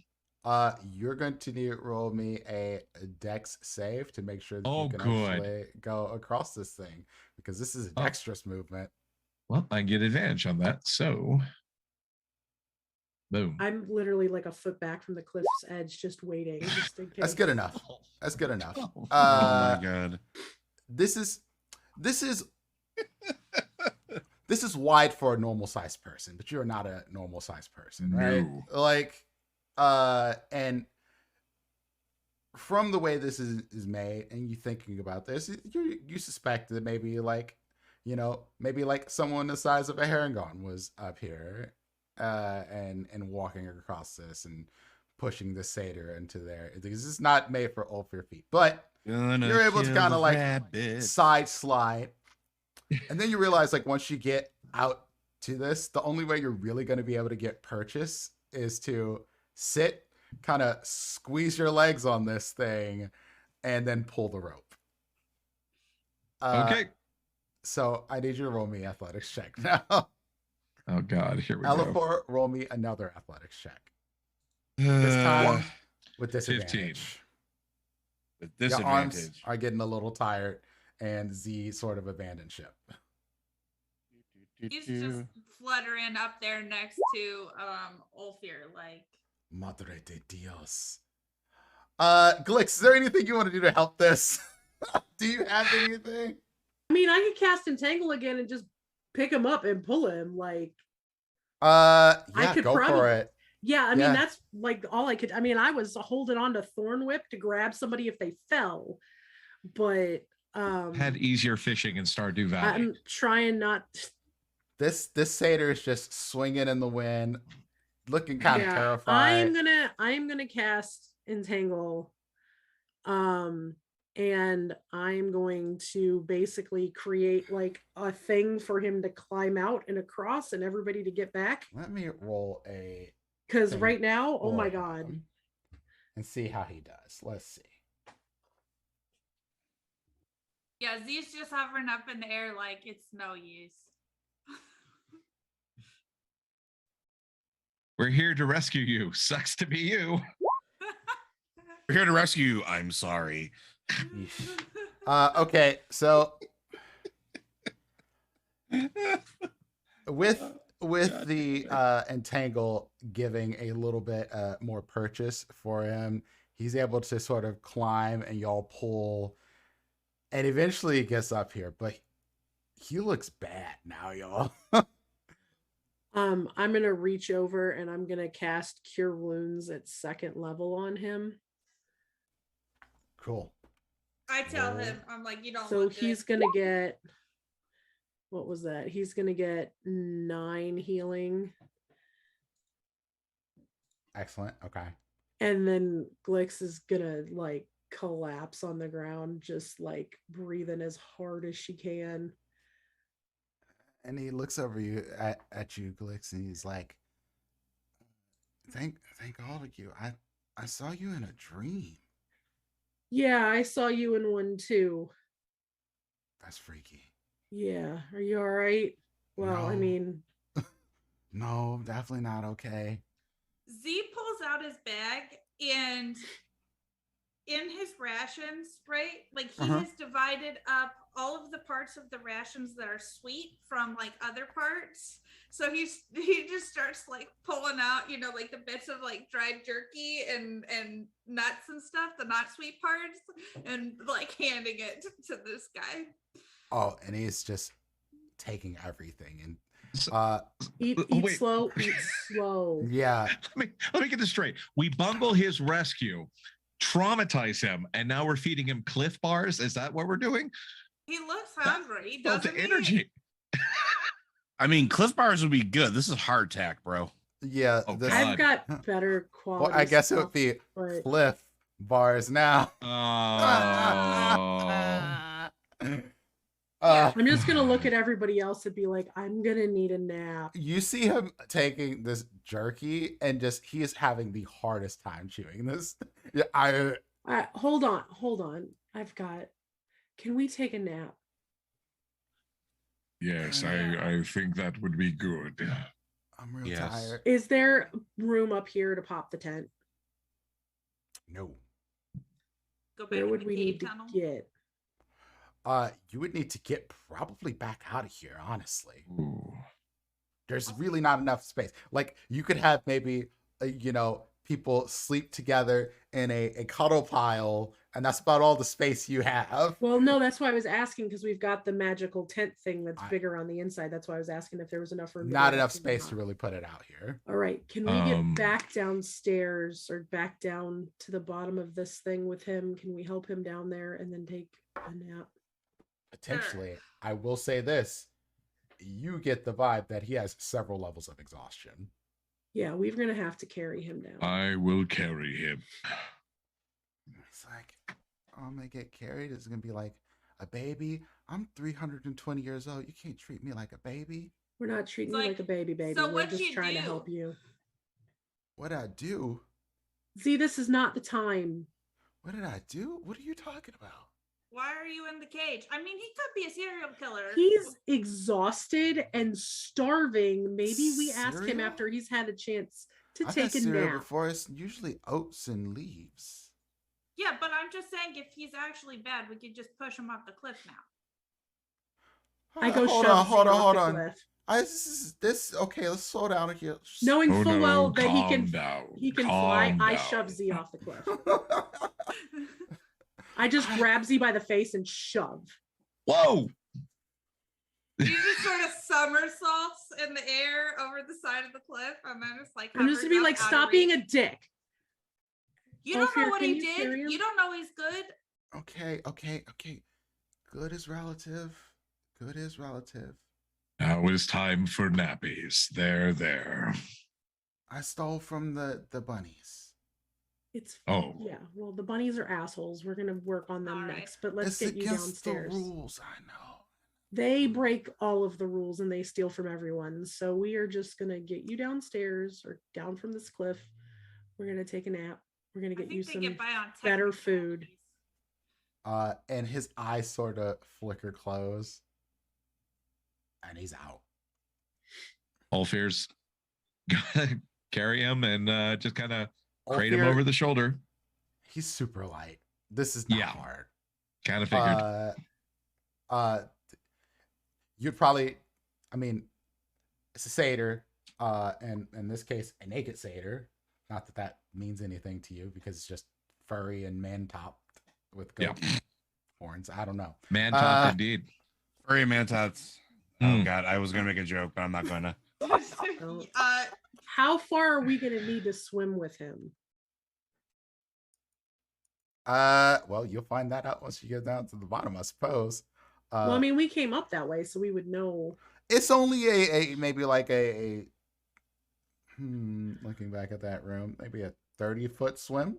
Speaker 3: You're going to need to roll me a dex save to make sure that
Speaker 1: Oh,
Speaker 3: you can
Speaker 1: good.
Speaker 3: actually go across this thing, because this is a
Speaker 1: Oh.
Speaker 3: dexterous movement.
Speaker 1: Well, I get advantage on that. So, boom.
Speaker 4: I'm literally like a foot back from the cliff's edge, just waiting. Just in
Speaker 3: That's
Speaker 4: case.
Speaker 3: good enough. That's good enough.
Speaker 1: Oh
Speaker 2: Oh my God.
Speaker 3: This is this is wide for a normal sized person, but you're not a normal sized person, right?
Speaker 1: No.
Speaker 3: Like, and from the way this is made, and you thinking about this, you suspect that maybe like, maybe like someone the size of a herringon was up here, and walking across this and pushing the satyr into there. This is not made for Ulfir feet, but you're able to kind of like side slide. And then you realize, like, once you get out to this, the only way you're really going to be able to get purchase is to sit, kind of squeeze your legs on this thing, and then pull the rope.
Speaker 1: Okay.
Speaker 3: So I need you to roll me athletics check now.
Speaker 1: Oh God, here we go.
Speaker 3: Elafor, roll me another athletics check. This time with disadvantage.
Speaker 2: 15. With
Speaker 3: Your arms
Speaker 2: disadvantage.
Speaker 3: are getting a little tired, and Z sort of abandoned ship.
Speaker 5: He's just fluttering up there next to Ulfir, like,
Speaker 3: Madre de Dios. Glix, is there anything you want to do to help this? Do you have anything?
Speaker 4: I mean, I could cast Entangle again and just pick him up and pull him. Like,
Speaker 3: Yeah,
Speaker 4: could
Speaker 3: go
Speaker 4: probably-
Speaker 3: for it.
Speaker 4: yeah, I
Speaker 3: Yeah.
Speaker 4: mean, that's like all I could. I mean, I was holding on to Thorn Whip to grab somebody if they fell, but
Speaker 1: Had easier fishing in Stardew Valley.
Speaker 4: I'm trying not.
Speaker 3: This satyr is just swinging in the wind, looking kind of
Speaker 4: Yeah,
Speaker 3: terrified.
Speaker 4: I'm gonna cast Entangle, and I'm going to basically create like a thing for him to climb out and across, and everybody to get back.
Speaker 3: Let me roll a
Speaker 4: Because
Speaker 3: thing
Speaker 4: right now, oh my
Speaker 3: for
Speaker 4: God.
Speaker 3: him and see how he does. Let's see.
Speaker 5: yeah, Z's just hovering up in the air like it's no use.
Speaker 1: We're here to rescue you. Sucks to be you.
Speaker 2: We're here to rescue you. I'm sorry.
Speaker 3: Okay, so with the entangle giving a little bit more purchase for him, he's able to sort of climb, and y'all pull, and eventually he gets up here, but he looks bad now, y'all.
Speaker 4: I'm gonna reach over and I'm gonna cast Cure Wounds at 2nd level on him.
Speaker 3: Cool.
Speaker 5: I tell him, I'm like, you don't
Speaker 4: So
Speaker 5: look
Speaker 4: he's
Speaker 5: good.
Speaker 4: gonna get, what was that? He's gonna get 9 healing,
Speaker 3: Excellent. Okay.
Speaker 4: and then Glix is gonna like collapse on the ground, just like breathing as hard as she can.
Speaker 3: And he looks over you at you, Glix, and he's like, Thank all of you. I saw you in a dream.
Speaker 4: Yeah, I saw you in one too.
Speaker 3: That's freaky.
Speaker 4: Yeah, are you all right? Well, I
Speaker 3: No.
Speaker 4: mean,
Speaker 3: No, definitely not okay.
Speaker 5: Z pulls out his bag, and in his rations, right? Like he
Speaker 3: Uh-huh.
Speaker 5: has divided up all of the parts of the rations that are sweet from like other parts So he just starts like pulling out, like the bits of like dried jerky and nuts and stuff, the not sweet parts, and like handing it to this guy.
Speaker 3: Oh, and he's just taking everything and
Speaker 4: Eat
Speaker 1: wait.
Speaker 4: slow, eat slow.
Speaker 3: yeah.
Speaker 1: Let me get this straight. We bungle his rescue, traumatize him, and now we're feeding him Cliff Bars. Is that what we're doing?
Speaker 5: He looks hungry.
Speaker 1: That's the energy.
Speaker 2: I mean, Cliff Bars would be good. This is hardtack, bro.
Speaker 3: Yeah,
Speaker 1: Oh,
Speaker 3: this,
Speaker 1: God.
Speaker 4: I've got better quality.
Speaker 3: well, I guess it
Speaker 4: stuff,
Speaker 3: would be
Speaker 4: but
Speaker 3: Cliff Bars now.
Speaker 1: Oh.
Speaker 4: I'm just gonna look at everybody else and be like, I'm gonna need a nap.
Speaker 3: You see him taking this jerky and just he is having the hardest time chewing this. Yeah,
Speaker 4: Hold on. Can we take a nap?
Speaker 1: Yes, I think that would be good.
Speaker 3: I'm real
Speaker 2: Yes.
Speaker 3: tired.
Speaker 4: Is there room up here to pop the tent?
Speaker 3: No.
Speaker 5: Go back
Speaker 4: Where
Speaker 5: in
Speaker 4: would
Speaker 5: the
Speaker 4: we
Speaker 5: cave
Speaker 4: need to
Speaker 5: tunnel.
Speaker 4: get?
Speaker 3: You would need to get probably back out of here, honestly.
Speaker 1: Ooh.
Speaker 3: There's really not enough space. Like you could have maybe people sleep together in a cuddle pile, and that's about all the space you have.
Speaker 4: Well, no, that's why I was asking, because we've got the magical tent thing that's
Speaker 3: I-
Speaker 4: bigger on the inside. That's why I was asking if there was enough room. to
Speaker 3: Not
Speaker 4: get
Speaker 3: enough
Speaker 4: up to the
Speaker 3: space to
Speaker 4: top.
Speaker 3: really put it out here.
Speaker 4: All right, can we
Speaker 1: Um,
Speaker 4: get back downstairs or back down to the bottom of this thing with him? Can we help him down there and then take a nap?
Speaker 3: Potentially, I will say this: you get the vibe that he has several levels of exhaustion.
Speaker 4: Yeah, we're gonna have to carry him down.
Speaker 1: I will carry him.
Speaker 3: It's like, I'm gonna get carried. It's gonna be like a baby. I'm 320 years old. You can't treat me like a baby.
Speaker 4: We're not treating
Speaker 5: It's
Speaker 4: you
Speaker 5: like,
Speaker 4: like a baby.
Speaker 5: so
Speaker 4: We're
Speaker 5: what'd
Speaker 4: just
Speaker 5: you
Speaker 4: trying to
Speaker 5: do?
Speaker 4: help you.
Speaker 3: What did I do?
Speaker 4: See, this is not the time.
Speaker 3: What did I do? What are you talking about?
Speaker 5: Why are you in the cage? I mean, he could be a serial killer.
Speaker 4: He's exhausted and starving. Maybe we ask him
Speaker 3: Cereal?
Speaker 4: after he's had a chance to
Speaker 3: I've
Speaker 4: take
Speaker 3: had
Speaker 4: a
Speaker 3: cereal
Speaker 4: nap.
Speaker 3: before. It's usually oats and leaves.
Speaker 5: Yeah, but I'm just saying, if he's actually bad, we could just push him off the cliff now.
Speaker 4: I go
Speaker 3: hold
Speaker 4: shove
Speaker 3: on,
Speaker 4: Z
Speaker 3: hold on,
Speaker 4: off
Speaker 3: hold
Speaker 4: the
Speaker 3: on.
Speaker 4: cliff.
Speaker 3: This okay, let's slow down here.
Speaker 4: Knowing
Speaker 1: Oh,
Speaker 4: full
Speaker 1: no,
Speaker 4: well that he
Speaker 1: calm
Speaker 4: can
Speaker 1: down,
Speaker 4: fly,
Speaker 1: calm
Speaker 4: I
Speaker 1: down.
Speaker 4: shove Z off the cliff. I just grab Z by the face and shove.
Speaker 1: Whoa!
Speaker 5: He just sort of somersaults in the air over the side of the cliff, and then it's like,
Speaker 4: I'm just to be
Speaker 5: hovering
Speaker 4: like,
Speaker 5: up out of
Speaker 4: stop being a
Speaker 5: reach.
Speaker 4: dick.
Speaker 5: You don't know
Speaker 4: Ophir,
Speaker 5: what
Speaker 4: can
Speaker 5: he
Speaker 4: you
Speaker 5: did.
Speaker 4: carry him?
Speaker 5: You don't know he's good.
Speaker 3: Okay. Good is relative. Good is relative.
Speaker 1: Now it's time for nappies. There.
Speaker 3: I stole from the bunnies.
Speaker 4: It's
Speaker 1: Oh.
Speaker 4: yeah. Well, the bunnies are assholes. We're gonna work on them
Speaker 5: All right.
Speaker 4: next. But let's
Speaker 3: It's
Speaker 4: get you
Speaker 3: against
Speaker 4: downstairs.
Speaker 3: the rules, I know.
Speaker 4: They break all of the rules and they steal from everyone. So we are just gonna get you downstairs or down from this cliff. We're gonna take a nap. We're gonna
Speaker 5: I
Speaker 4: get you
Speaker 5: think they
Speaker 4: some
Speaker 5: get by on
Speaker 4: better
Speaker 5: technicalities.
Speaker 4: food.
Speaker 3: And his eyes sort of flicker close. And he's out.
Speaker 1: All fears. Carry him and just kind of crate him
Speaker 3: Ophir,
Speaker 1: over the shoulder.
Speaker 3: He's super light. This is not
Speaker 1: Yeah.
Speaker 3: hard.
Speaker 1: Kind of figured.
Speaker 3: You'd probably, I mean, it's a satyr, and in this case, a naked satyr. Not that that means anything to you because it's just furry and man-topped with goat horns. I don't know.
Speaker 1: Man top indeed.
Speaker 2: Furry mantots. Oh
Speaker 1: Mm.
Speaker 2: god, I was gonna make a joke, but I'm not gonna.
Speaker 4: How far are we gonna need to swim with him?
Speaker 3: Well, you'll find that out once you get down to the bottom, I suppose.
Speaker 4: Well, I mean, we came up that way, so we would know.
Speaker 3: It's only a maybe like a looking back at that room, maybe a 30-foot swim.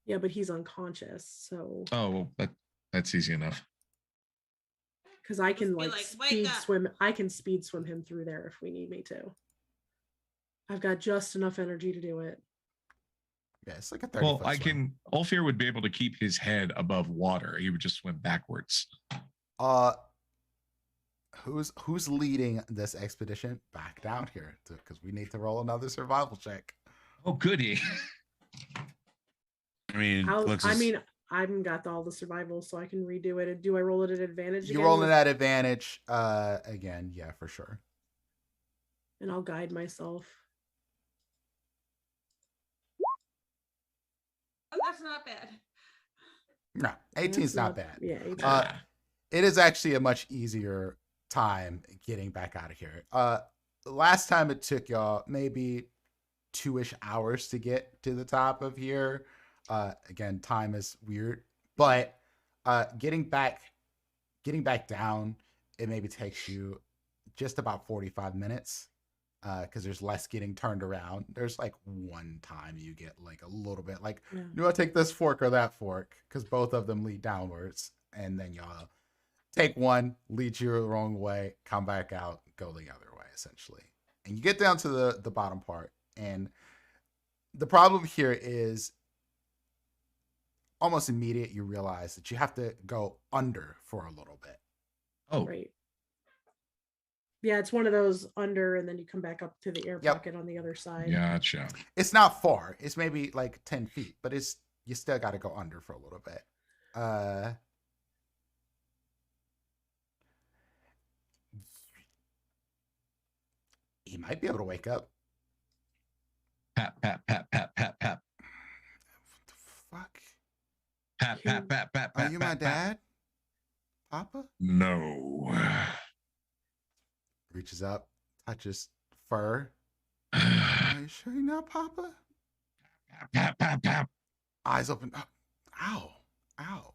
Speaker 4: Yeah, but he's unconscious, so
Speaker 1: Oh, well, that's easy enough.
Speaker 4: because I
Speaker 5: Just
Speaker 4: can
Speaker 5: be
Speaker 4: like
Speaker 5: like, "Wake
Speaker 4: speed
Speaker 5: up."
Speaker 4: swim. I can speed swim him through there if we need me to. I've got just enough energy to do it.
Speaker 3: Yeah, it's like a 30
Speaker 1: Well,
Speaker 3: foot
Speaker 1: I
Speaker 3: swim.
Speaker 1: can. Ulfir would be able to keep his head above water. He would just swim backwards.
Speaker 3: Who's leading this expedition back down here? Because we need to roll another survival check.
Speaker 1: Oh, goody.
Speaker 2: I mean,
Speaker 4: I haven't got all the survival, so I can redo it. Do I roll it at advantage?
Speaker 3: You
Speaker 4: again
Speaker 3: rolling
Speaker 4: with-
Speaker 3: at advantage again, yeah, for sure.
Speaker 4: and I'll guide myself.
Speaker 5: Oh, that's not bad.
Speaker 3: No, 18 is not bad.
Speaker 4: Yeah, 18.
Speaker 3: It is actually a much easier time getting back out of here. Last time it took y'all maybe 2-ish hours to get to the top of here. Again, time is weird, but getting back down, it maybe takes you just about 45 minutes because there's less getting turned around. There's like one time you get like a little bit like, do I take this fork or that fork? Because both of them lead downwards, and then y'all take one, lead you the wrong way, come back out, go the other way, essentially. And you get down to the bottom part, and the problem here is almost immediate. You realize that you have to go under for a little bit.
Speaker 1: Oh,
Speaker 4: Right. Yeah, it's one of those under, and then you come back up to the air pocket on the other side.
Speaker 1: gotcha.
Speaker 3: It's not far. It's maybe like 10 feet, but you still got to go under for a little bit. He might be able to wake up.
Speaker 1: Pat, pat, pat, pat, pat, pat.
Speaker 3: What the fuck?
Speaker 1: Pat, pat, pat, pat,
Speaker 3: Are
Speaker 1: pat.
Speaker 3: you
Speaker 1: pat,
Speaker 3: my
Speaker 1: pat.
Speaker 3: dad? Papa?
Speaker 1: No.
Speaker 3: Reaches up, touches fur. Are you sure you're not Papa?
Speaker 1: Pat, pat, pat.
Speaker 3: Eyes open. Oh, ow. Ow.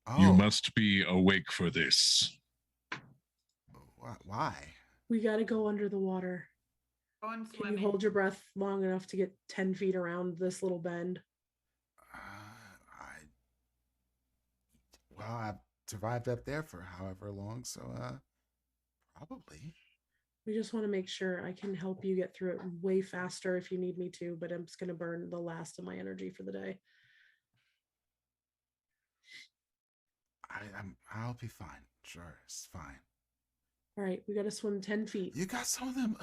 Speaker 3: Oh.
Speaker 1: You must be awake for this.
Speaker 3: Why?
Speaker 4: We got to go under the water.
Speaker 5: Going
Speaker 4: Can you
Speaker 5: swimming.
Speaker 4: hold your breath long enough to get 10 feet around this little bend?
Speaker 3: I've survived up there for however long, so probably.
Speaker 4: We just want to make sure I can help you get through it way faster if you need me to, but I'm just going to burn the last of my energy for the day.
Speaker 3: I'll be fine. Sure, it's fine.
Speaker 4: All right, we got to swim 10 feet.
Speaker 3: You got some of them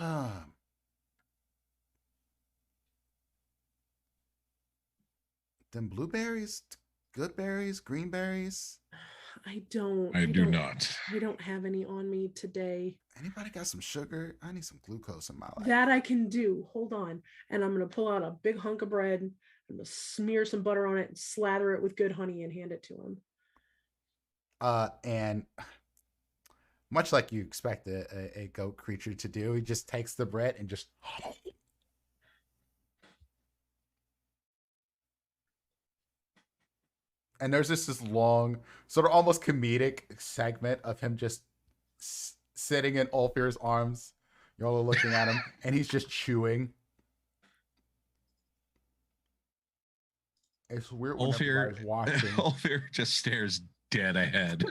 Speaker 3: blueberries, good berries, green berries.
Speaker 4: I do
Speaker 1: not.
Speaker 4: I don't have any on me today.
Speaker 3: Anybody got some sugar? I need some glucose in my life.
Speaker 4: That I can do. Hold on. And I'm going to pull out a big hunk of bread. I'm going to smear some butter on it and slather it with good honey and hand it to him.
Speaker 3: And much like you expect a goat creature to do, he just takes the bread and just and there's this long, sort of almost comedic segment of him just sitting in Ulfir's arms. Y'all are looking at him, and he's just chewing. It's weird when everybody's watching.
Speaker 1: Ulfir just stares dead ahead.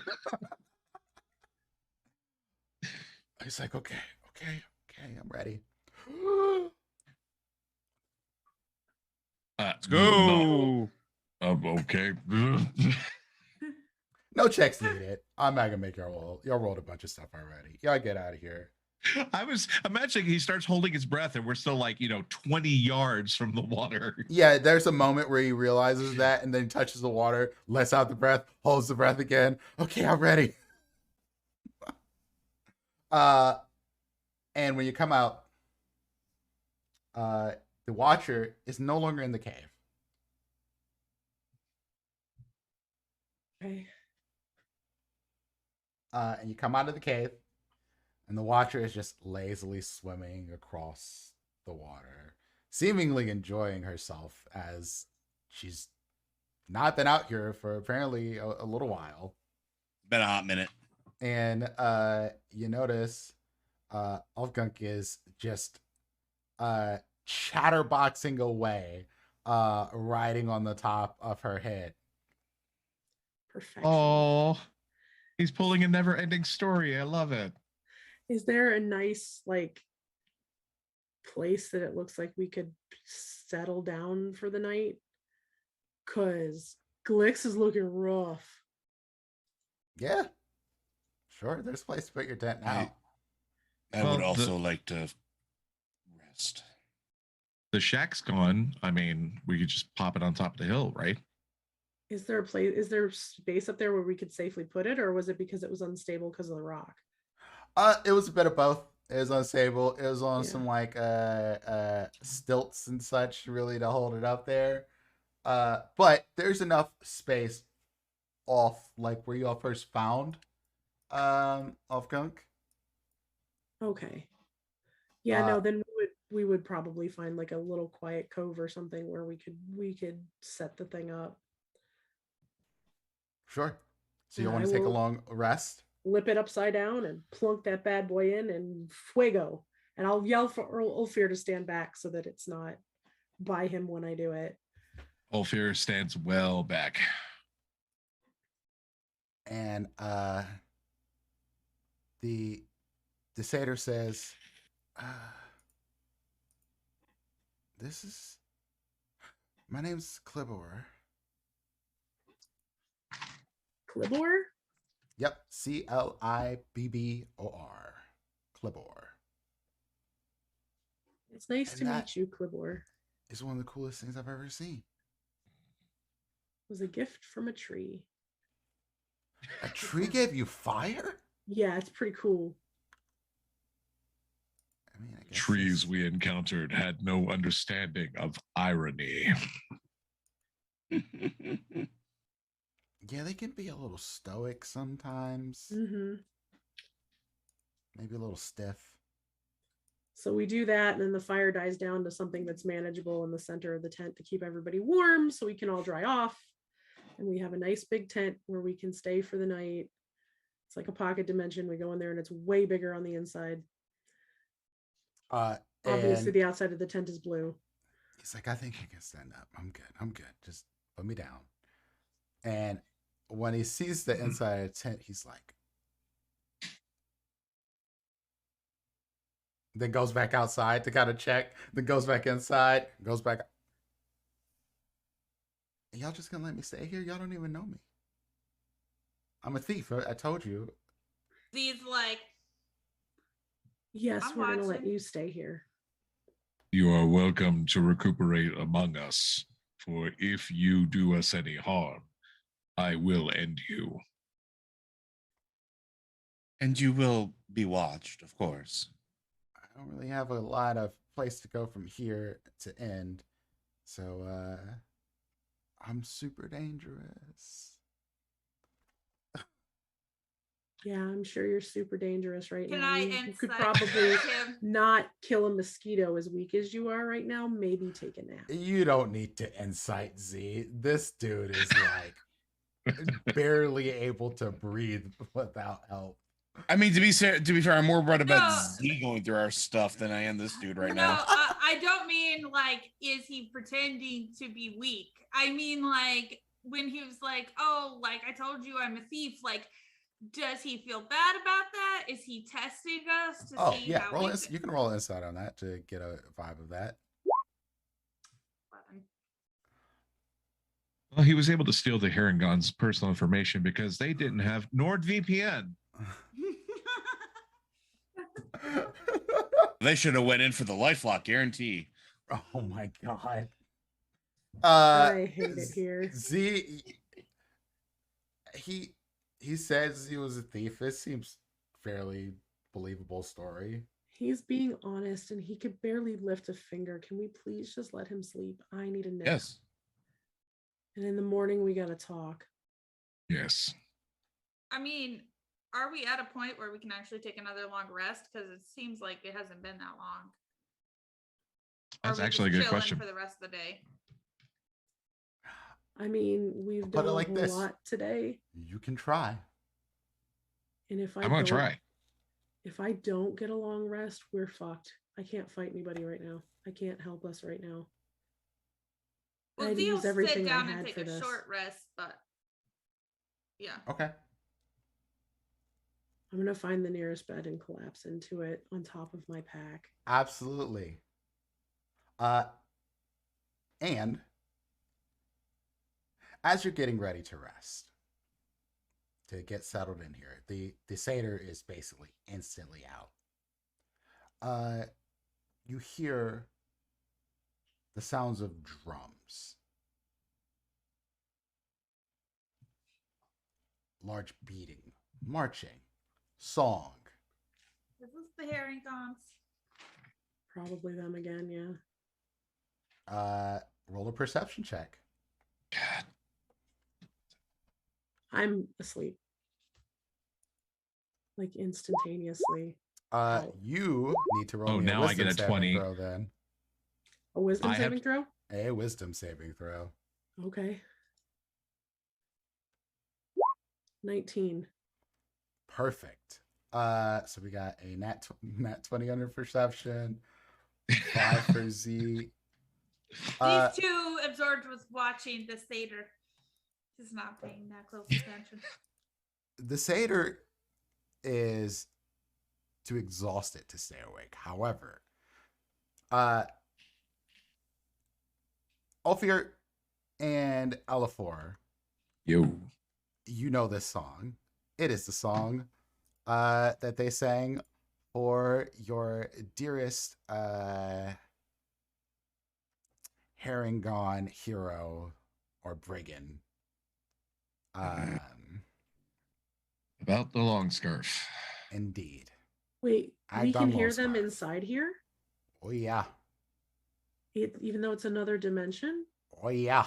Speaker 3: He's like, okay, I'm ready.
Speaker 1: Let's
Speaker 2: Go.
Speaker 1: Okay.
Speaker 3: No checks needed. I'm not gonna make y'all roll. Y'all rolled a bunch of stuff already. Y'all get out of here.
Speaker 1: I was imagining he starts holding his breath and we're still like, 20 yards from the water.
Speaker 3: Yeah, there's a moment where he realizes that, and then he touches the water, lets out the breath, holds the breath again. Okay, I'm ready. And when you come out, the Watcher is no longer in the cave.
Speaker 4: Okay.
Speaker 3: And you come out of the cave, and the Watcher is just lazily swimming across the water, seemingly enjoying herself as she's not been out here for apparently a little while.
Speaker 2: Been a hot minute.
Speaker 3: And you notice Ulfgunk is just chatterboxing away, riding on the top of her head.
Speaker 4: Perfection.
Speaker 1: Oh, he's pulling a never-ending story. I love it.
Speaker 4: Is there a nice place that it looks like we could settle down for the night? Cause Glix is looking rough.
Speaker 3: Yeah, sure. There's a place to put your tent now.
Speaker 2: I would also like to rest.
Speaker 1: The shack's gone. I mean, we could just pop it on top of the hill, right?
Speaker 4: Is there a place? Is there space up there where we could safely put it, or was it because it was unstable because of the rock?
Speaker 3: It was a bit of both. It was unstable. It was on
Speaker 4: Yeah.
Speaker 3: some like stilts and such, really, to hold it up there. But there's enough space off like where you all first found off gunk.
Speaker 4: Okay. Yeah,
Speaker 3: Uh,
Speaker 4: no, then we would probably find like a little quiet cove or something where we could set the thing up.
Speaker 3: Sure. So you
Speaker 4: And
Speaker 3: want
Speaker 4: I
Speaker 3: to take a
Speaker 4: will
Speaker 3: long rest?
Speaker 4: flip it upside down and plunk that bad boy in and fuego. And I'll yell for Ulfir to stand back so that it's not by him when I do it.
Speaker 1: Ulfir stands well back.
Speaker 3: And the satyr says, "This is my name's Clibor.
Speaker 4: Clibor?
Speaker 3: Yep, Clibbor. Clibor
Speaker 4: It's nice
Speaker 3: And
Speaker 4: to
Speaker 3: that-
Speaker 4: meet you, Clibor.
Speaker 3: is one of the coolest things I've ever seen.
Speaker 4: It was a gift from a tree.
Speaker 3: A tree gave you fire?
Speaker 4: Yeah, it's pretty cool.
Speaker 3: I mean, I guess
Speaker 1: Trees
Speaker 3: it's-
Speaker 1: we encountered had no understanding of irony.
Speaker 3: Yeah, they can be a little stoic sometimes.
Speaker 4: Mm-hmm.
Speaker 3: Maybe a little stiff.
Speaker 4: So we do that, and then the fire dies down to something that's manageable in the center of the tent to keep everybody warm so we can all dry off. And we have a nice big tent where we can stay for the night. It's like a pocket dimension. We go in there and it's way bigger on the inside. Obviously,
Speaker 3: And
Speaker 4: the outside of the tent is blue.
Speaker 3: he's like, I think I can stand up. I'm good. Just put me down. And when he sees the inside of the tent, he's like, then goes back outside to kind of check, then goes back inside, goes back. Y'all just gonna let me stay here? Y'all don't even know me. I'm a thief. I told you.
Speaker 5: These like,
Speaker 4: Yes,
Speaker 5: I'm
Speaker 4: we're going to let
Speaker 5: watching.
Speaker 4: you stay here.
Speaker 1: You are welcome to recuperate among us, for if you do us any harm, I will end you.
Speaker 2: And you will be watched, of course.
Speaker 3: I don't really have a lot of place to go from here to end. So I'm super dangerous.
Speaker 4: Yeah, I'm sure you're super dangerous right
Speaker 5: can
Speaker 4: now.
Speaker 5: I
Speaker 4: You could
Speaker 5: insight
Speaker 4: probably
Speaker 5: him?
Speaker 4: not kill a mosquito as weak as you are right now. Maybe take a nap.
Speaker 3: You don't need to incite Z. This dude is like barely able to breathe without help.
Speaker 2: I mean, to be fair, I'm more worried about
Speaker 5: No.
Speaker 2: Z going through our stuff than I am this dude right
Speaker 5: No,
Speaker 2: now.
Speaker 5: I don't mean like, is he pretending to be weak? I mean, like, when he was like, oh, like, I told you I'm a thief, like, does he feel bad about that? Is he testing us to
Speaker 3: Oh
Speaker 5: see
Speaker 3: yeah,
Speaker 5: how
Speaker 3: you can roll inside on that to get a vibe of that.
Speaker 5: 11.
Speaker 1: Well, he was able to steal the Harangon's personal information because they didn't have NordVPN.
Speaker 2: They should have went in for the LifeLock guarantee.
Speaker 3: Oh my god.
Speaker 4: I hate it here.
Speaker 3: Z, he says he was a thief. It seems fairly believable story.
Speaker 4: He's being honest and he could barely lift a finger. Can we please just let him sleep? I need a nap.
Speaker 2: Yes.
Speaker 4: And in the morning, we got to talk.
Speaker 1: Yes.
Speaker 5: I mean, are we at a point where we can actually take another long rest? Because it seems like it hasn't been that long. Or
Speaker 1: That's
Speaker 5: are we
Speaker 1: actually a
Speaker 5: just
Speaker 1: good
Speaker 5: chilling
Speaker 1: question.
Speaker 5: for the rest of the day.
Speaker 4: I mean, we've
Speaker 3: Put
Speaker 4: done
Speaker 3: it
Speaker 4: a
Speaker 3: like
Speaker 4: whole
Speaker 3: this.
Speaker 4: lot today.
Speaker 3: You can try.
Speaker 4: And if
Speaker 1: I'm going to try.
Speaker 4: If I don't get a long rest, we're fucked. I can't fight anybody right now. I can't help us right now. I
Speaker 5: Well,
Speaker 4: had to
Speaker 5: Zee will
Speaker 4: use everything
Speaker 5: sit
Speaker 4: I
Speaker 5: down and
Speaker 4: had
Speaker 5: take
Speaker 4: for
Speaker 5: a
Speaker 4: this.
Speaker 5: short rest, but yeah.
Speaker 3: Okay.
Speaker 4: I'm gonna find the nearest bed and collapse into it on top of my pack.
Speaker 3: Absolutely. And as you're getting ready to rest, to get settled in here, the satyr is basically instantly out. You hear the sounds of drums, large beating, marching, song,
Speaker 5: Is this the herring cons?
Speaker 4: Probably them again, yeah.
Speaker 3: Roll a perception check.
Speaker 1: God.
Speaker 4: I'm asleep. Like instantaneously.
Speaker 3: You need to roll
Speaker 1: Oh,
Speaker 3: me
Speaker 1: now I get a
Speaker 3: saving
Speaker 1: 20.
Speaker 3: throw then.
Speaker 4: A wisdom
Speaker 1: I have-
Speaker 4: saving throw?
Speaker 3: A wisdom saving throw.
Speaker 4: Okay. 19.
Speaker 3: Perfect. So we got a nat 20 under perception, 5 for Z.
Speaker 5: These two absorbed with watching the satyr. He's not paying that close attention.
Speaker 3: The satyr is too exhausted to stay awake. However, Ulfir and Alafor,
Speaker 1: Yo.
Speaker 3: you know this song. It is the song that they sang for your dearest herring gone hero or brigand.
Speaker 1: About the long scarf.
Speaker 3: Indeed.
Speaker 4: Wait,
Speaker 3: I
Speaker 4: we can
Speaker 3: done
Speaker 4: hear
Speaker 3: lost
Speaker 4: them
Speaker 3: mine.
Speaker 4: inside here?
Speaker 3: Oh yeah.
Speaker 4: Even though it's another dimension?
Speaker 3: Oh yeah.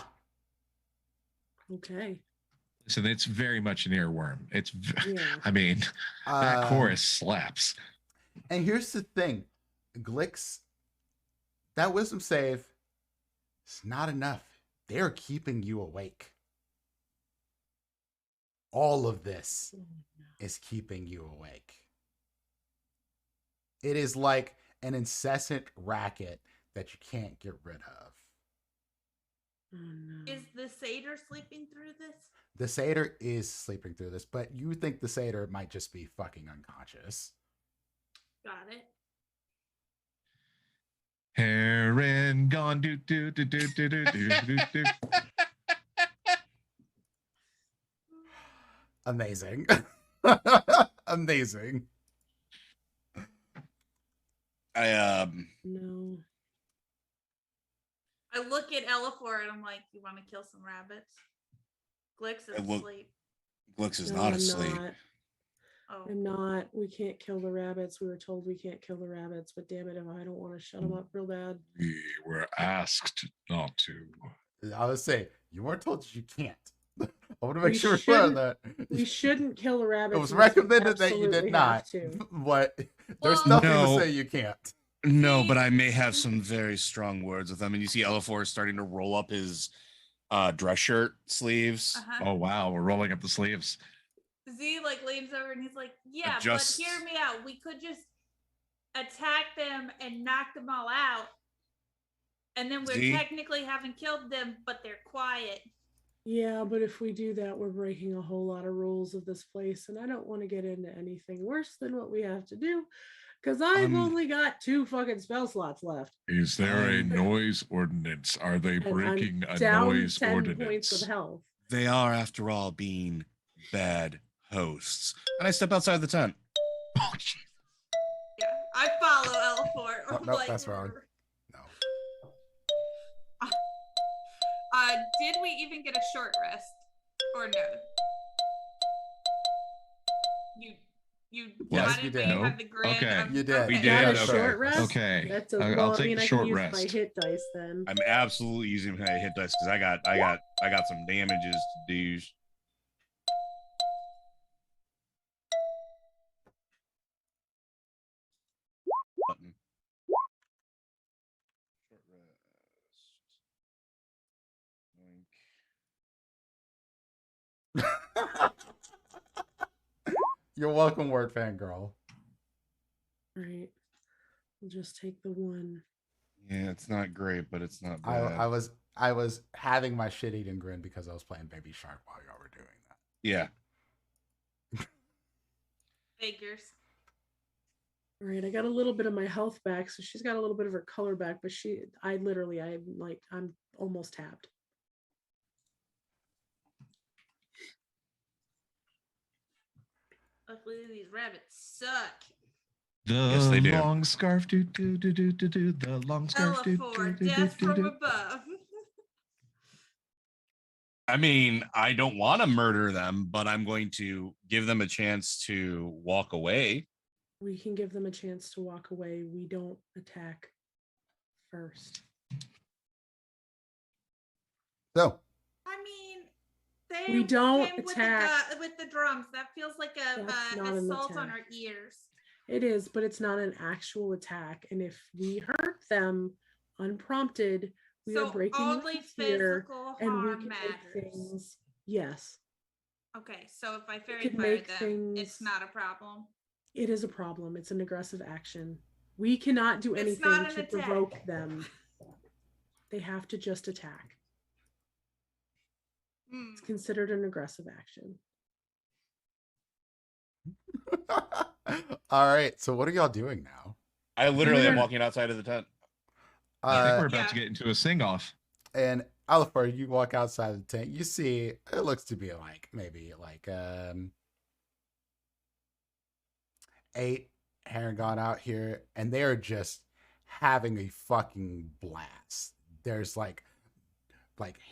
Speaker 4: Okay.
Speaker 1: So it's very much an earworm. It's,
Speaker 4: Yeah.
Speaker 1: I mean, that chorus slaps.
Speaker 3: And here's the thing, Glix, that wisdom save is not enough. They're keeping you awake. All of this is keeping you awake. It is like an incessant racket that you can't get rid of.
Speaker 4: Oh, no.
Speaker 5: Is the satyr sleeping through this?
Speaker 3: The satyr is sleeping through this, but you think the satyr might just be fucking unconscious.
Speaker 5: Got it.
Speaker 1: Heron gone do do do do do do do do do.
Speaker 3: Amazing. Amazing.
Speaker 4: No.
Speaker 5: I look at Elafor and I'm like, you want to kill some rabbits? Glix is asleep.
Speaker 2: Glix is
Speaker 4: No,
Speaker 2: not
Speaker 4: I'm
Speaker 2: asleep.
Speaker 4: not.
Speaker 5: Oh,
Speaker 4: I'm not. We can't kill the rabbits. We were told we can't kill the rabbits, but damn it, if I don't want to shut them up real bad.
Speaker 1: We were asked not to.
Speaker 3: I would say you weren't told you can't. I want to
Speaker 4: We
Speaker 3: make sure we're clear on that.
Speaker 4: We shouldn't kill the rabbits.
Speaker 3: It was
Speaker 4: unless we
Speaker 3: recommended that you did
Speaker 4: absolutely have
Speaker 3: not,
Speaker 4: to.
Speaker 3: but there's
Speaker 5: Well,
Speaker 3: nothing
Speaker 2: No.
Speaker 3: to say you can't.
Speaker 2: No, but I may have some very strong words with them. And you see Elafor starting to roll up his dress shirt sleeves.
Speaker 5: uh-huh.
Speaker 1: Oh, wow. We're rolling up the sleeves.
Speaker 5: Z like leans over and he's like, yeah,
Speaker 2: Just-
Speaker 5: but hear me out. We could just attack them and knock them all out. And then we're
Speaker 2: Z?
Speaker 5: technically haven't killed them, but they're quiet.
Speaker 4: Yeah, but if we do that, we're breaking a whole lot of rules of this place, and I don't want to get into anything worse than what we have to do, because I've only got 2 fucking spell slots left.
Speaker 1: Is there a noise ordinance? Are they
Speaker 4: And
Speaker 1: breaking
Speaker 4: I'm
Speaker 1: a
Speaker 4: down
Speaker 1: noise
Speaker 4: 10 points
Speaker 1: ordinance?
Speaker 4: of health.
Speaker 2: They are, after all, being bad hosts. And I step outside the tent.
Speaker 1: Oh, jeez.
Speaker 5: Yeah, I follow Elafor.
Speaker 3: Nope, that's wrong. No.
Speaker 5: Did we even get a short rest? Or no? You
Speaker 1: Yes,
Speaker 5: divided
Speaker 3: you
Speaker 5: but
Speaker 3: did.
Speaker 5: you had the grid.
Speaker 1: Okay.
Speaker 3: You did.
Speaker 2: We
Speaker 3: You
Speaker 2: did,
Speaker 4: Got a
Speaker 2: okay.
Speaker 4: short rest?
Speaker 1: Okay.
Speaker 4: That's a
Speaker 1: I'll
Speaker 4: well,
Speaker 1: take
Speaker 4: I mean,
Speaker 1: the
Speaker 4: I
Speaker 1: short
Speaker 4: can use
Speaker 1: rest.
Speaker 4: my hit dice then.
Speaker 2: I'm absolutely using my hit dice because I got some damages to do. Button. Short rest. Oink.
Speaker 3: You're welcome, word fangirl.
Speaker 4: Right. We'll just take the 1.
Speaker 2: Yeah, it's not great, but it's not
Speaker 3: I
Speaker 2: bad.
Speaker 3: I was having my shit eating grin because I was playing Baby Shark while y'all were doing that.
Speaker 2: Yeah.
Speaker 5: Figures.
Speaker 4: All right, I got a little bit of my health back, so she's got a little bit of her color back, but I'm almost tapped.
Speaker 5: Luckily, these rabbits suck.
Speaker 1: The
Speaker 2: Yes, they do.
Speaker 1: long scarf do do do do do do. The long scarf do do
Speaker 5: Elafor,
Speaker 1: do do
Speaker 5: death
Speaker 1: do
Speaker 5: from
Speaker 1: do.
Speaker 5: above.
Speaker 2: I mean, I don't want to murder them, but I'm going to give them a chance to walk away.
Speaker 4: We can give them a chance to walk away. We don't attack first.
Speaker 3: So,
Speaker 5: I mean, they
Speaker 4: We don't
Speaker 5: came
Speaker 4: attack.
Speaker 5: with the drums. That feels like
Speaker 4: That's not
Speaker 5: a
Speaker 4: an
Speaker 5: assault on
Speaker 4: attack.
Speaker 5: our ears.
Speaker 4: It is, but it's not an actual attack. And if we hurt them unprompted, we are breaking
Speaker 5: only
Speaker 4: rules here,
Speaker 5: physical
Speaker 4: and we
Speaker 5: harm
Speaker 4: can
Speaker 5: matters.
Speaker 4: make things. Yes,
Speaker 5: Okay, so if I fairy
Speaker 4: could
Speaker 5: fire
Speaker 4: make
Speaker 5: them, it's
Speaker 4: things-
Speaker 5: not a problem.
Speaker 4: it is a problem. It's an aggressive action. We cannot do
Speaker 5: It's
Speaker 4: anything
Speaker 5: not an
Speaker 4: to
Speaker 5: attack.
Speaker 4: provoke them. They have to just attack.
Speaker 5: Hmm.
Speaker 4: It's considered an aggressive action.
Speaker 3: all right. So what are y'all doing now?
Speaker 2: I literally am
Speaker 4: Yeah.
Speaker 2: walking outside of the tent.
Speaker 1: I think we're about
Speaker 5: Yeah.
Speaker 1: to get into a sing-off.
Speaker 3: And Alifar, you walk outside the tent. You see it looks to be like maybe like 8 Harengon out here, and they are just having a fucking blast. There's like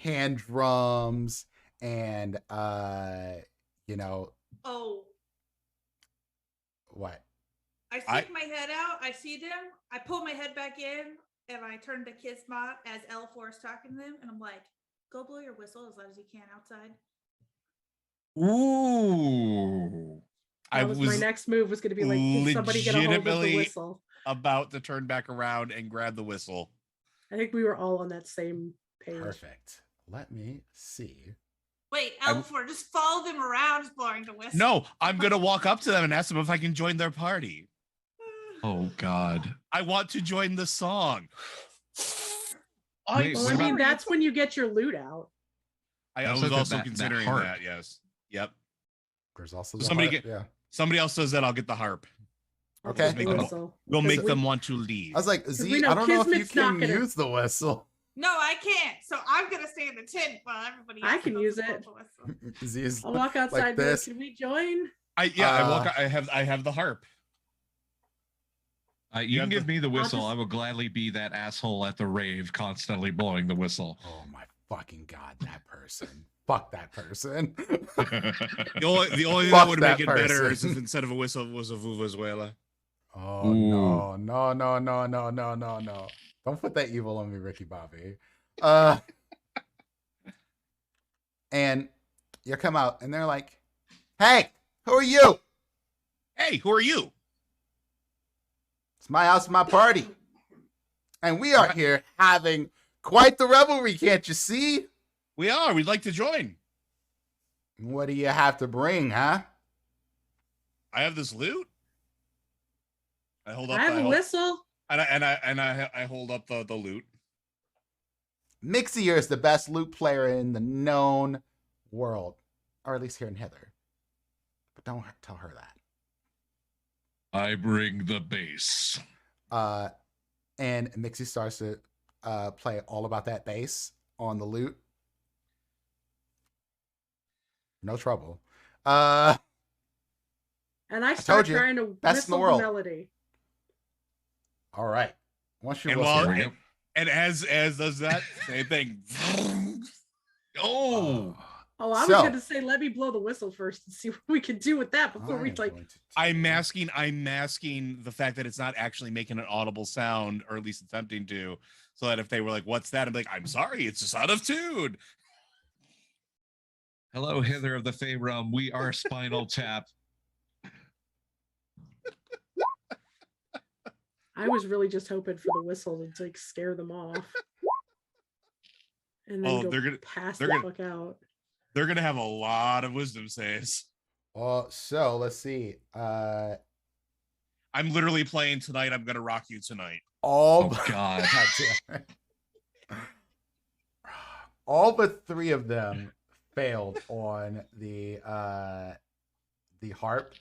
Speaker 3: hand drums and you know
Speaker 5: Oh,
Speaker 3: what?
Speaker 5: I stick my head out. I see them. I pull my head back in, and I turn to Kismet as L4 is talking to them, and I'm like, "Go blow your whistle as loud as you can outside."
Speaker 1: Ooh.
Speaker 2: I
Speaker 4: That was my next move was going to be like, can somebody get a hold of the
Speaker 2: legitimately
Speaker 4: whistle?
Speaker 2: about to turn back around and grab the whistle.
Speaker 4: I think we were all on that same page.
Speaker 3: Perfect. Let me see.
Speaker 5: Wait, L4, just follow them around, just blowing the whistle.
Speaker 2: No, I'm gonna walk up to them and ask them if I can join their party.
Speaker 1: Oh God.
Speaker 2: I want to join the song.
Speaker 1: Wait,
Speaker 4: Well,
Speaker 1: what
Speaker 4: I mean,
Speaker 1: about-
Speaker 4: that's when you get your loot out.
Speaker 2: I
Speaker 1: Also
Speaker 2: was
Speaker 1: got
Speaker 2: also
Speaker 1: that
Speaker 2: considering
Speaker 1: harp.
Speaker 2: that. Yes. Yep.
Speaker 3: There's also
Speaker 2: Somebody
Speaker 3: harp,
Speaker 2: get-
Speaker 3: yeah.
Speaker 2: Somebody else says that I'll get the harp.
Speaker 4: I'll
Speaker 3: Okay.
Speaker 4: take the
Speaker 2: Make them-
Speaker 4: whistle.
Speaker 2: We'll
Speaker 4: Because
Speaker 2: make them want to leave.
Speaker 3: I was like,
Speaker 4: we
Speaker 3: Z,
Speaker 4: know
Speaker 3: I don't know if you
Speaker 4: Kismet's not
Speaker 3: can
Speaker 4: gonna-
Speaker 3: use the whistle.
Speaker 5: No, I can't. So I'm gonna stay in the tent while everybody else
Speaker 4: I can
Speaker 5: goes
Speaker 4: use
Speaker 5: to blow
Speaker 4: it.
Speaker 5: the whistle.
Speaker 3: Z is
Speaker 4: I'll walk outside
Speaker 3: like
Speaker 4: and be like,
Speaker 3: this.
Speaker 4: can we join?
Speaker 2: I have the harp.
Speaker 1: You
Speaker 2: You
Speaker 1: can
Speaker 2: have
Speaker 1: give me the whistle.
Speaker 4: just-
Speaker 1: I will gladly be that asshole at the rave, constantly blowing the whistle.
Speaker 3: Oh my fucking god, that person. Fuck that person.
Speaker 2: The only thing
Speaker 3: Fuck
Speaker 2: that would
Speaker 3: that
Speaker 2: make it better is
Speaker 3: person.
Speaker 2: if instead of a whistle it was a vuvuzuela.
Speaker 3: Oh no, no, no, no, no, no, no, no. Don't put that evil on me, Ricky Bobby. And you come out and they're like, hey, who are you?
Speaker 2: Hey, who are you?
Speaker 3: It's my house, my party. And we are here having quite the revelry, can't you see?
Speaker 2: We are. We'd like to join.
Speaker 3: What do you have to bring, huh?
Speaker 2: I have this loot. I hold up.
Speaker 4: I have a whistle.
Speaker 2: And I hold up the loot.
Speaker 3: Mixie here is the best loot player in the known world, or at least here in Hither. But don't tell her that.
Speaker 1: I bring the bass.
Speaker 3: And Mixie starts to play all about that bass on the lute. No trouble.
Speaker 4: And I start
Speaker 3: told you,
Speaker 4: trying to
Speaker 3: best in the
Speaker 4: whistle
Speaker 3: world.
Speaker 4: the melody.
Speaker 3: All right. Once you're
Speaker 2: And
Speaker 3: whistling,
Speaker 2: while and as does that same thing.
Speaker 1: Oh,
Speaker 4: Oh, I was
Speaker 3: So-
Speaker 4: going to say, let me blow the whistle first and see what we can do with that before we
Speaker 3: I'm
Speaker 4: like.
Speaker 3: going to
Speaker 2: I'm masking the fact that it's not actually making an audible sound, or at least attempting to, so that if they were like, "What's that?" I'm like, "I'm sorry, it's just out of tune."
Speaker 1: hello, Hither of the Fey Realm. We are Spinal Tap.
Speaker 4: I was really just hoping for the whistle to like scare them off. And then
Speaker 2: Oh,
Speaker 4: go
Speaker 2: they're gonna-
Speaker 4: pass
Speaker 2: they're
Speaker 4: the
Speaker 2: gonna-
Speaker 4: fuck out.
Speaker 2: They're gonna have a lot of wisdom saves.
Speaker 3: So let's see.
Speaker 2: I'm literally playing tonight. I'm gonna rock you tonight.
Speaker 3: All
Speaker 1: Oh God.
Speaker 3: God damn it. All but 3 of them failed on the harp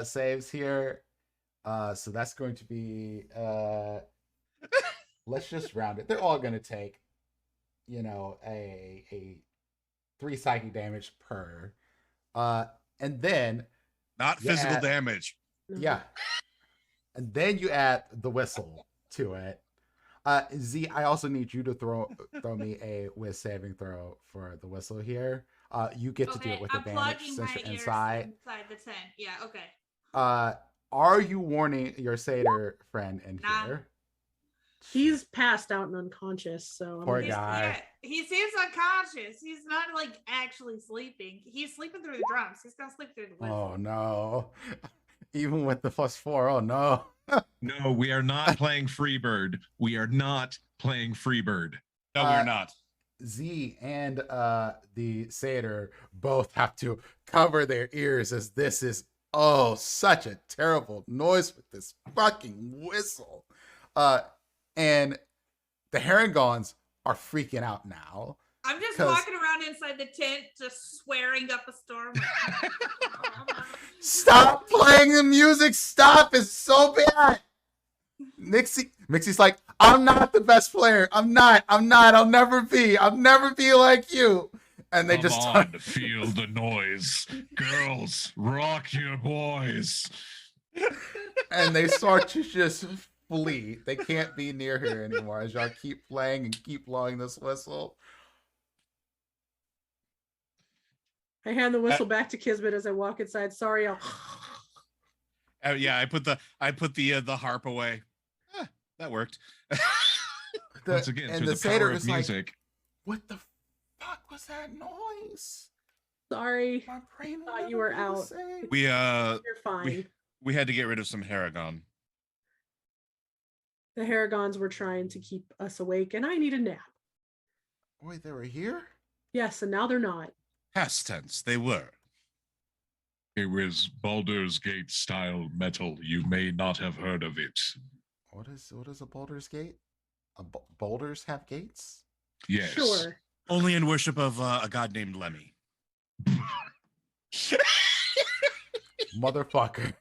Speaker 3: saves here. So that's going to be let's just round it. They're all going to take, you know, a 3 psychic damage per. And then
Speaker 2: Not physical
Speaker 3: Yeah.
Speaker 2: damage.
Speaker 4: No.
Speaker 3: yeah. And then you add the whistle to it. Z, I also need you to throw me a whiz saving throw for the whistle here. You get to do it with
Speaker 5: I'm
Speaker 3: advantage
Speaker 5: plugging
Speaker 3: since
Speaker 5: my
Speaker 3: you're
Speaker 5: ears
Speaker 3: inside.
Speaker 5: inside the tent. Yeah, okay.
Speaker 3: Are you warning your satyr friend in
Speaker 5: Nah.
Speaker 3: here?
Speaker 4: He's passed out and unconscious, so
Speaker 3: Poor
Speaker 5: He's-
Speaker 3: guy.
Speaker 5: Yeah, he seems unconscious. He's not like actually sleeping. He's sleeping through the drums. He's not sleeping through the whistle.
Speaker 3: Oh no. Even with the +4, oh no.
Speaker 1: No, we are not playing Freebird. We are not playing Freebird.
Speaker 2: No, we're not.
Speaker 3: Z and the satyr both have to cover their ears as this is such a terrible noise with this fucking whistle. And the Herringons are freaking out now.
Speaker 5: I'm just
Speaker 3: 'Cause-
Speaker 5: walking around inside the tent, just swearing up a storm.
Speaker 3: Stop playing the music. Stop. It's so bad. Mixie's like, I'm not the best player. I'm not. I'll never be. I'll never be like you. And they
Speaker 1: Come
Speaker 3: just
Speaker 1: on, feel the noise. Girls, rock your boys.
Speaker 3: and they start to just flee. They can't be near her anymore as y'all keep playing and keep blowing this whistle.
Speaker 4: I hand the whistle back to Kismet as I walk inside. Sorry, I'll.
Speaker 2: Yeah, I put the harp away. That worked.
Speaker 1: Once again,
Speaker 3: and
Speaker 1: through
Speaker 3: the
Speaker 1: the
Speaker 3: satyr
Speaker 1: power of
Speaker 3: is like,
Speaker 1: music.
Speaker 3: what the fuck was that noise?
Speaker 4: Sorry,
Speaker 3: My brain
Speaker 4: thought you were out.
Speaker 2: We
Speaker 4: you're fine.
Speaker 2: we had to get rid of some Haragon.
Speaker 4: The Haragons were trying to keep us awake, and I need a nap.
Speaker 3: Wait, they were here?
Speaker 4: Yes, and now they're not.
Speaker 2: Past tense, they were.
Speaker 1: It was Baldur's Gate style metal. You may not have heard of it.
Speaker 3: What is a Baldur's Gate? Boulders have gates?
Speaker 1: Yes.
Speaker 4: Sure.
Speaker 2: Only in worship of a god named Lemmy.
Speaker 3: Motherfucker.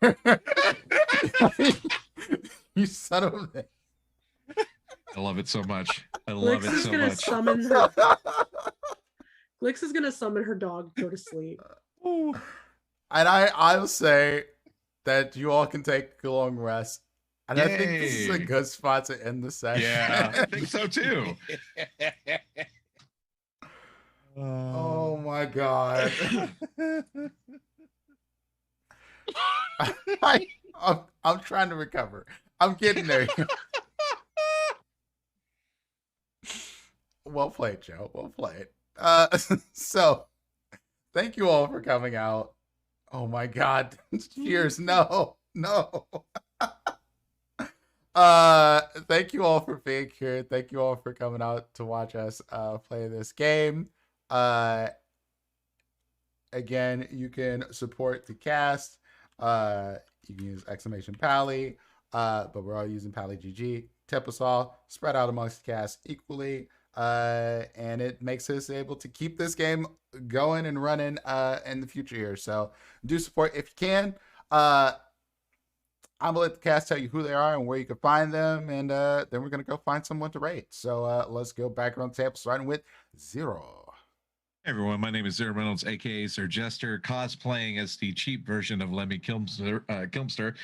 Speaker 3: You son of a bitch.
Speaker 1: I love it so much. I love
Speaker 4: Glix
Speaker 1: it
Speaker 4: is
Speaker 1: so
Speaker 4: gonna
Speaker 1: much.
Speaker 4: summon her. Glix is gonna summon her dog. Go to sleep.
Speaker 3: And I'll say that you all can take a long rest. And I think this is a
Speaker 1: Yay.
Speaker 3: good spot to end the session.
Speaker 1: Yeah, I think so too.
Speaker 3: Oh my god. I'm trying to recover. I'm getting there. Well played, Joe. Well played. So thank you all for coming out. Oh my god. Cheers. No. Thank you all for being here. Thank you all for coming out to watch us play this game. Again, you can support the cast. You can use !Pally, but we're all using Pally GG. Tip us all, spread out amongst the cast equally, and it makes us able to keep this game going and running in the future here. So do support if you can. I'm gonna let the cast tell you who they are and where you can find them, and then we're gonna go find someone to rate. So let's go back around the table, starting with Zero.
Speaker 1: Hey everyone, my name is Zero Reynolds, aka Sir Jester, cosplaying as the cheap version of Lemmy Kilmster.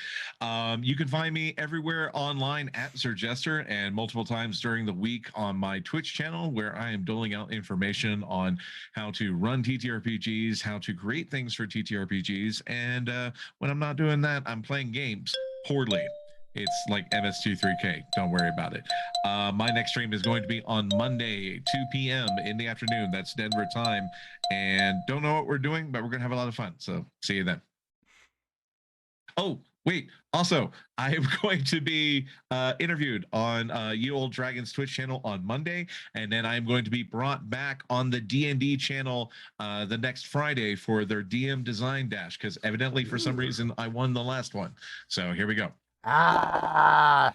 Speaker 1: You can find me everywhere online at Sir Jester and multiple times during the week on my Twitch channel, where I am doling out information on how to run TTRPGs, how to create things for TTRPGs, and when I'm not doing that, I'm playing games poorly. It's like MS23K. Don't worry about it. My next stream is going to be on Monday, 2 p.m. in the afternoon. That's Denver time. And don't know what we're doing, but we're going to have a lot of fun. So see you then. Oh, wait. Also, I am going to be interviewed on Ye Old Dragons Twitch channel on Monday. And then I'm going to be brought back on the D&D channel the next Friday for their DM Design Dash. Because evidently, for some reason, I won the last one. So here we go.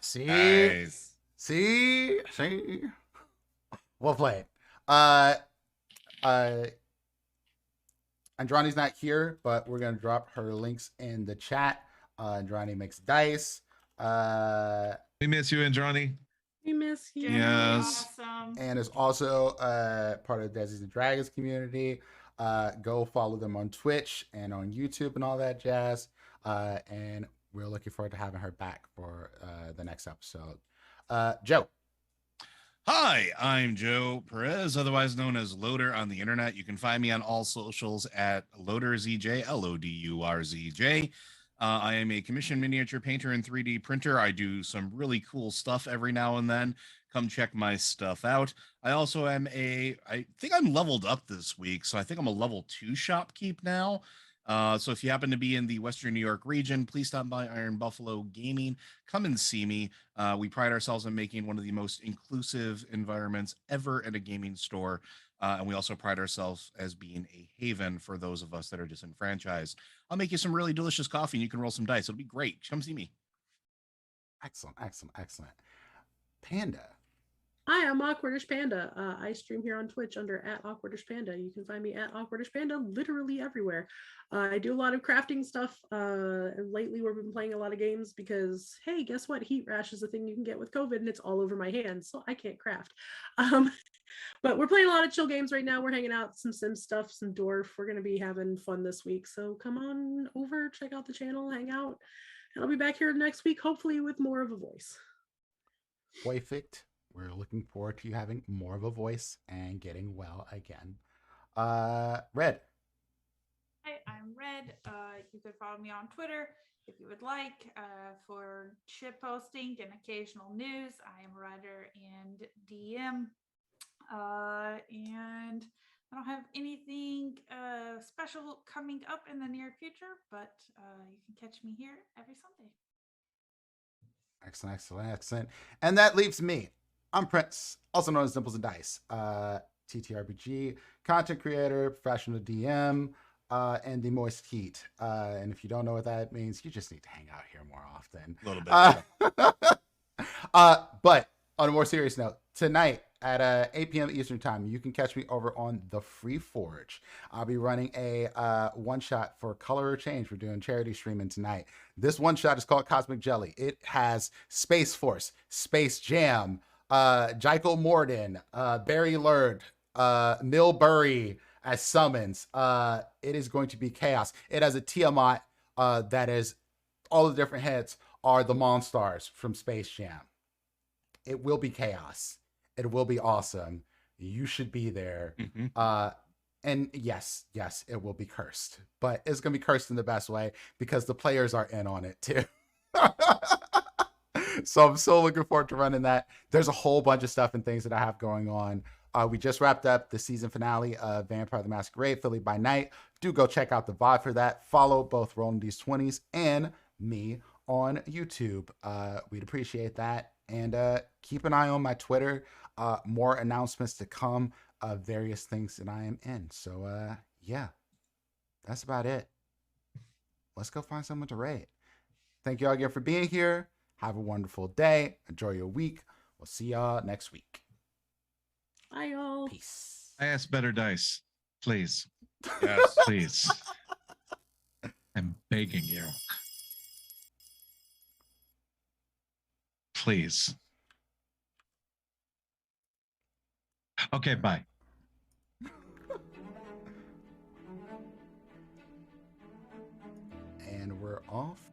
Speaker 3: See?
Speaker 2: Nice.
Speaker 3: See? Well played. Andrani's not here, but we're gonna drop her links in the chat. Andrani makes dice.
Speaker 1: We miss you, Andrani.
Speaker 4: We miss you.
Speaker 2: Yes.
Speaker 5: Awesome.
Speaker 3: And is also part of the Desi's and Dragons community. Go follow them on Twitch and on YouTube and all that jazz. And we're looking forward to having her back for the next episode. Joe.
Speaker 2: Hi, I'm Joe Perez, otherwise known as Loader on the internet. You can find me on all socials at LoaderZJ, LODURZJ. I am a commissioned miniature painter and 3D printer. I do some really cool stuff every now and then. Come check my stuff out. I also am I think I'm leveled up this week, so I think I'm a level 2 shopkeep now. So if you happen to be in the Western New York region, please stop by Iron Buffalo Gaming. Come and see me. We pride ourselves on making one of the most inclusive environments ever at a gaming store. And we also pride ourselves as being a haven for those of us that are disenfranchised. I'll make you some really delicious coffee and you can roll some dice. It'll be great. Come see me.
Speaker 3: Excellent, excellent, excellent. Panda.
Speaker 4: Hi, I'm Awkwardish Panda. I stream here on Twitch under @AwkwardishPanda. You can find me @AwkwardishPanda literally everywhere. I do a lot of crafting stuff. And lately, we've been playing a lot of games because, hey, guess what? Heat rash is a thing you can get with COVID, and it's all over my hands, so I can't craft. But we're playing a lot of chill games right now. We're hanging out, some Sim stuff, some Dwarf. We're going to be having fun this week. So come on over, check out the channel, hang out. And I'll be back here next week, hopefully with more of a voice.
Speaker 3: Perfect. We're looking forward to you having more of a voice and getting well again. Red.
Speaker 5: Hi, I'm Red. You could follow me on Twitter if you would like for ship posting and occasional news. I am a writer and DM. And I don't have anything special coming up in the near future, but you can catch me here every Sunday.
Speaker 3: Excellent, excellent, excellent. And that leaves me. I'm Prince, also known as Dimples and Dice, TTRPG, content creator, professional DM, and the Moist Heat. And if you don't know what that means, you just need to hang out here more often.
Speaker 2: A little bit.
Speaker 3: But on a more serious note, tonight at 8 p.m. Eastern Time, you can catch me over on The Free Forge. I'll be running a one-shot for Color or Change. We're doing charity streaming tonight. This one-shot is called Cosmic Jelly. It has Space Force, Space Jam, Jaiko Morden, Barry Lurd, Mill Burry as summons. It is going to be chaos. It has a Tiamat that is all the different heads are the Monstars from Space Jam. It will be chaos. It will be awesome. You should be there.
Speaker 2: Mm-hmm.
Speaker 3: And yes, it will be cursed, but it's going to be cursed in the best way because the players are in on it too. So I'm so looking forward to running that. There's a whole bunch of stuff and things that I have going on. We just wrapped up the season finale of Vampire the Masquerade, Philly by Night. Do go check out the VOD for that. Follow both Rolling These 20s and me on YouTube. We'd appreciate that. And keep an eye on my Twitter. More announcements to come of various things that I am in. So yeah, that's about it. Let's go find someone to raid. Thank you all again for being here. Have a wonderful day. Enjoy your week. We'll see y'all next week.
Speaker 4: Bye, y'all.
Speaker 3: Peace.
Speaker 1: I ask better dice, please.
Speaker 2: Yes.
Speaker 1: Please. I'm begging you. Please. Okay, bye.
Speaker 3: And we're off.